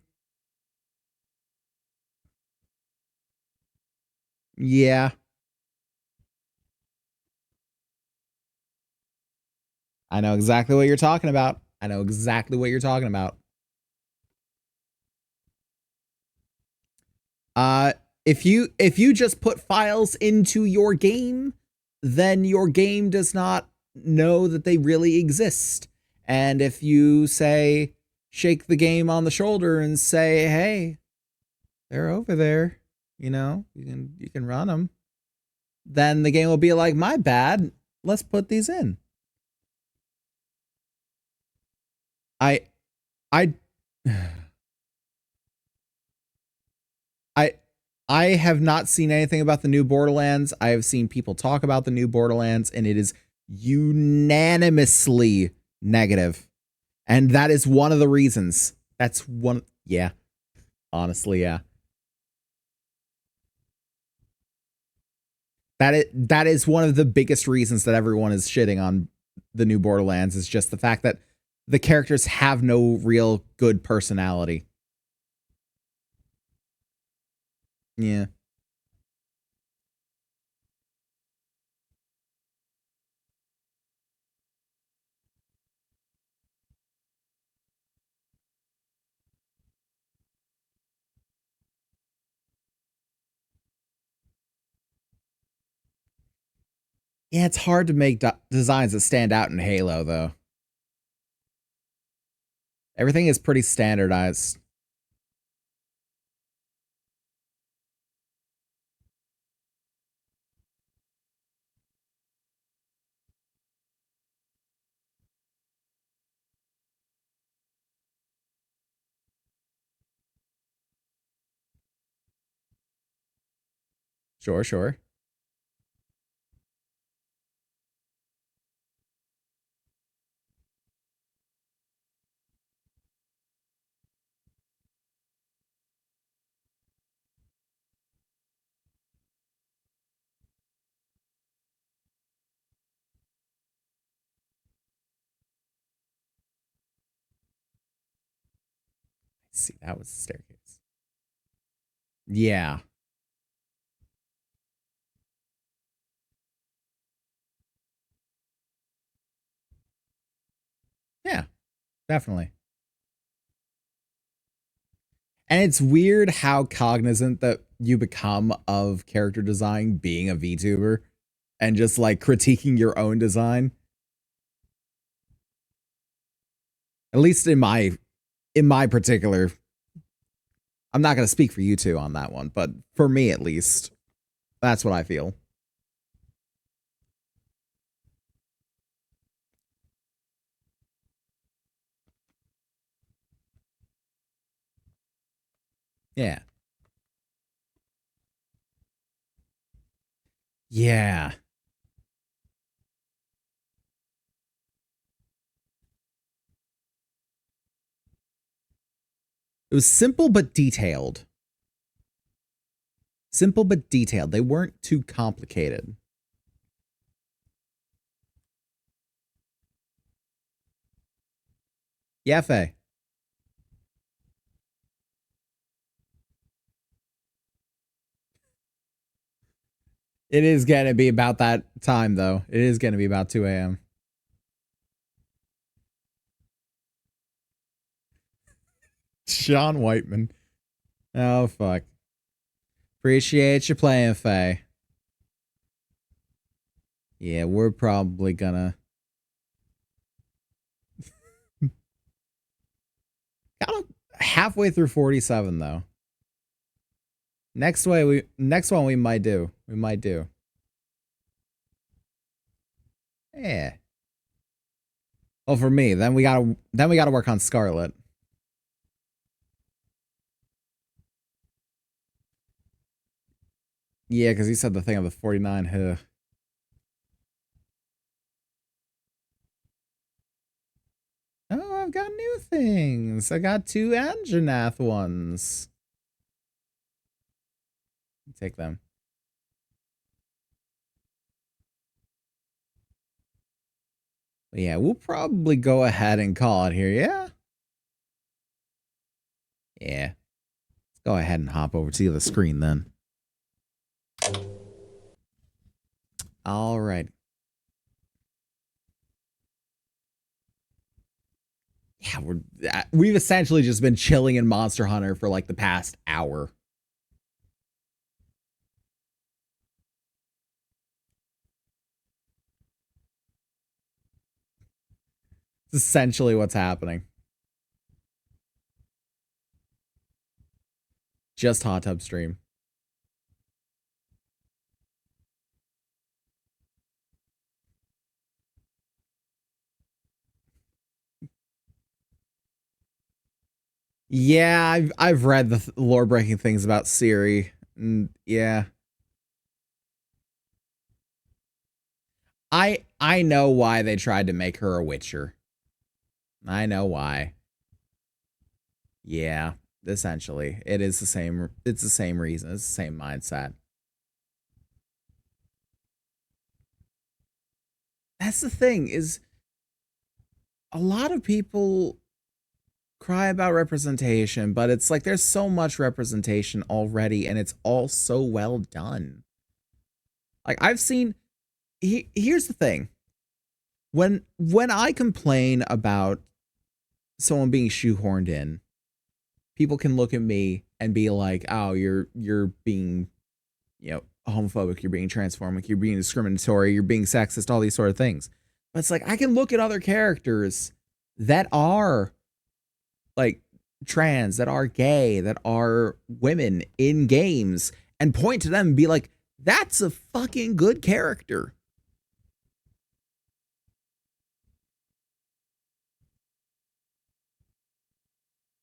Yeah. I know exactly what you're talking about. If you just put files into your game, then your game does not know that they really exist. And if you say, shake the game on the shoulder and say, hey, they're over there, you know, you can run them, then the game will be like, my bad, let's put these in. I have not seen anything about the new Borderlands. I have seen people talk about the new Borderlands, and it is unanimously negative. And that is one of the reasons. That's one. Yeah. Honestly, yeah. That is one of the biggest reasons that everyone is shitting on the new Borderlands, is just the fact that the characters have no real good personality. Yeah. Yeah, it's hard to make designs that stand out in Halo, though. Everything is pretty standardized. Sure, sure. See, that was the staircase. Yeah. Yeah, definitely. And it's weird how cognizant that you become of character design being a VTuber and just like critiquing your own design. At least in my particular, I'm not going to speak for you two on that one, but for me at least, that's what I feel. Yeah. Yeah. It was simple but detailed. Simple but detailed. They weren't too complicated. Yeah, Faye. It is going to be about that time, though. It is going to be about 2 a.m. Sean Whiteman. Oh, fuck. Appreciate you playing, Faye. Yeah, we're probably gonna... halfway through 47 though. Next one we might do. Yeah. Well, for me, then we gotta work on Scarlet. Yeah, because he said the thing of the 49. Oh, I've got new things. I got 2 Anjanath ones. Take them. But yeah, we'll probably go ahead and call it here, yeah? Yeah. Let's go ahead and hop over to the screen then. All right. Yeah, we've essentially just been chilling in Monster Hunter for like the past hour. It's essentially what's happening. Just hot tub stream. Yeah, I've read the lore breaking things about Ciri. Yeah. I know why they tried to make her a Witcher. I know why. Yeah, essentially. It's the same reason. It's the same mindset. That's the thing, is a lot of people cry about representation, but it's like there's so much representation already and it's all so well done. Like I've seen here's the thing. When I complain about someone being shoehorned in, people can look at me and be like, "Oh, you're being, homophobic, you're being transphobic, you're being discriminatory, you're being sexist, all these sort of things." But it's like I can look at other characters that are like trans, that are gay, that are women in games and point to them and be like, "That's a fucking good character."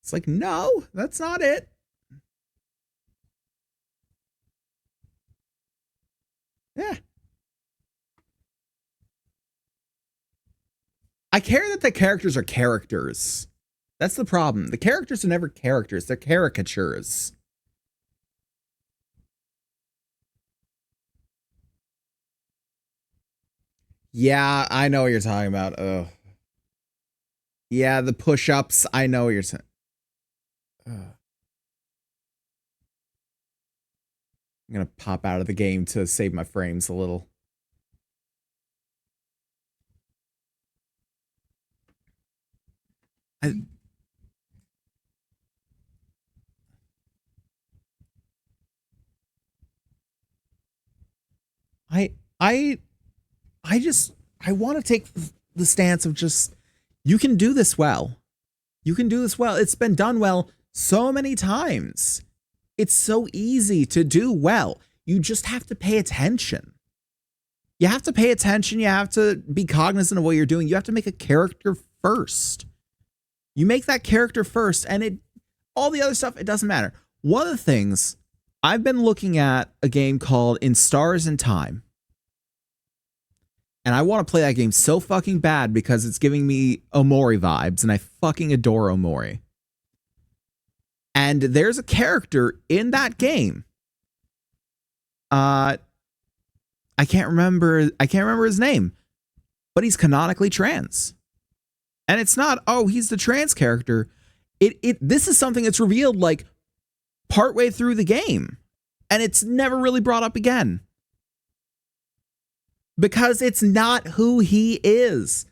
It's like, no, that's not it. Yeah. I care that the characters are characters. That's the problem. The characters are never characters. They're caricatures. Yeah, I know what you're talking about. Ugh. Yeah, the push-ups. I know what you're saying. I'm gonna pop out of the game to save my frames a little. I want to take the stance of just, you can do this well. You can do this well. It's been done well so many times. It's so easy to do well. You just have to pay attention. You have to pay attention. You have to be cognizant of what you're doing. You have to make a character first. You make that character first, and all the other stuff, it doesn't matter. One of the things, I've been looking at a game called In Stars and Time. And I want to play that game so fucking bad because it's giving me Omori vibes, and I fucking adore Omori. And there's a character in that game. I can't remember his name, but he's canonically trans. And it's not, oh, he's the trans character. This is something that's revealed like partway through the game, and it's never really brought up again. Because it's not who he is.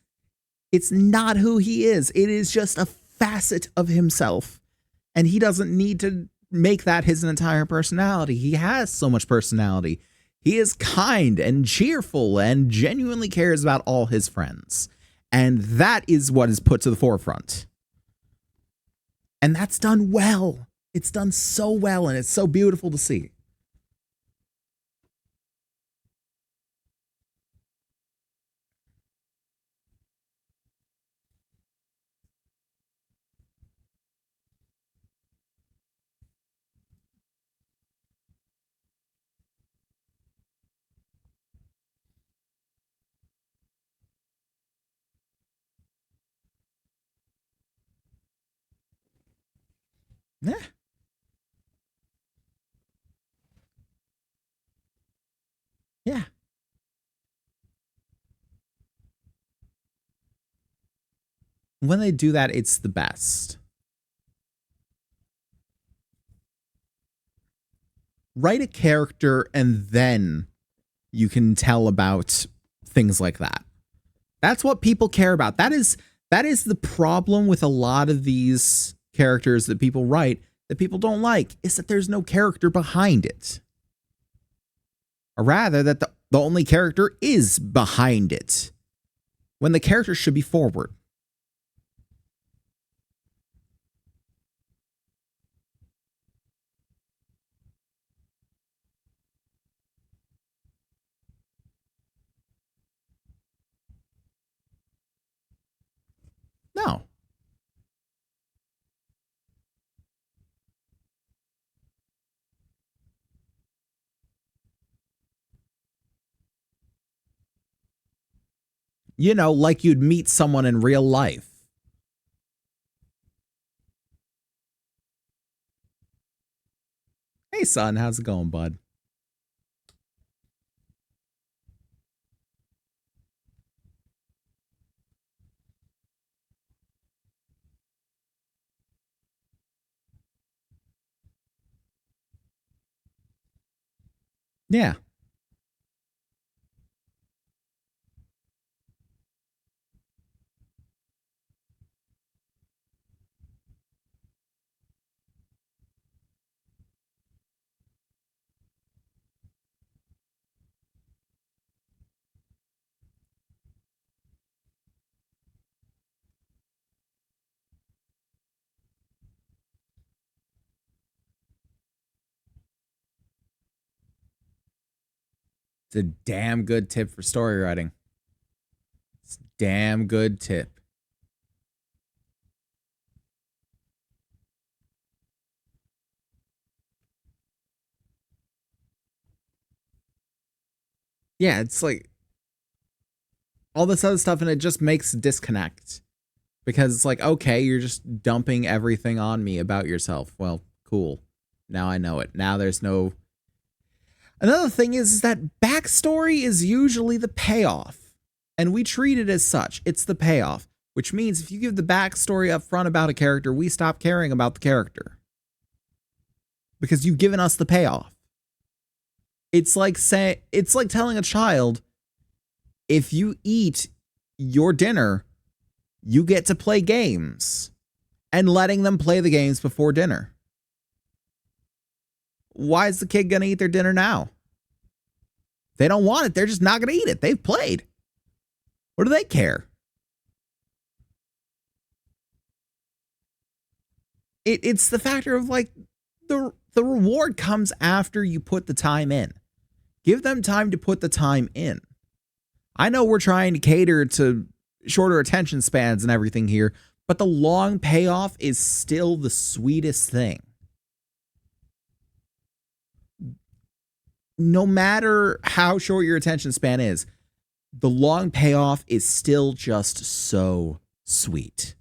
It's not who he is. It is just a facet of himself. And he doesn't need to make that his entire personality. He has so much personality. He is kind and cheerful and genuinely cares about all his friends. And that is what is put to the forefront. And that's done well. It's done so well, and it's so beautiful to see. Yeah. Yeah. When they do that, it's the best. Write a character and then you can tell about things like that. That's what people care about. That is the problem with a lot of these characters that people write that people don't like, is that there's no character behind it. Or rather, that the only character is behind it, when the character should be forward. No. You know, like you'd meet someone in real life. Hey, son, how's it going, bud? Yeah. It's a damn good tip for story writing. It's a damn good tip. Yeah, it's like all this other stuff, and it just makes disconnect. Because it's like, okay, you're just dumping everything on me about yourself. Well, cool. Now I know it. Now there's no... Another thing is that backstory is usually the payoff. And we treat it as such. It's the payoff. Which means if you give the backstory up front about a character, we stop caring about the character. Because you've given us the payoff. It's like telling a child, if you eat your dinner, you get to play games, and letting them play the games before dinner. Why is the kid going to eat their dinner now? They don't want it. They're just not going to eat it. They've played. What do they care? It's the factor of like the reward comes after you put the time in. Give them time to put the time in. I know we're trying to cater to shorter attention spans and everything here, but the long payoff is still the sweetest thing. No matter how short your attention span is, the long payoff is still just so sweet.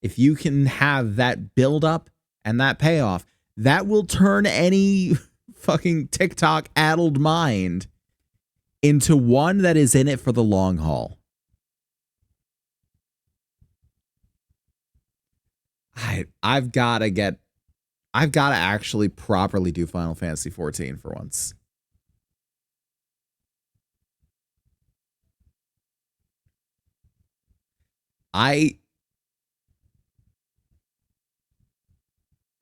If you can have that build up and that payoff, that will turn any fucking TikTok addled mind into one that is in it for the long haul. I've got to actually properly do Final Fantasy 14 for once.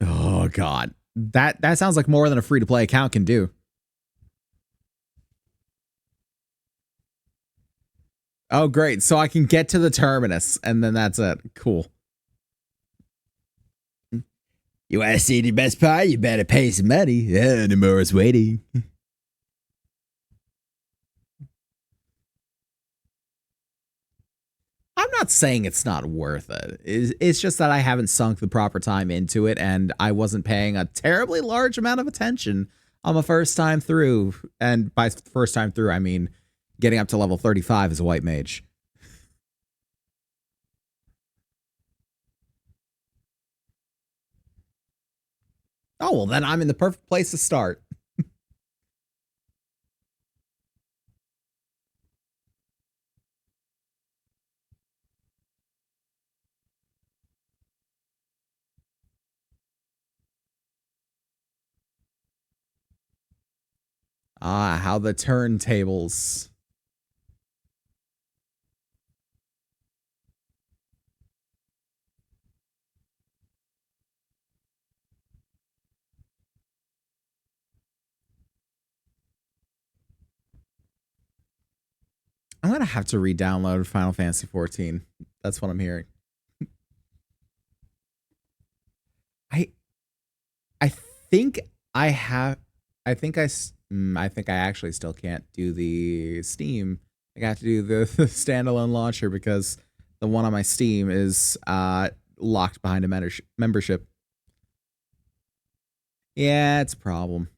Oh god. That sounds like more than a free to play account can do. Oh great, so I can get to the terminus and then that's it. Cool. You want to see the best part? You better pay some money. Yeah, the more is waiting. I'm not saying it's not worth it. It's just that I haven't sunk the proper time into it, and I wasn't paying a terribly large amount of attention on my first time through. And by first time through, I mean getting up to level 35 as a white mage. Oh, well, then I'm in the perfect place to start. Ah, how the turntables. I'm going to have to re-download Final Fantasy 14. That's what I'm hearing. I think I have I think I think I actually still can't do the Steam. I got to do the standalone launcher because the one on my Steam is locked behind a membership. Yeah, it's a problem.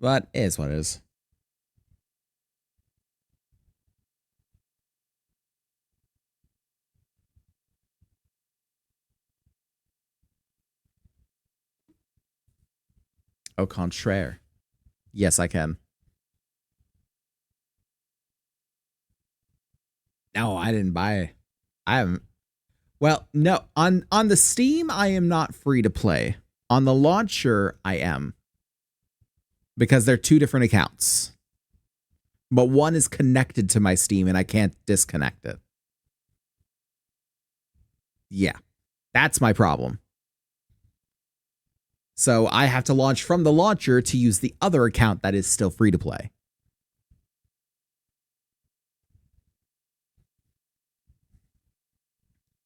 But it is what it is. Au contraire. Yes, I can. No, I didn't buy it. I haven't. Well, no, on the Steam, I am not free to play. On the launcher, I am. Because they're two different accounts. But one is connected to my Steam and I can't disconnect it. Yeah. That's my problem. So I have to launch from the launcher to use the other account that is still free to play.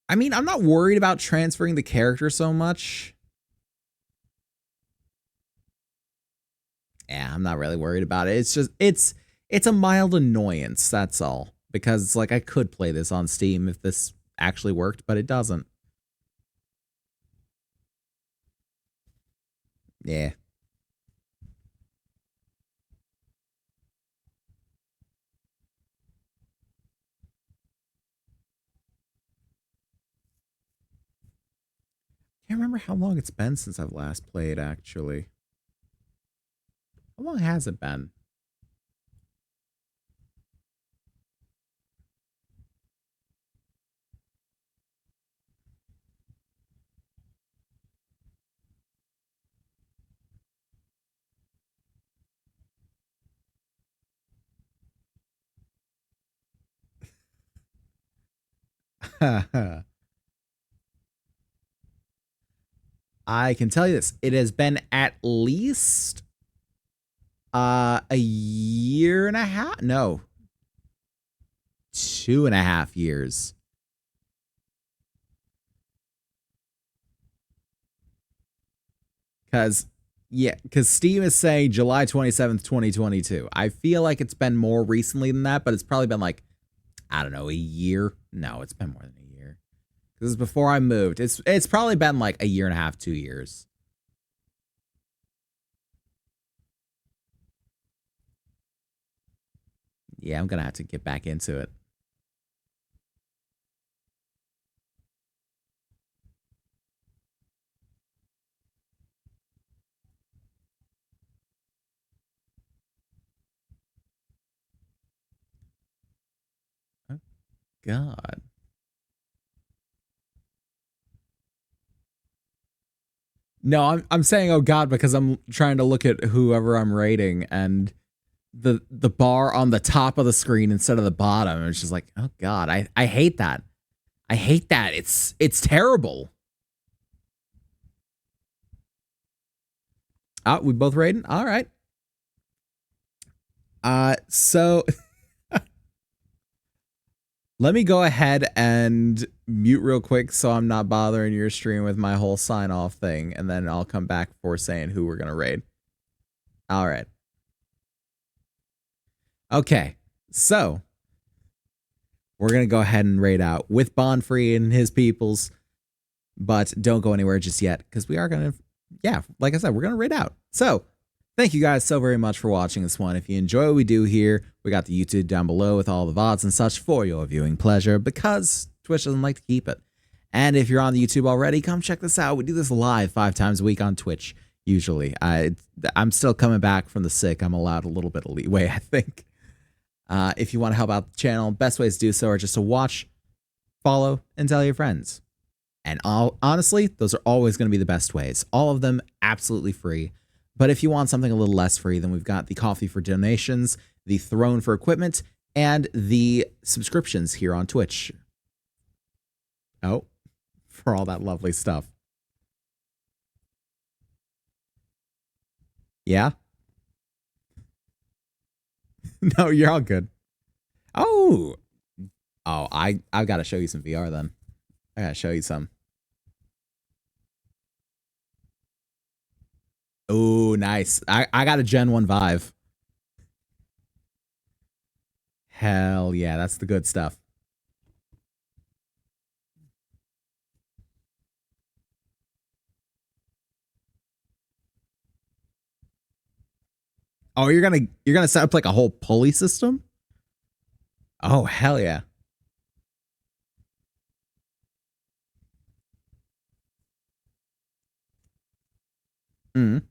I mean, I'm not worried about transferring the character so much. Yeah, I'm not really worried about it. It's just it's a mild annoyance, that's all. Because it's like I could play this on Steam if this actually worked, but it doesn't. Yeah. Can't remember how long it's been since I've last played, actually. How long has it been? I can tell you this. It has been at least a year and a half. No. 2.5 years. Because Steam is saying July 27th, 2022. I feel like it's been more recently than that, but it's probably been like, I don't know, a year. No, it's been more than a year. This is before I moved. It's probably been like a year and a half, 2 years. Yeah, I'm gonna have to get back into it. Oh, God. No, I'm saying oh God because I'm trying to look at whoever I'm rating and the bar on the top of the screen instead of the bottom. It's just like, oh God, I hate that. I hate that. It's terrible. We both rating? All right. So Let me go ahead and mute real quick so I'm not bothering your stream with my whole sign off thing, and then I'll come back for saying who we're gonna raid. All right. Okay, so we're gonna go ahead and raid out with Bonfree and his peoples, but don't go anywhere just yet because we are gonna, yeah, like I said, we're gonna raid out. So thank you guys so very much for watching this one. If you enjoy what we do here, we got the YouTube down below with all the VODs and such for your viewing pleasure because Twitch doesn't like to keep it. And if you're on the YouTube already, come check this out. We do this live 5 times a week on Twitch, usually. I'm still coming back from the sick. I'm allowed a little bit of leeway, I think. If you want to help out the channel, best ways to do so are just to watch, follow, and tell your friends. And honestly, those are always going to be the best ways. All of them absolutely free. But if you want something a little less free, then we've got the coffee for donations, the throne for equipment, and the subscriptions here on Twitch. Oh, for all that lovely stuff. Yeah? No, you're all good. Oh, I've got to show you some VR then. I got to show you some. Oh, nice. I got a Gen 1 Vive. Hell yeah, that's the good stuff. Oh, you're gonna set up like a whole pulley system? Oh, hell yeah. Mm.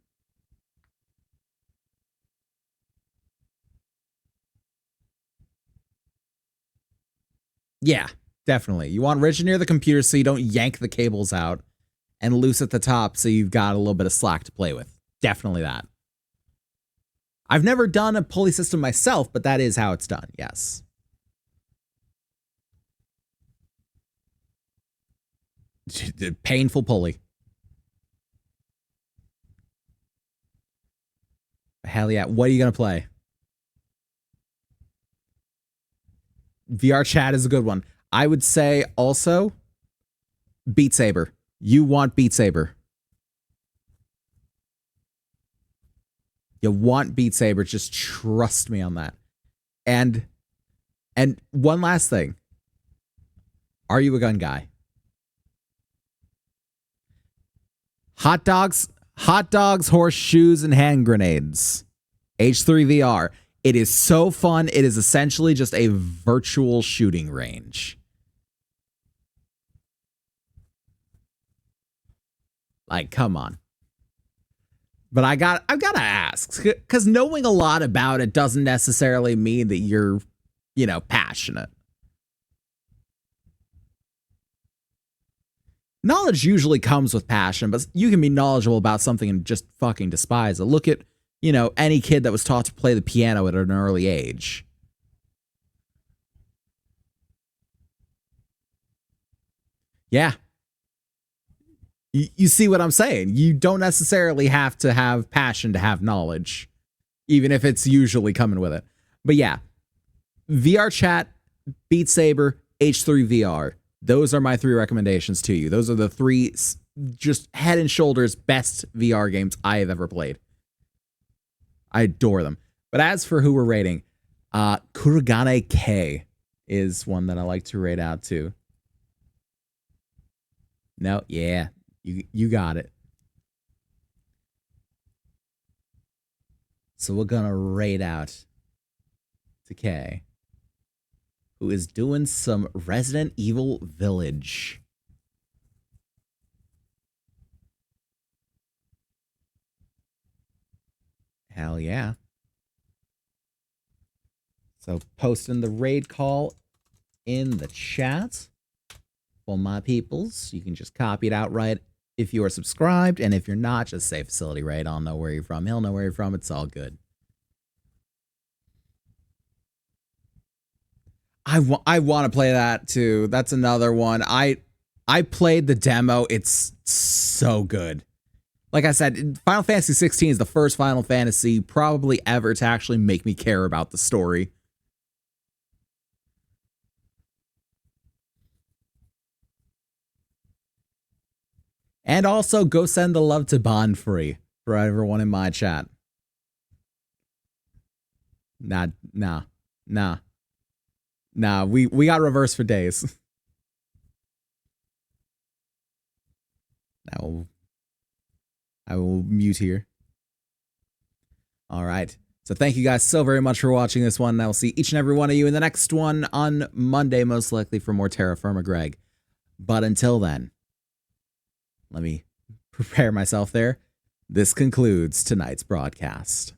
Yeah, definitely. You want rigid near the computer so you don't yank the cables out, and loose at the top so you've got a little bit of slack to play with. Definitely that. I've never done a pulley system myself, but that is how it's done, yes. Painful pulley. Hell yeah. What are you going to play? VR chat is a good one. I would say also Beat Saber. You want Beat Saber. You want Beat Saber. Just trust me on that. And one last thing. Are you a gun guy? Hot dogs, horseshoes, and hand grenades. H3VR. It is so fun. It is essentially just a virtual shooting range. Like, come on. But I've got to ask, because knowing a lot about it doesn't necessarily mean that you're, passionate. Knowledge usually comes with passion, but you can be knowledgeable about something and just fucking despise it. Look at, any kid that was taught to play the piano at an early age. Yeah. You see what I'm saying? You don't necessarily have to have passion to have knowledge, even if it's usually coming with it. But yeah, VR chat, Beat Saber, H3VR. Those are my 3 recommendations to you. Those are the 3 just head and shoulders best VR games I have ever played. I adore them. But as for who we're rating, Kurogane K is one that I like to rate out to. No, yeah, you got it. So we're gonna rate out to K, who is doing some Resident Evil Village. Hell yeah. So posting the raid call in the chat for my peoples. You can just copy it outright if you are subscribed, and if you're not, just say facility raid. I'll know where you're from. He'll know where you're from. It's all good. I want to play that too. That's another one. I played the demo. It's so good. Like I said, Final Fantasy 16 is the first Final Fantasy probably ever to actually make me care about the story. And also go send the love to Bond Free for everyone in my chat. Nah. We got reverse for days. I will mute here. All right. So thank you guys so very much for watching this one. I will see each and every one of you in the next one on Monday, most likely for more Terra Firma Greg. But until then, let me prepare myself there. This concludes tonight's broadcast.